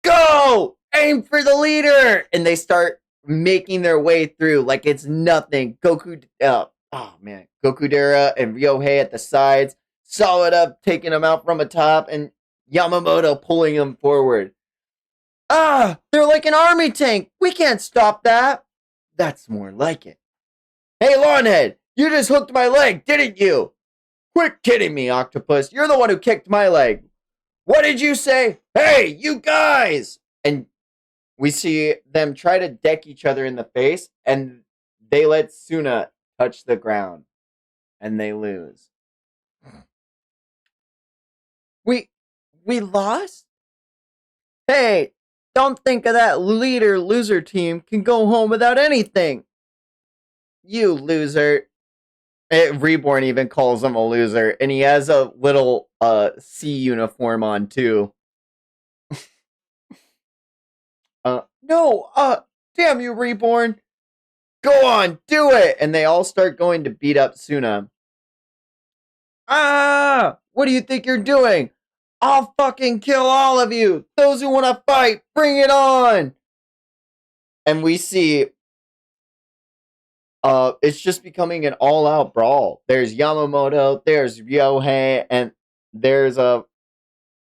Go! Aim for the leader! And they start making their way through like it's nothing. Gokudera and Ryohei at the sides. Sawada taking them out from atop, and Yamamoto pulling them forward. Ah! They're like an army tank! We can't stop that! That's more like it. Hey, Lawnhead! You just hooked my leg, didn't you? Quit kidding me, Octopus. You're the one who kicked my leg. What did you say? Hey, you guys! And we see them try to deck each other in the face, and they let Suna touch the ground. And they lose. We lost? Hey, don't think of that loser team can go home without anything. You loser. Reborn even calls him a loser, and he has a little C uniform on too. No, damn you, Reborn. Go on, do it! And they all start going to beat up Suna. Ah! What do you think you're doing? I'll fucking kill all of you! Those who want to fight, bring it on! And we see it's just becoming an all-out brawl. There's Yamamoto, there's Ryohei, and there's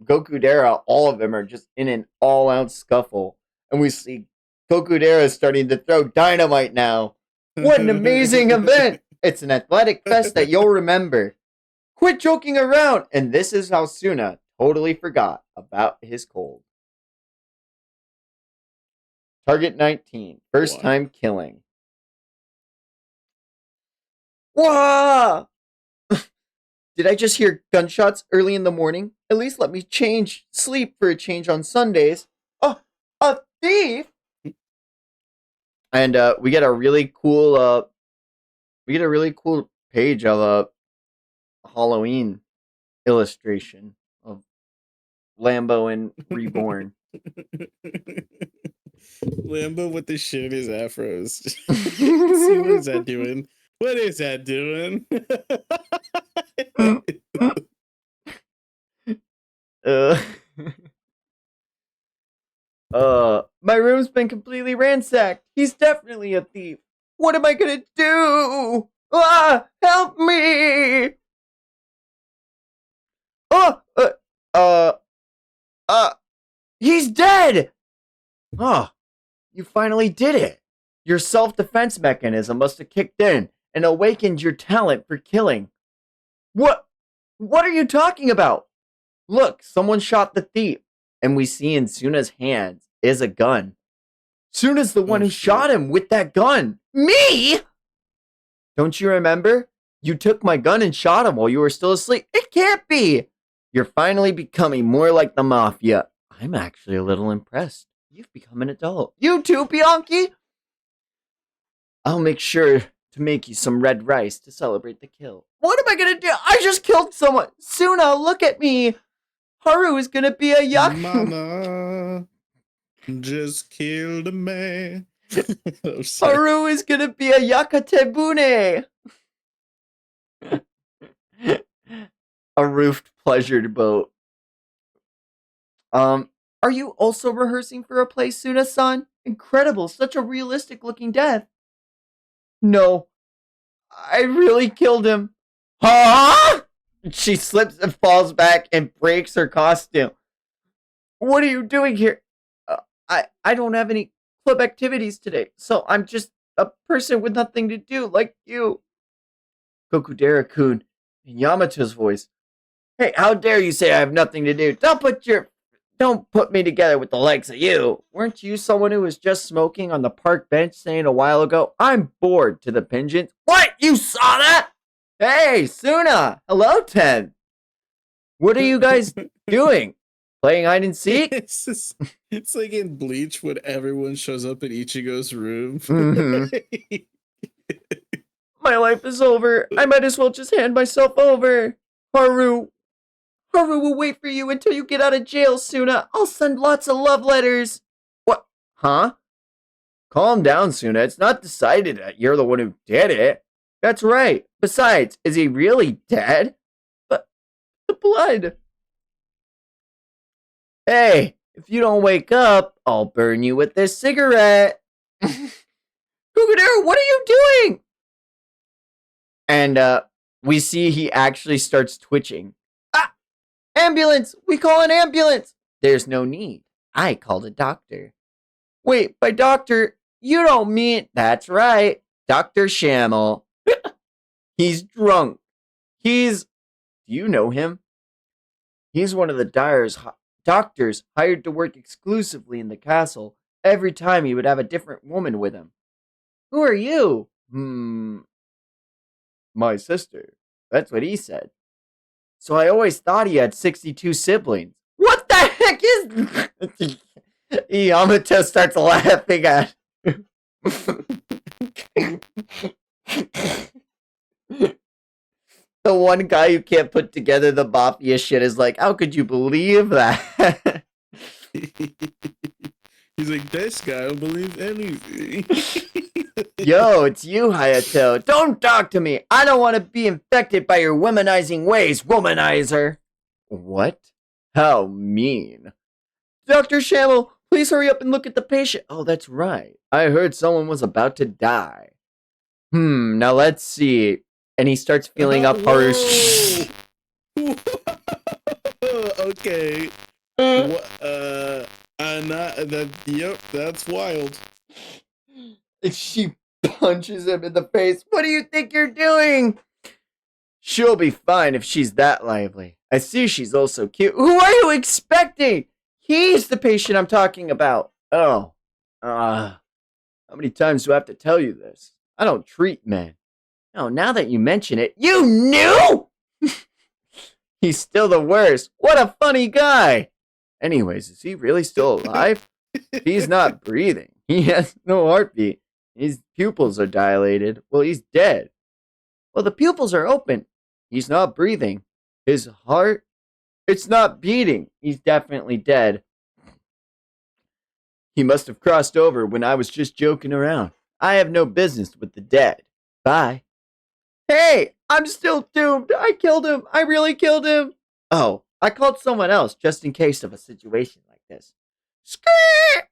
Gokudera. All of them are just in an all-out scuffle. And we see Gokudera starting to throw dynamite now. What an amazing event! It's an athletic fest that you'll remember. Quit joking around! And this is how Suna totally forgot about his cold. Target 19. First time killing. Wah! Did I just hear gunshots early in the morning? At least let me sleep for a change on Sundays. Oh, a thief! And we get a really cool page of a Halloween illustration of Lambo and Reborn. Lambo with the shit in his afros. See, what is that doing? What is that doing? uh, my room's been completely ransacked. He's definitely a thief. What am I gonna do? Ah, help me! Oh, he's dead! Oh, you finally did it. Your self-defense mechanism must have kicked in and awakened your talent for killing. What are you talking about? Look, someone shot the thief, and we see in Suna's hands is a gun. Suna's the one who shot him with that gun. Me? Don't you remember? You took my gun and shot him while you were still asleep. It can't be. You're finally becoming more like the mafia. I'm actually a little impressed. You've become an adult. You too, Bianchi? I'll make sure to make you some red rice to celebrate the kill. What am I gonna do? I just killed someone. Suna, look at me. Haru is gonna be a Mama just killed a man. Haru is gonna be a yakatebune. A roofed pleasure boat. Are you also rehearsing for a play, Suna-san? Incredible, such a realistic looking death. No, I really killed him. Huh? She slips and falls back and breaks her costume. What are you doing here? I don't have any club activities today, so I'm just a person with nothing to do, like you. Kokudera-kun, in Yamato's voice. Hey, how dare you say I have nothing to do? Don't put me together with the likes of you. Weren't you someone who was just smoking on the park bench saying a while ago, I'm bored to the pigeons? What? You saw that? Hey, Suna! Hello, Ten! What are you guys doing? Playing hide and seek? It's like in Bleach when everyone shows up in Ichigo's room. Mhm. My life is over. I might as well just hand myself over. Haru will wait for you until you get out of jail, Suna. I'll send lots of love letters. What? Huh? Calm down, Suna. It's not decided that you're the one who did it. That's right. Besides, is he really dead? But the blood. Hey, if you don't wake up, I'll burn you with this cigarette. Kukudera, what are you doing? And we see he actually starts twitching. Ah! Ambulance! We call an ambulance! There's no need. I called a doctor. Wait, by doctor, you don't mean... That's right. Dr. Shamel. He's drunk. Do you know him? He's one of the doctors hired to work exclusively in the castle. Every time he would have a different woman with him. Who are you? My sister. That's what he said. So I always thought he had 62 siblings. What the heck is... Yamato starts laughing at... The one guy who can't put together the mafia shit is like, how could you believe that? He's like, this guy will believe anything. Yo, it's you, Hayato. Don't talk to me. I don't want to be infected by your womanizing ways, womanizer. What? How mean. Dr. Shamel, please hurry up and look at the patient. Oh, that's right. I heard someone was about to die. Now let's see. And he starts feeling up Haru's... Okay. Yep, that's wild. She punches him in the face. What do you think you're doing? She'll be fine if she's that lively. I see she's also cute. Who are you expecting? He's the patient I'm talking about. Oh. How many times do I have to tell you this? I don't treat men. Oh, now that you mention it, you knew? He's still the worst. What a funny guy. Anyways, is he really still alive? He's not breathing. He has no heartbeat. His pupils are dilated. Well, he's dead. Well, the pupils are open. He's not breathing. His heart, it's not beating. He's definitely dead. He must have crossed over when I was just joking around. I have no business with the dead. Bye. Hey, I'm still doomed. I killed him. I really killed him. Oh, I called someone else just in case of a situation like this. Skirt!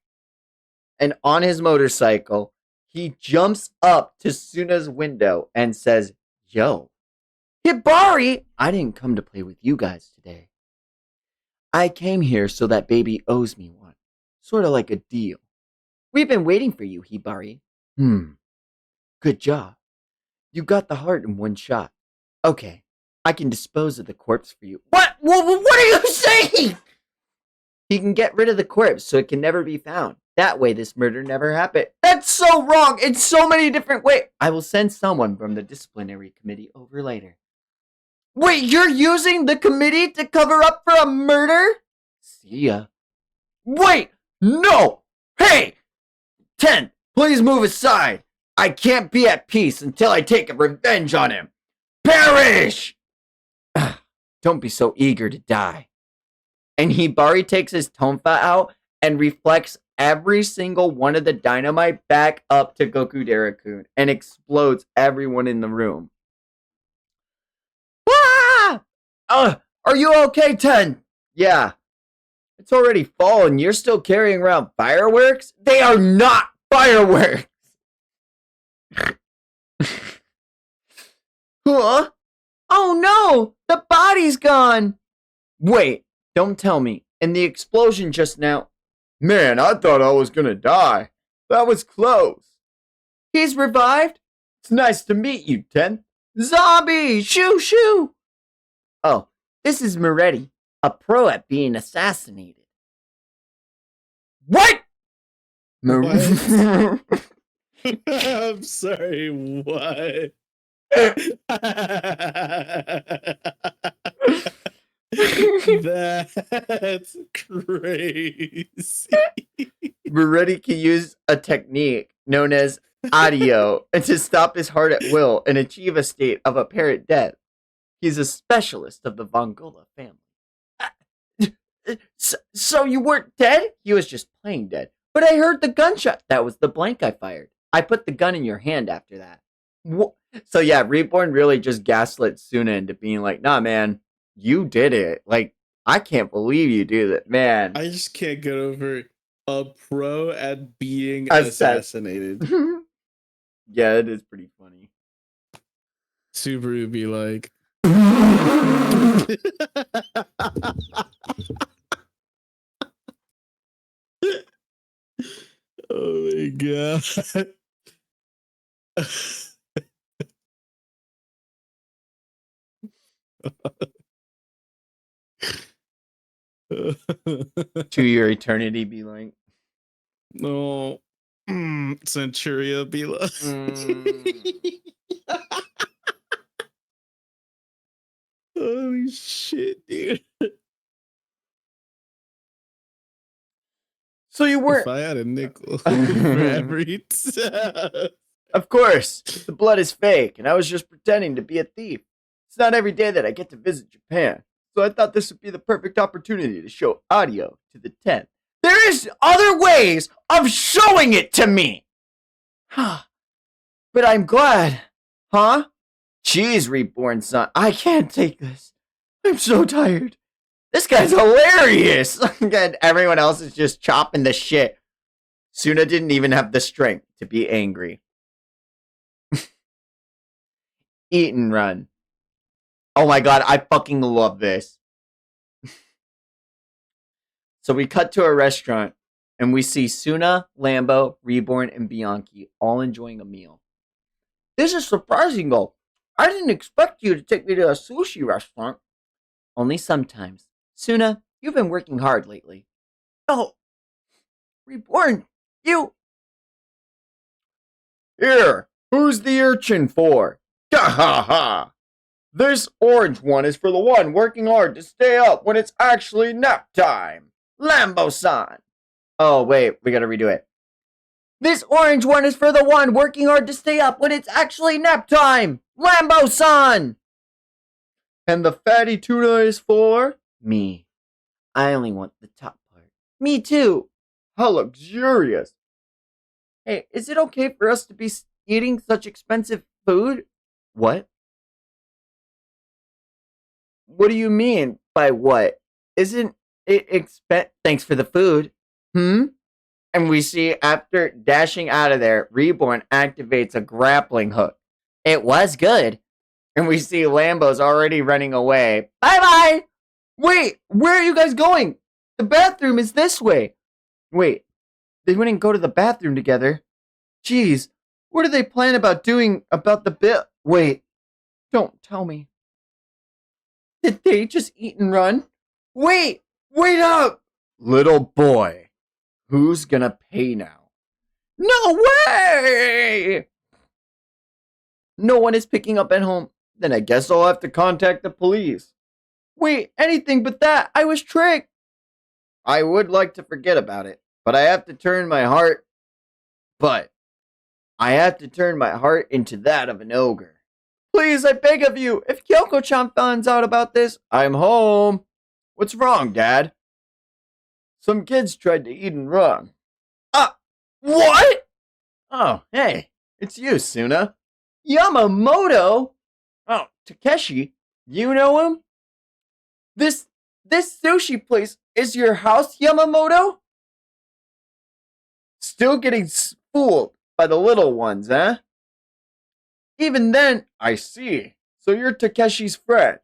And on his motorcycle, he jumps up to Suna's window and says, Yo, Hibari, I didn't come to play with you guys today. I came here so that baby owes me one. Sort of like a deal. We've been waiting for you, Hibari. Good job. You got the heart in one shot. Okay, I can dispose of the corpse for you. What? What are you saying? He can get rid of the corpse so it can never be found. That way this murder never happened. That's so wrong in so many different ways. I will send someone from the disciplinary committee over later. Wait, you're using the committee to cover up for a murder? See ya. Wait, no! Hey! 10, please move aside. I can't be at peace until I take a revenge on him. Perish! Don't be so eager to die. And Hibari takes his tonfa out and reflects every single one of the dynamite back up to Gokudera-kun and explodes everyone in the room. Ah! Are you okay, Ten? Yeah. It's already fall and you're still carrying around fireworks? They are not fireworks! Huh? Oh no! The body's gone! Wait, don't tell me. In the explosion just now... Man, I thought I was gonna die. That was close. He's revived? It's nice to meet you, Ten. Zombie! Shoo shoo! Oh, this is Moretti, a pro at being assassinated. What? What? I'm sorry, what? That's crazy. Moretti can use a technique known as audio to stop his heart at will and achieve a state of apparent death. He's a specialist of the Vongola family. So you weren't dead? He was just playing dead. But I heard the gunshot. That was the blank I fired. I put the gun in your hand after that. So yeah, Reborn really just gaslit Suna into being like, nah, man, you did it. Like, I can't believe you do that, man. I just can't get over a pro at being assassinated. Yeah, it is pretty funny. Subaru be like, oh my god. To your eternity be like, No. Centuria be like. Holy shit, dude. So you weren't. If I had a nickel for every time. Of course, the blood is fake, and I was just pretending to be a thief. It's not every day that I get to visit Japan, so I thought this would be the perfect opportunity to show audio to the 10th. There is other ways of showing it to me! But I'm glad. Huh? Jeez, Reborn son, I can't take this. I'm so tired. This guy's hilarious! And everyone else is just chopping the shit. Suna didn't even have the strength to be angry. Eat and run. Oh my god, I fucking love this. So we cut to a restaurant, and we see Suna, Lambo, Reborn, and Bianchi all enjoying a meal. This is surprising, though. I didn't expect you to take me to a sushi restaurant. Only sometimes. Suna, you've been working hard lately. Oh, Reborn, you... Here, who's the urchin for? Ha ha ha! This orange one is for the one working hard to stay up when it's actually nap time. Lambo-san. Oh, wait, we gotta redo it. This orange one is for the one working hard to stay up when it's actually nap time. Lambo-san. And the fatty tuna is for? Me. I only want the top part. Me too. How luxurious. Hey, is it okay for us to be eating such expensive food? What? What do you mean by what? Isn't it Thanks for the food. Hmm? And we see after dashing out of there, Reborn activates a grappling hook. It was good. And we see Lambo's already running away. Bye-bye! Wait, where are you guys going? The bathroom is this way. Wait, they wouldn't go to the bathroom together. Jeez, what do they plan about doing about the bill? Wait, don't tell me. Did they just eat and run? Wait up! Little boy, who's gonna pay now? No way! No one is picking up at home. Then I guess I'll have to contact the police. Wait, anything but that. I was tricked. I would like to forget about it, but I have to turn my heart into that of an ogre. Please, I beg of you, if Kyoko-chan finds out about this, I'm home. What's wrong, Dad? Some kids tried to eat and run. What? Oh, hey, it's you, Suna. Yamamoto? Oh, Takeshi, you know him? This sushi place is your house, Yamamoto? Still getting fooled by the little ones, huh? Even then, I see. So you're Takeshi's friend.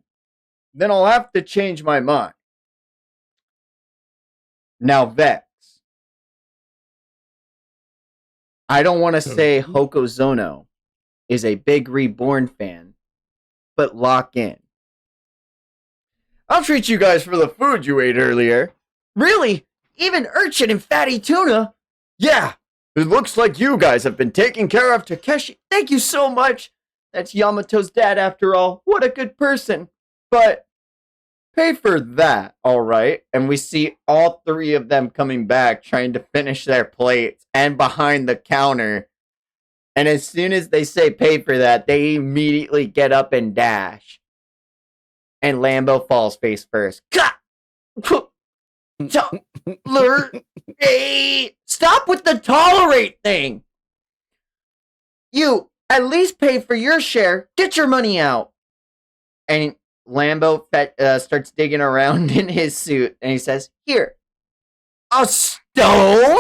Then I'll have to change my mind. Now, Vex. I don't want to say Hokozono is a big Reborn fan, but lock in. I'll treat you guys for the food you ate earlier. Really? Even urchin and fatty tuna? Yeah, it looks like you guys have been taking care of Takeshi. Thank you so much. That's Yamato's dad after all. What a good person. But pay for that, alright? And we see all three of them coming back trying to finish their plates and behind the counter. And as soon as they say pay for that, they immediately get up and dash. And Lambo falls face first. Stop with the tolerate thing! You, at least pay for your share. Get your money out. And Lambo starts digging around in his suit. And he says, here. A stone?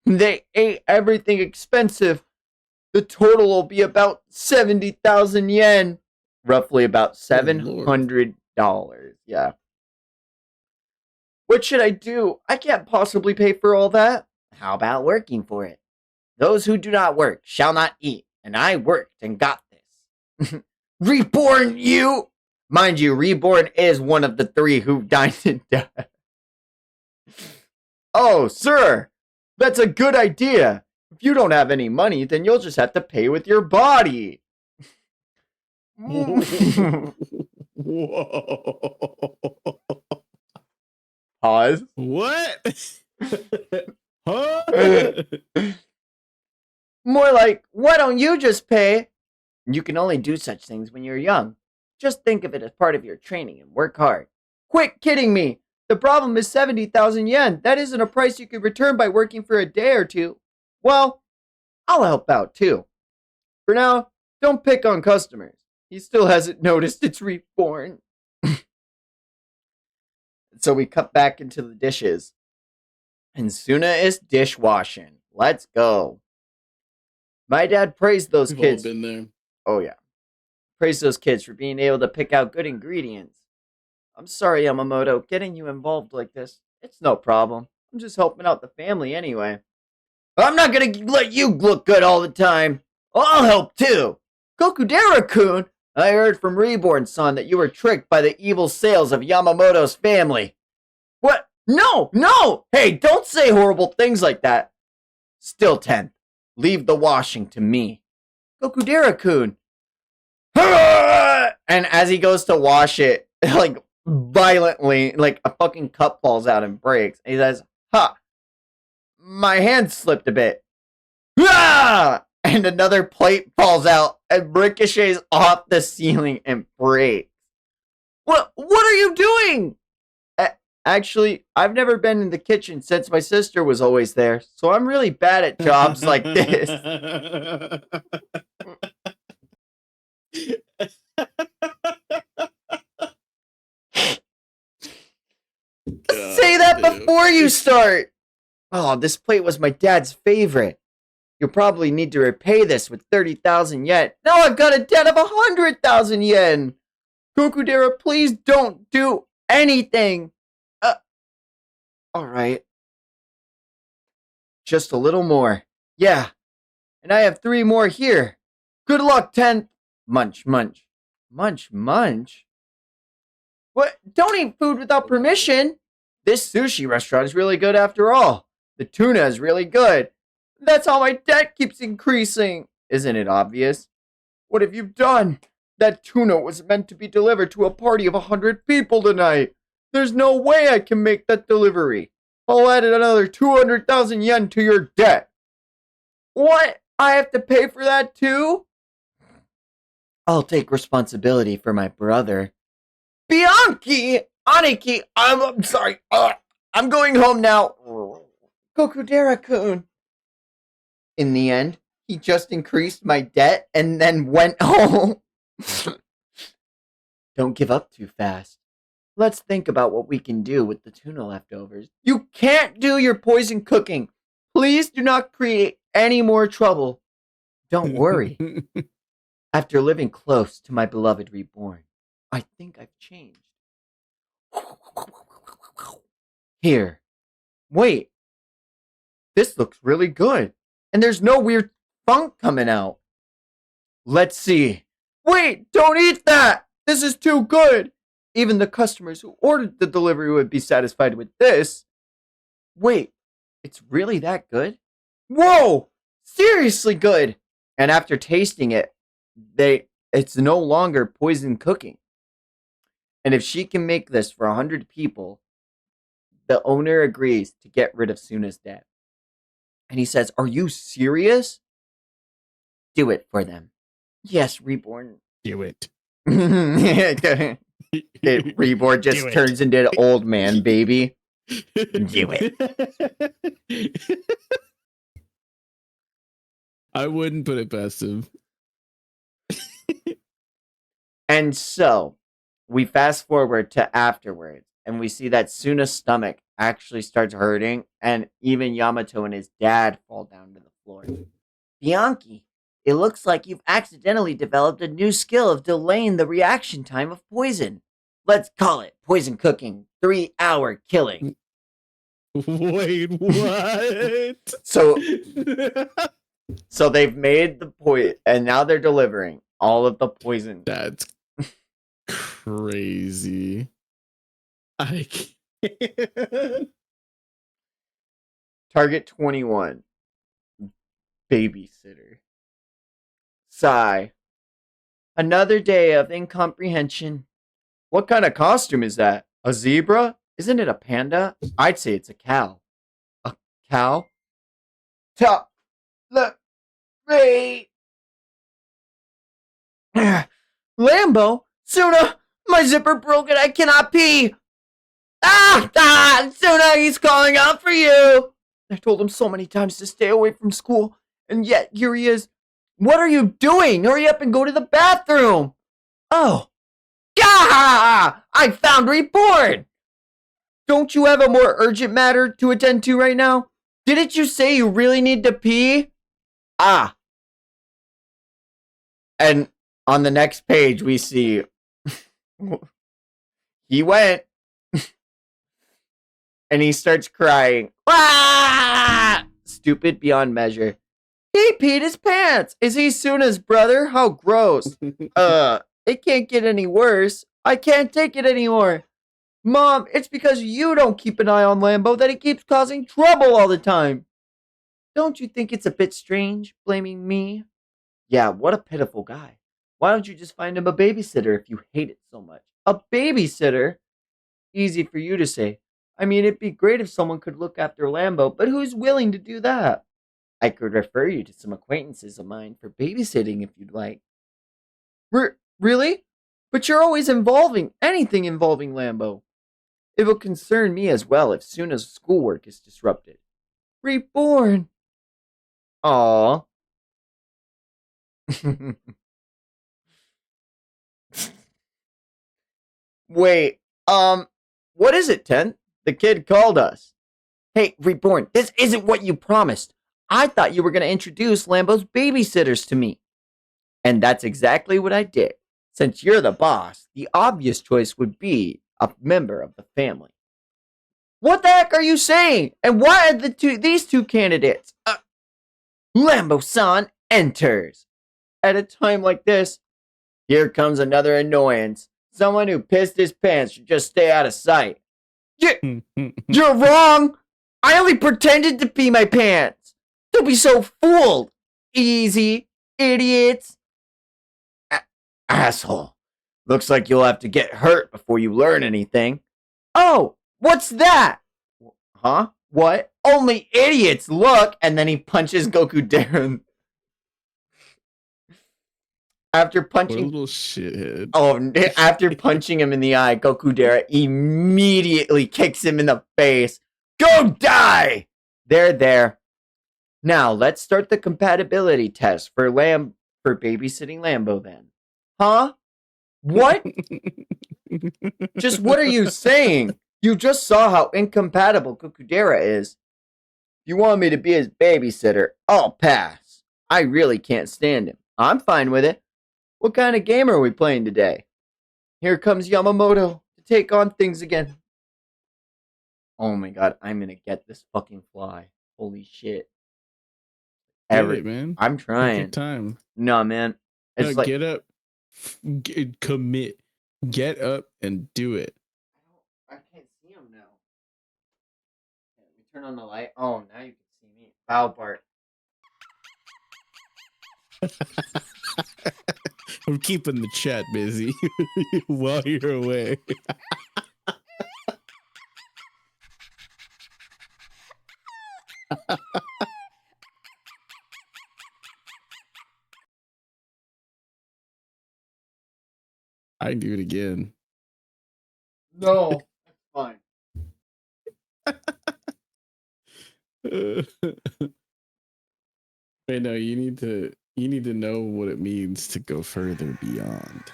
They ate everything expensive. The total will be about 70,000 yen. Roughly about $700. Yeah. What should I do? I can't possibly pay for all that. How about working for it? Those who do not work shall not eat. And I worked and got this. Reborn, you! Mind you, Reborn is one of the three who dined and died. Oh, sir! That's a good idea. If you don't have any money, then you'll just have to pay with your body. Whoa. Pause. What? Huh? More like, why don't you just pay? You can only do such things when you're young. Just think of it as part of your training and work hard. Quit kidding me. The problem is 70,000 yen. That isn't a price you could return by working for a day or two. Well, I'll help out too. For now, don't pick on customers. He still hasn't noticed it's Reborn. So we cut back into the dishes. And Suna is dishwashing. Let's go. My dad praised those We've kids. all been there. Oh, yeah. Praised those kids for being able to pick out good ingredients. I'm sorry, Yamamoto, getting you involved like this. It's no problem. I'm just helping out the family anyway. I'm not gonna let you look good all the time. I'll help too. Kokudera-kun, I heard from Reborn-san that you were tricked by the evil sales of Yamamoto's family. What? No! Hey, don't say horrible things like that. Still 10th. Leave the washing to me. Kokudera-kun. And as he goes to wash it, like, violently, like, a fucking cup falls out and breaks. And he says, my hand slipped a bit. And another plate falls out and ricochets off the ceiling and breaks. What are you doing? Actually, I've never been in the kitchen since my sister was always there, so I'm really bad at jobs like this. Say that before you start! Oh, this plate was my dad's favorite. You'll probably need to repay this with 30,000 yen. Now I've got a debt of 100,000 yen! Kokudera, please don't do anything! Alright. Just a little more. Yeah. And I have 3 more here. Good luck, 10th. Munch, munch. Munch, munch? What? Don't eat food without permission! This sushi restaurant is really good after all. The tuna is really good. That's how my debt keeps increasing. Isn't it obvious? What have you done? That tuna was meant to be delivered to a party of 100 people tonight. There's no way I can make that delivery. I'll add another 200,000 yen to your debt. What? I have to pay for that too? I'll take responsibility for my brother. Bianchi! Aniki! I'm sorry. I'm going home now. Kokudera-kun. In the end, he just increased my debt and then went home. Don't give up too fast. Let's think about what we can do with the tuna leftovers. You can't do your poison cooking. Please do not create any more trouble. Don't worry. After living close to my beloved Reborn, I think I've changed. Here. Wait. This looks really good. And there's no weird funk coming out. Let's see. Wait, don't eat that! This is too good! Even the customers who ordered the delivery would be satisfied with this. Wait, it's really that good? Whoa! Seriously good! And after tasting it, it's no longer poison cooking. And if she can make this for 100 people, the owner agrees to get rid of Suna's debt. And he says, "Are you serious? Do it for them." Yes, Reborn. Do it. Reborn just Do it. turns into an old man, baby. Do it. I wouldn't put it past him. And so, we fast forward to afterwards, and we see that Suna's stomach actually starts hurting, and even Yamato and his dad fall down to the floor. Bianchi, it looks like you've accidentally developed a new skill of delaying the reaction time of poison. Let's call it poison cooking, 3-hour killing. Wait, what? So they've made the poison, and now they're delivering all of the poison. That's crazy. I can't. Target 21. Babysitter. Sigh. Another day of incomprehension. What kind of costume is that? A zebra? Isn't it a panda? I'd say it's a cow. A cow? Me. Lambo? Suna! My zipper broke and I cannot pee! Suna, he's calling out for you! I told him so many times to stay away from school, and yet here he is. What are you doing? Hurry up and go to the bathroom! Oh. Gah! I found Reborn! Don't you have a more urgent matter to attend to right now? Didn't you say you really need to pee? And on the next page, we see he went and he starts crying. Stupid beyond measure. He peed his pants. Is he Suna's brother? How gross. It can't get any worse. I can't take it anymore. Mom, it's because you don't keep an eye on Lambo that he keeps causing trouble all the time. Don't you think it's a bit strange, blaming me? Yeah, what a pitiful guy. Why don't you just find him a babysitter if you hate it so much? A babysitter? Easy for you to say. I mean, it'd be great if someone could look after Lambo, but who's willing to do that? I could refer you to some acquaintances of mine for babysitting if you'd like. Really? But you're always anything involving Lambo. It will concern me as well if soon as schoolwork is disrupted. Reborn. Aww. Wait, what is it, 10? The kid called us. Hey, Reborn, this isn't what you promised. I thought you were going to introduce Lambo's babysitters to me. And that's exactly what I did. Since you're the boss, the obvious choice would be a member of the family. What the heck are you saying? And why are these two candidates? Lambo-san enters. At a time like this, here comes another annoyance. Someone who pissed his pants should just stay out of sight. You're wrong! I only pretended to pee my pants! Don't be so fooled! Easy, idiots! Asshole. Looks like you'll have to get hurt before you learn anything. Oh, what's that? Huh? What? Only idiots look! And then he punches Goku Darren. After punching... What a little shithead. Oh, after punching him in the eye, Goku Dara immediately kicks him in the face. Go die! There. Now, let's start the compatibility test for babysitting Lambo then. Huh? What? Just what are you saying? You just saw how incompatible Goku Dara is. If you want me to be his babysitter, I'll pass. I really can't stand him. I'm fine with it. What kind of game are we playing today? Here comes Yamamoto to take on things again. Oh my god, I'm gonna get this fucking fly. Holy shit. Get it, man. I'm trying. Take your time. No, man. It's No, like, get up. Commit. Get up and do it. I can't see him now. Let me turn on the light. Oh, now you can see me. Bow Bart. I'm keeping the chat busy while you're away. I can do it again. No, that's fine. Wait, no, you need to know what it means to go further beyond.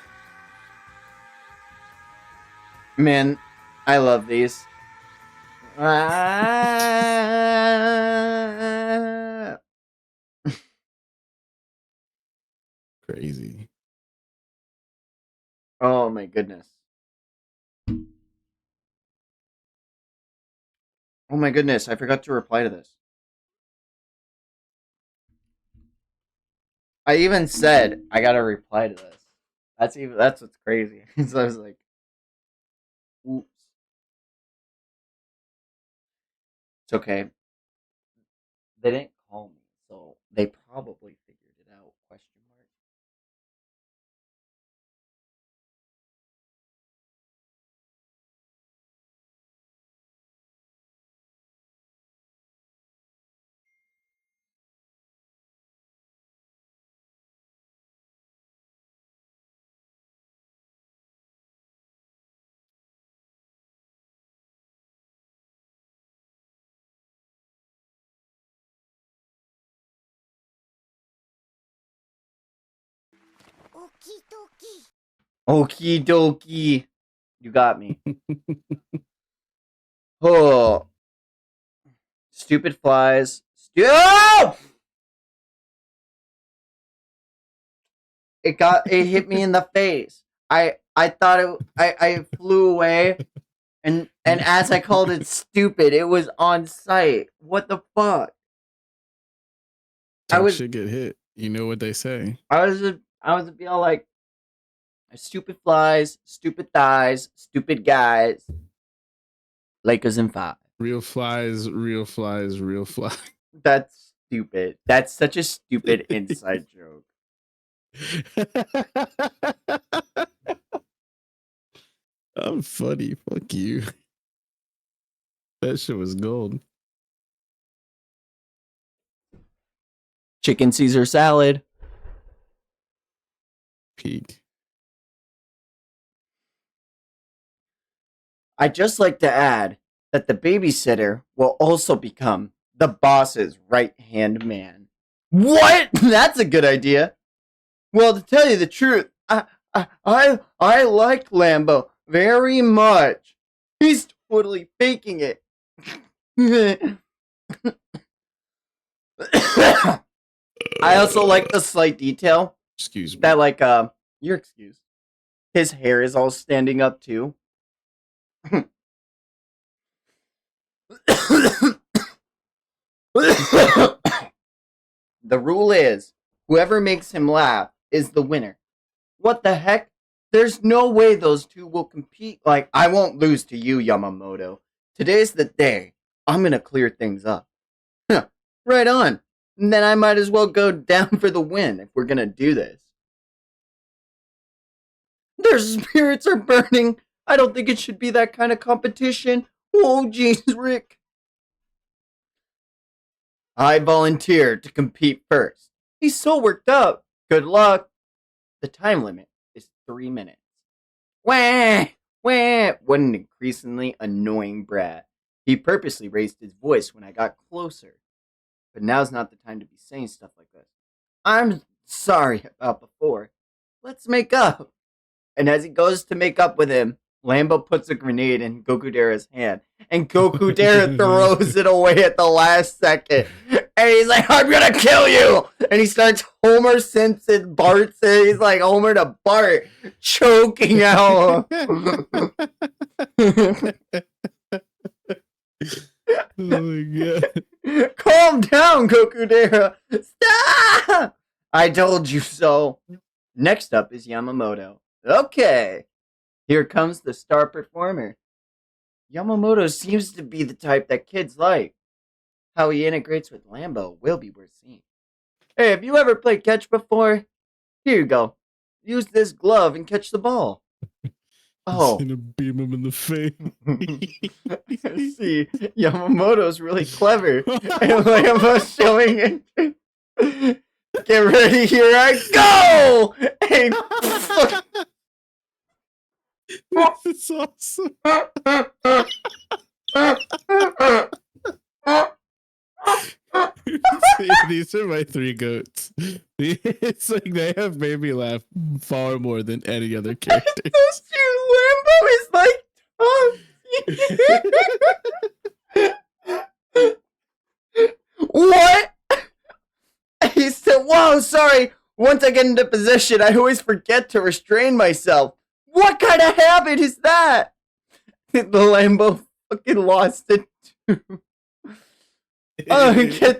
Man, I love these. Crazy. Oh my goodness. Oh my goodness, I forgot to reply to this. I even said I gotta reply to this. That's what's crazy. So I was like, oops. It's okay. They didn't call me, so they probably figured it out. Question mark. Okie dokie. You got me. Oh. Stupid flies. Oh! It hit me in the face. I thought I flew away, and as I called it stupid, it was on sight. What the fuck? Talk shit, get hit. You know what they say. I was be all like, stupid flies, stupid thighs, stupid guys. Lakers in 5. Real flies, real flies, real flies. That's stupid. That's such a stupid inside joke. I'm funny. Fuck you. That shit was gold. Chicken Caesar salad. Peak. I'd just like to add that the babysitter will also become the boss's right-hand man. What? That's a good idea. Well, to tell you the truth, I like Lambo very much. He's totally faking it. I also like the slight detail Excuse me. that, like, you're excused. His hair is all standing up too. The rule is, whoever makes him laugh is the winner. What the heck? There's no way those two will compete. Like, I won't lose to you, Yamamoto. Today's the day. I'm gonna clear things up. Right on. And then I might as well go down for the win if we're gonna do this. Their spirits are burning. I don't think it should be that kind of competition. Oh, jeez, Rick. I volunteer to compete first. He's so worked up. Good luck. The time limit is 3 minutes. Wah! Wah! What an increasingly annoying brat. He purposely raised his voice when I got closer. But now's not the time to be saying stuff like this. I'm sorry about before. Let's make up. And as he goes to make up with him, Lambo puts a grenade in Gokudera's hand, and Gokudera throws it away at the last second. And he's like, I'm gonna kill you! And he starts Homer Simpson Bart. He's like Homer to Bart, choking out. Oh my god. Calm down, Gokudera. Stop! I told you so. Next up is Yamamoto. Okay. Here comes the star performer. Yamamoto seems to be the type that kids like. How he integrates with Lambo will be worth seeing. Hey, have you ever played catch before? Here you go. Use this glove and catch the ball. Oh. He's gonna beam him in the face. See, Yamamoto's really clever. And Lambo's showing it. Get ready, here I go! And It's awesome. These are my three goats. It's like they have made me laugh far more than any other character. That's true. Lambo is like, what? He said, whoa, sorry. Once I get into position, I always forget to restrain myself. What kind of habit is that? The Lambo fucking lost it too. Oh, to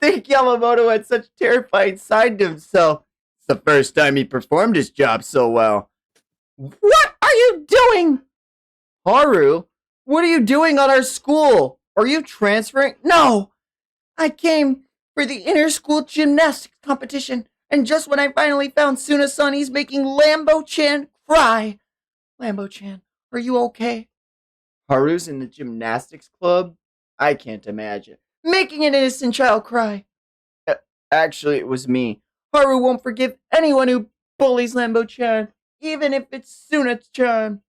think Yamamoto had such terrifying side to himself. It's the first time he performed his job so well. What are you doing? Haru, what are you doing on our school? Are you transferring? No! I came for the inter-school gymnastics competition, and just when I finally found Suna-san, he's making Lambo-chan cry. Lambo-chan, are you okay? Haru's in the gymnastics club? I can't imagine. Making an innocent child cry. Actually, it was me. Haru won't forgive anyone who bullies Lambo-chan, even if it's Suna-chan.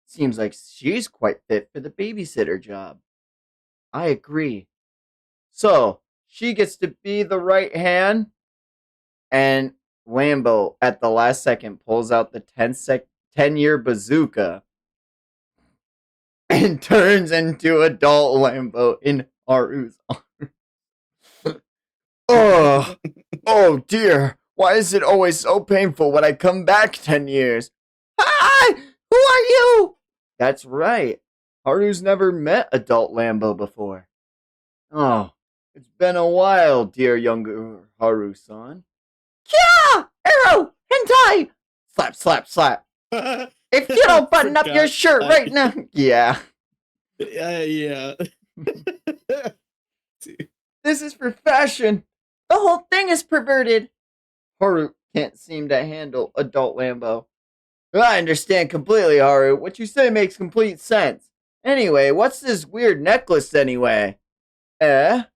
Seems like she's quite fit for the babysitter job. I agree. So, she gets to be the right hand, and Lambo, at the last second, pulls out the 10-year bazooka and turns into adult Lambo in Haru's arms. Oh dear. Why is it always so painful when I come back 10 years? Hi! Who are you? That's right. Haru's never met adult Lambo before. Oh, it's been a while, dear younger Haru-san. Kya! Arrow! Hentai! Slap, slap, slap. If you don't button up your shirt right now. Yeah. Yeah. This is for fashion. The whole thing is perverted. Haru can't seem to handle adult Lambo. I understand completely, Haru. What you say makes complete sense. Anyway, what's this weird necklace anyway? A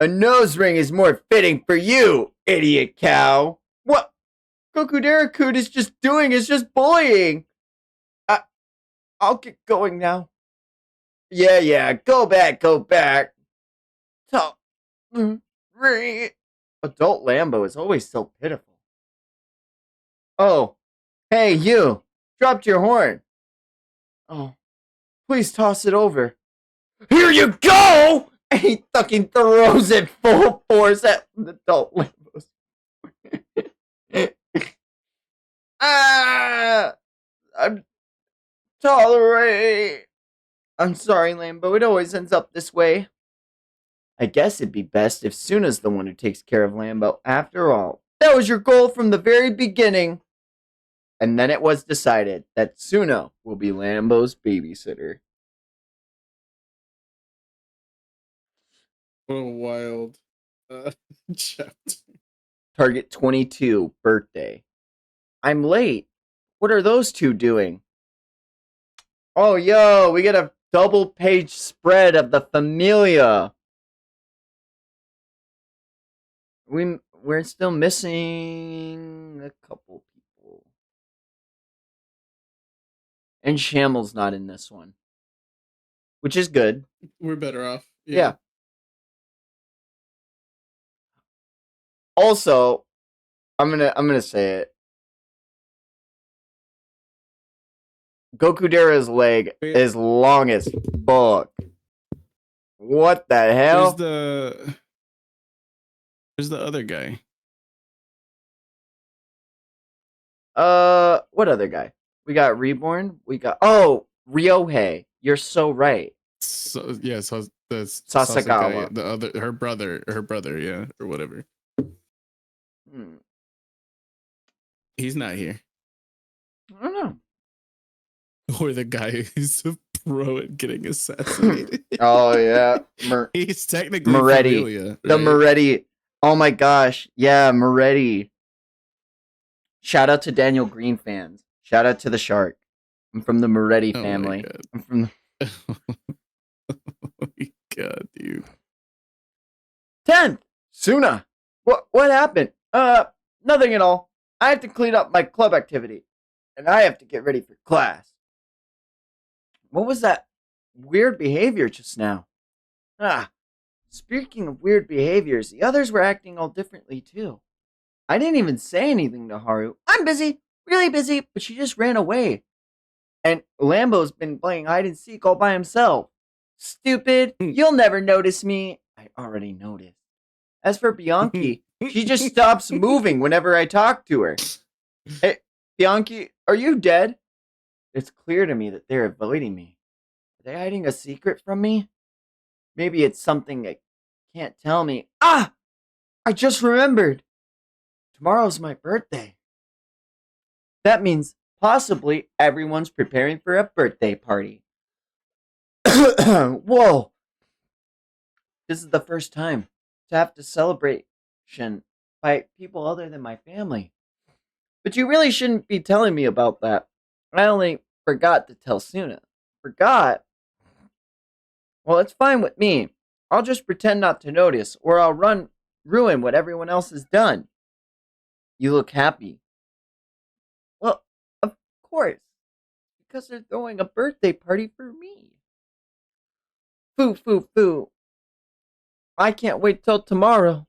nose ring is more fitting for you, idiot cow. What Kokudera-kun is just doing is just bullying. I'll get going now. Yeah, go back. Tell me. Adult Lambo is always so pitiful. Oh, hey, you. Dropped your horn. Oh, please toss it over. Here you go! And he fucking throws it full force at the adult Lambos. I'm tolerate. I'm sorry, Lambo. It always ends up this way. I guess it'd be best if Suna's the one who takes care of Lambo. After all, that was your goal from the very beginning. And then it was decided that Suna will be Lambo's babysitter. What a wild chapter. Target 22, birthday. I'm late. What are those two doing? Oh, yo, we get a double page spread of the Familia. We're still missing a couple people. And Shamel's not in this one, which is good. We're better off. Yeah. Also, I'm gonna say it. Gokudera's leg is long as fuck. What the hell? Where's the other guy? What other guy? We got Reborn. We got Ryohei. You're so right. So yeah, so that's Sasagawa. the other her brother, yeah, or whatever. He's not here. I don't know. Or the guy who's a pro at getting assassinated. Oh yeah, he's technically Moretti. Familia, right? The Moretti. Oh my gosh, yeah, Moretti. Shout out to Daniel Green fans. Shout out to the Shark. I'm from the Moretti family. I'm from. Oh my god, dude. 10th, Suna. What happened? Nothing at all. I have to clean up my club activity, and I have to get ready for class. What was that weird behavior just now? Speaking of weird behaviors, the others were acting all differently too. I didn't even say anything to Haru. I'm busy, really busy, but she just ran away. And Lambo's been playing hide and seek all by himself. Stupid, you'll never notice me. I already noticed. As for Bianchi, she just stops moving whenever I talk to her. Hey, Bianchi, are you dead? It's clear to me that they're avoiding me. Are they hiding a secret from me? Maybe it's something they can't tell me. I just remembered. Tomorrow's my birthday. That means possibly everyone's preparing for a birthday party. Whoa. This is the first time to have to celebration by people other than my family. But you really shouldn't be telling me about that. I only forgot to tell Suna. Forgot? Well, it's fine with me. I'll just pretend not to notice, or I'll ruin what everyone else has done. You look happy. Well, of course. Because they're throwing a birthday party for me. Foo. I can't wait till tomorrow.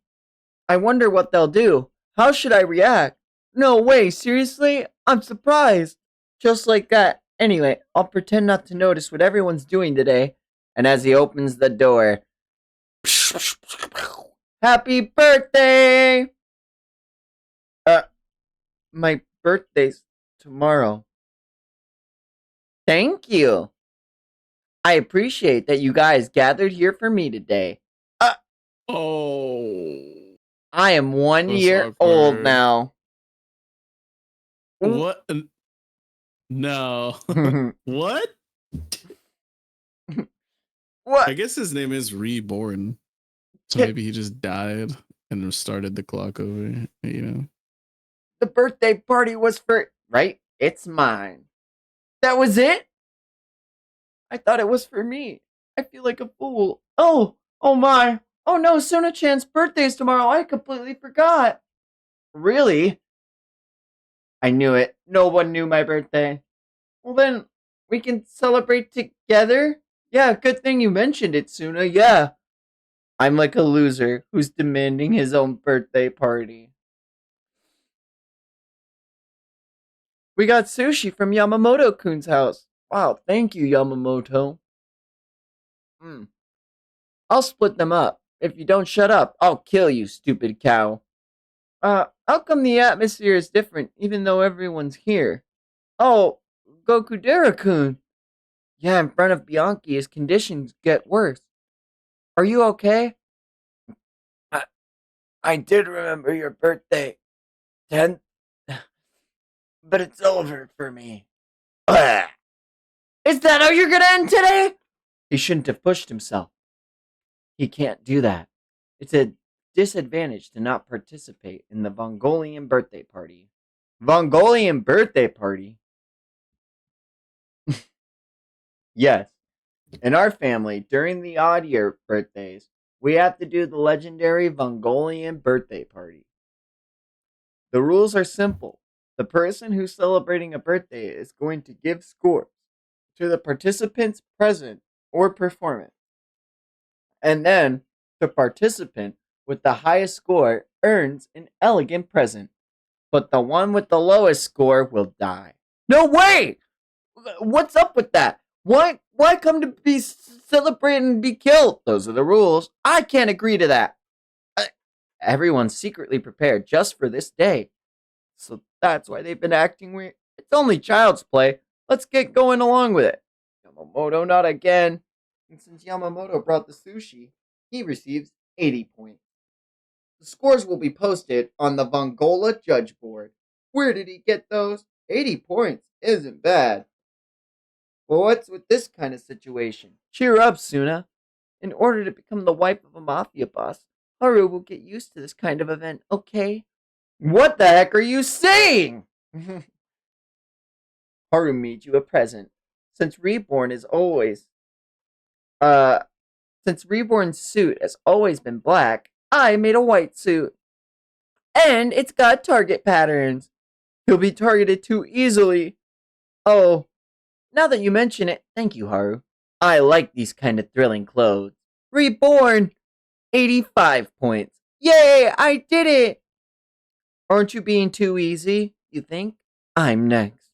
I wonder what they'll do. How should I react? No way, seriously? I'm surprised. Just like that. Anyway, I'll pretend not to notice what everyone's doing today. And as he opens the door, happy birthday! My birthday's tomorrow. Thank you. I appreciate that you guys gathered here for me today. Oh. I am 1 That's year old awkward. now. What? No. What? What? I guess his name is Reborn. So Yeah. maybe he just died and started the clock over, you know? The birthday party was for... Right? It's mine. That was it? I thought it was for me. I feel like a fool. Oh my. Oh no, Suna-chan's birthday's tomorrow. I completely forgot. Really? I knew it. No one knew my birthday. Well then, We can celebrate together? Yeah, good thing you mentioned it, Suna. Yeah. I'm like a loser who's demanding his own birthday party. We got sushi from Yamamoto-kun's house. Wow, thank you, Yamamoto. I'll split them up. If you don't shut up, I'll kill you, stupid cow. How come the atmosphere is different even though everyone's here? Oh, Gokudera-kun. Yeah, in front of Bianchi, his conditions get worse. Are you okay? I did remember your birthday. 10th? But it's over for me. Is that how you're gonna end today? He shouldn't have pushed himself. He can't do that. It's a disadvantage to not participate in the Mongolian birthday party. Mongolian birthday party? Yes. In our family, during the odd year birthdays, we have to do the legendary Mongolian birthday party. The rules are simple. The person who's celebrating a birthday is going to give scores to the participants present or performance. And then the participant with the highest score earns an elegant present. But the one with the lowest score will die. No way! What's up with that? Why come to be celebrated and be killed? Those are the rules. I can't agree to that. Everyone's secretly prepared just for this day. So that's why they've been acting weird. It's only child's play. Let's get going along with it. Yamamoto, not again. And since Yamamoto brought the sushi, he receives 80 points. The scores will be posted on the Vongola judge board. Where did he get those? 80 points isn't bad. Well, what's with this kind of situation? Cheer up, Suna. In order to become the wife of a mafia boss, Haru will get used to this kind of event, okay? What the heck are you saying? Haru made you a present. Since Reborn's suit has always been black, I made a white suit. And it's got target patterns. He'll be targeted too easily. Oh, now that you mention it, thank you, Haru. I like these kind of thrilling clothes. Reborn! 85 points. Yay, I did it! Aren't you being too easy, you think? I'm next.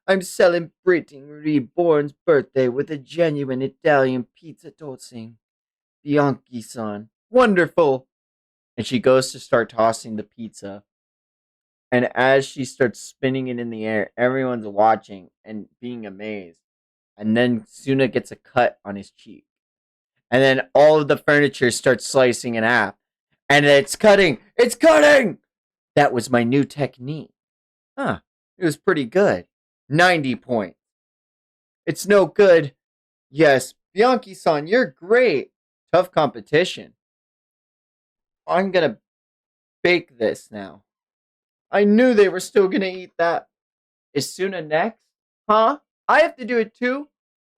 I'm celebrating Reborn's birthday with a genuine Italian pizza tossing. Bianchi-san. Wonderful! And she goes to start tossing the pizza. And as she starts spinning it in the air, everyone's watching and being amazed. And then Suna gets a cut on his cheek. And then all of the furniture starts slicing in half. And it's cutting! It's cutting! That was my new technique. Huh, it was pretty good. 90 points. It's no good. Yes, Bianchi-san, you're great. Tough competition. I'm gonna bake this now. I knew they were still gonna eat that. Is Suna next? Huh? I have to do it too?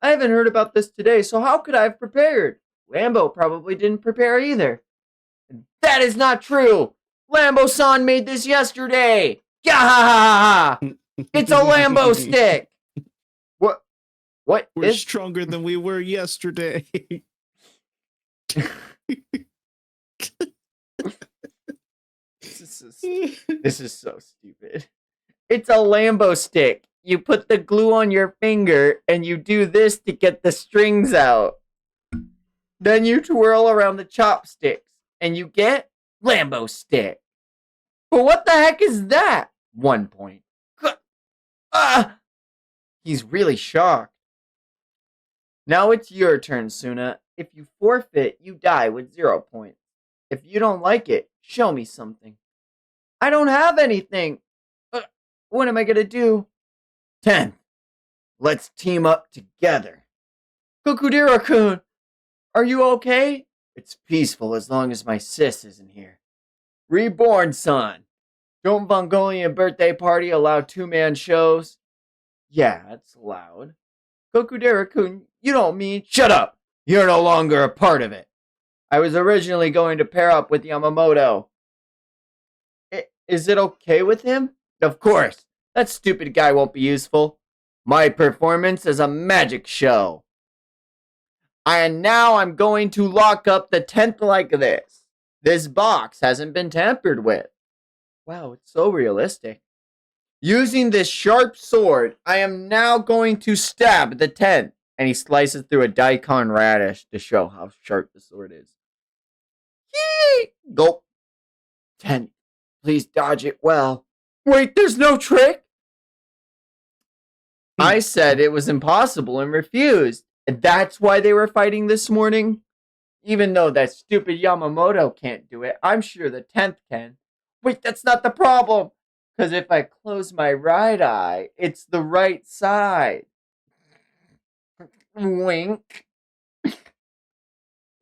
I haven't heard about this today, so how could I have prepared? Lambo probably didn't prepare either. That is not true! Lambo-san made this yesterday! Yahahaha! It's a Lambo stick! What? We're stronger than we were yesterday. This is so stupid. It's a Lambo stick. You put the glue on your finger and you do this to get the strings out. Then you twirl around the chopsticks and you get Lambo stick. But what the heck is that? 1 point. He's really shocked. Now it's your turn, Suna. If you forfeit, you die with 0 points. If you don't like it, show me something. I don't have anything. What am I gonna do? 10th. Let's team up together. Kokudera-kun, are you okay? It's peaceful as long as my sis isn't here. Reborn, son. Don't Mongolian birthday party allow two-man shows? Yeah, it's allowed. Kokudera-kun, you don't mean... Shut up! You're no longer a part of it. I was originally going to pair up with Yamamoto. Is it okay with him? Of course. That stupid guy won't be useful. My performance is a magic show. And now I'm going to lock up the 10th like this. This box hasn't been tampered with. Wow, it's so realistic. Using this sharp sword, I am now going to stab the 10th. And he slices through a daikon radish to show how sharp the sword is. Yee! Gulp. 10th, please dodge it well. Wait, there's no trick? I said it was impossible and refused. And that's why they were fighting this morning? Even though that stupid Yamamoto can't do it, I'm sure the 10th can. Wait, that's not the problem. Because if I close my right eye, it's the right side. Wink.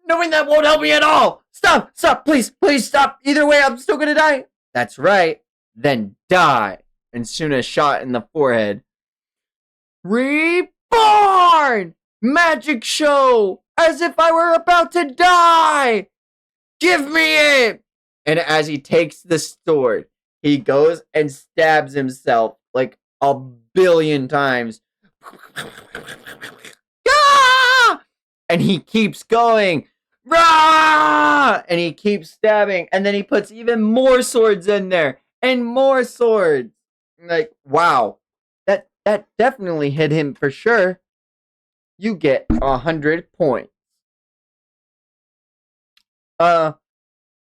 Knowing that won't help me at all. Stop, please stop. Either way, I'm still gonna die. That's right. Then die. And Suna shot in the forehead. Reborn! Magic show! As if I were about to die! Give me it! And as he takes the sword, he goes and stabs himself like a billion times. Ah! And he keeps going. Rah! And he keeps stabbing. And then he puts even more swords in there. And more swords. Like, wow. That definitely hit him for sure. You get 100 points. Ow,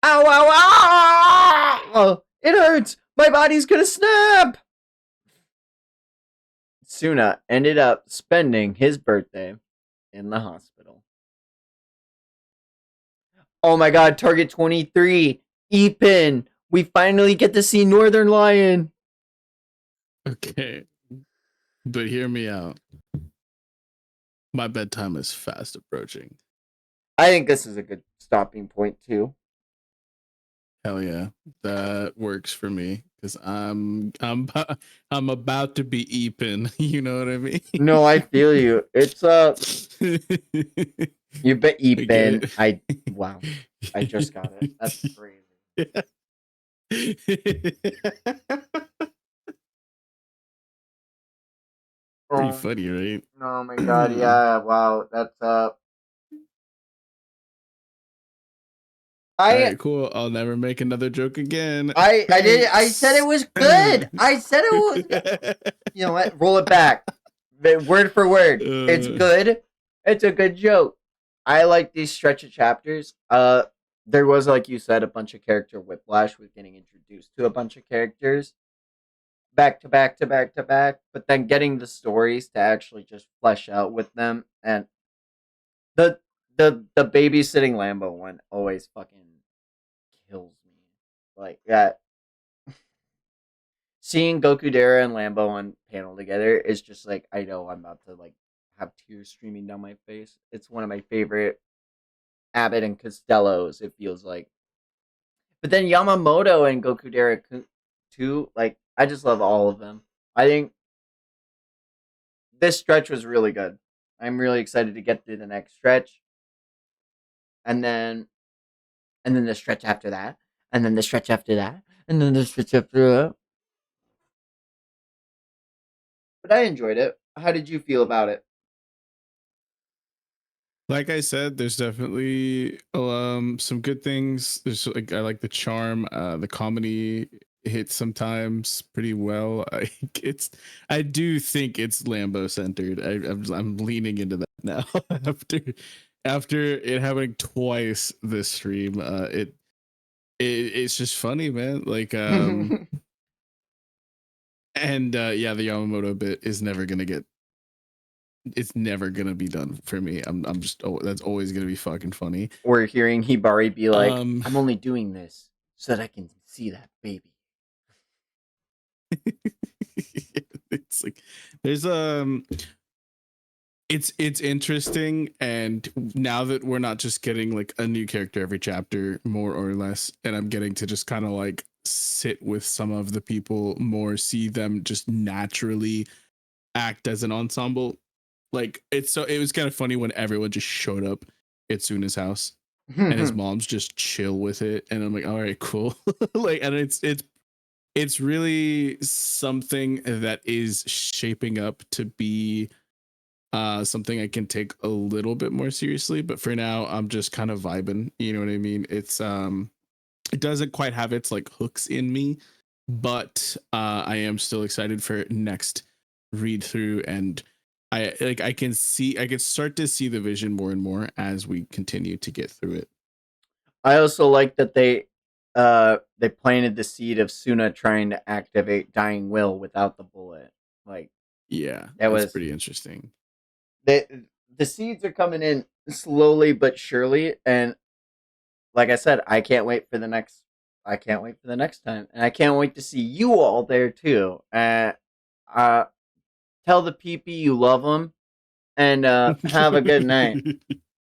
ow, ow! It hurts! My body's gonna snap! Suna ended up spending his birthday in the hospital. Oh my god, Target 23, Epin! We finally get to see Northern Lion! Okay. But hear me out. My bedtime is fast approaching. I think this is a good stopping point too. Hell yeah, that works for me because I'm about to be Epin. You know what I mean? No, I feel you. It's you bet Epin. Wow. I just got it. That's crazy. Pretty funny, right? Oh my god, yeah, wow, that's Alright, cool. I'll never make another joke again. I did. I said it was good. I said it was. You know what? Roll it back. Word for word. It's good. It's a good joke. I like these stretch of chapters. There was, like you said, a bunch of character whiplash with getting introduced to a bunch of characters back to back to back to back, but then getting the stories to actually just flesh out with them, and the babysitting Lambo one always fucking kills me. Like that. Seeing Goku Dara and Lambo on panel together is just like, I know I'm about to like have tears streaming down my face. It's one of my favorite Abbott and Costellos, it feels like. But then Yamamoto and Goku Dara too, like, I just love all of them. I think this stretch was really good. I'm really excited to get through the next stretch. And then the stretch after that. And then the stretch after that. And then the stretch after that. But I enjoyed it. How did you feel about it? Like I said, there's definitely some good things. There's like I like the charm, the comedy hits sometimes pretty well. I do think it's Lambo centered. I'm leaning into that now after it happening twice this stream. It's just funny, man. Like and yeah, the Yamamoto bit is never gonna get. It's never gonna be done for me. I'm just that's always gonna be fucking funny. Or hearing Hibari be like, I'm only doing this so that I can see that baby. It's like there's it's interesting, and now that we're not just getting like a new character every chapter, more or less, and I'm getting to just kind of like sit with some of the people more, see them just naturally act as an ensemble. Like it was kind of funny when everyone just showed up at Suna's house and his mom's just chill with it, and I'm like, all right, cool. Like, and it's it's really something that is shaping up to be something I can take a little bit more seriously. But for now, I'm just kind of vibing. You know what I mean? It doesn't quite have its like hooks in me, but I am still excited for next read through, and I can start to see the vision more and more as we continue to get through it. I also like that they planted the seed of Suna trying to activate Dying Will without the bullet. Like Yeah, that that's was pretty interesting. the seeds are coming in slowly but surely, and like I said, I can't wait for the next time, and I can't wait to see you all there too. Uh, tell the PP you love them, and have a good night.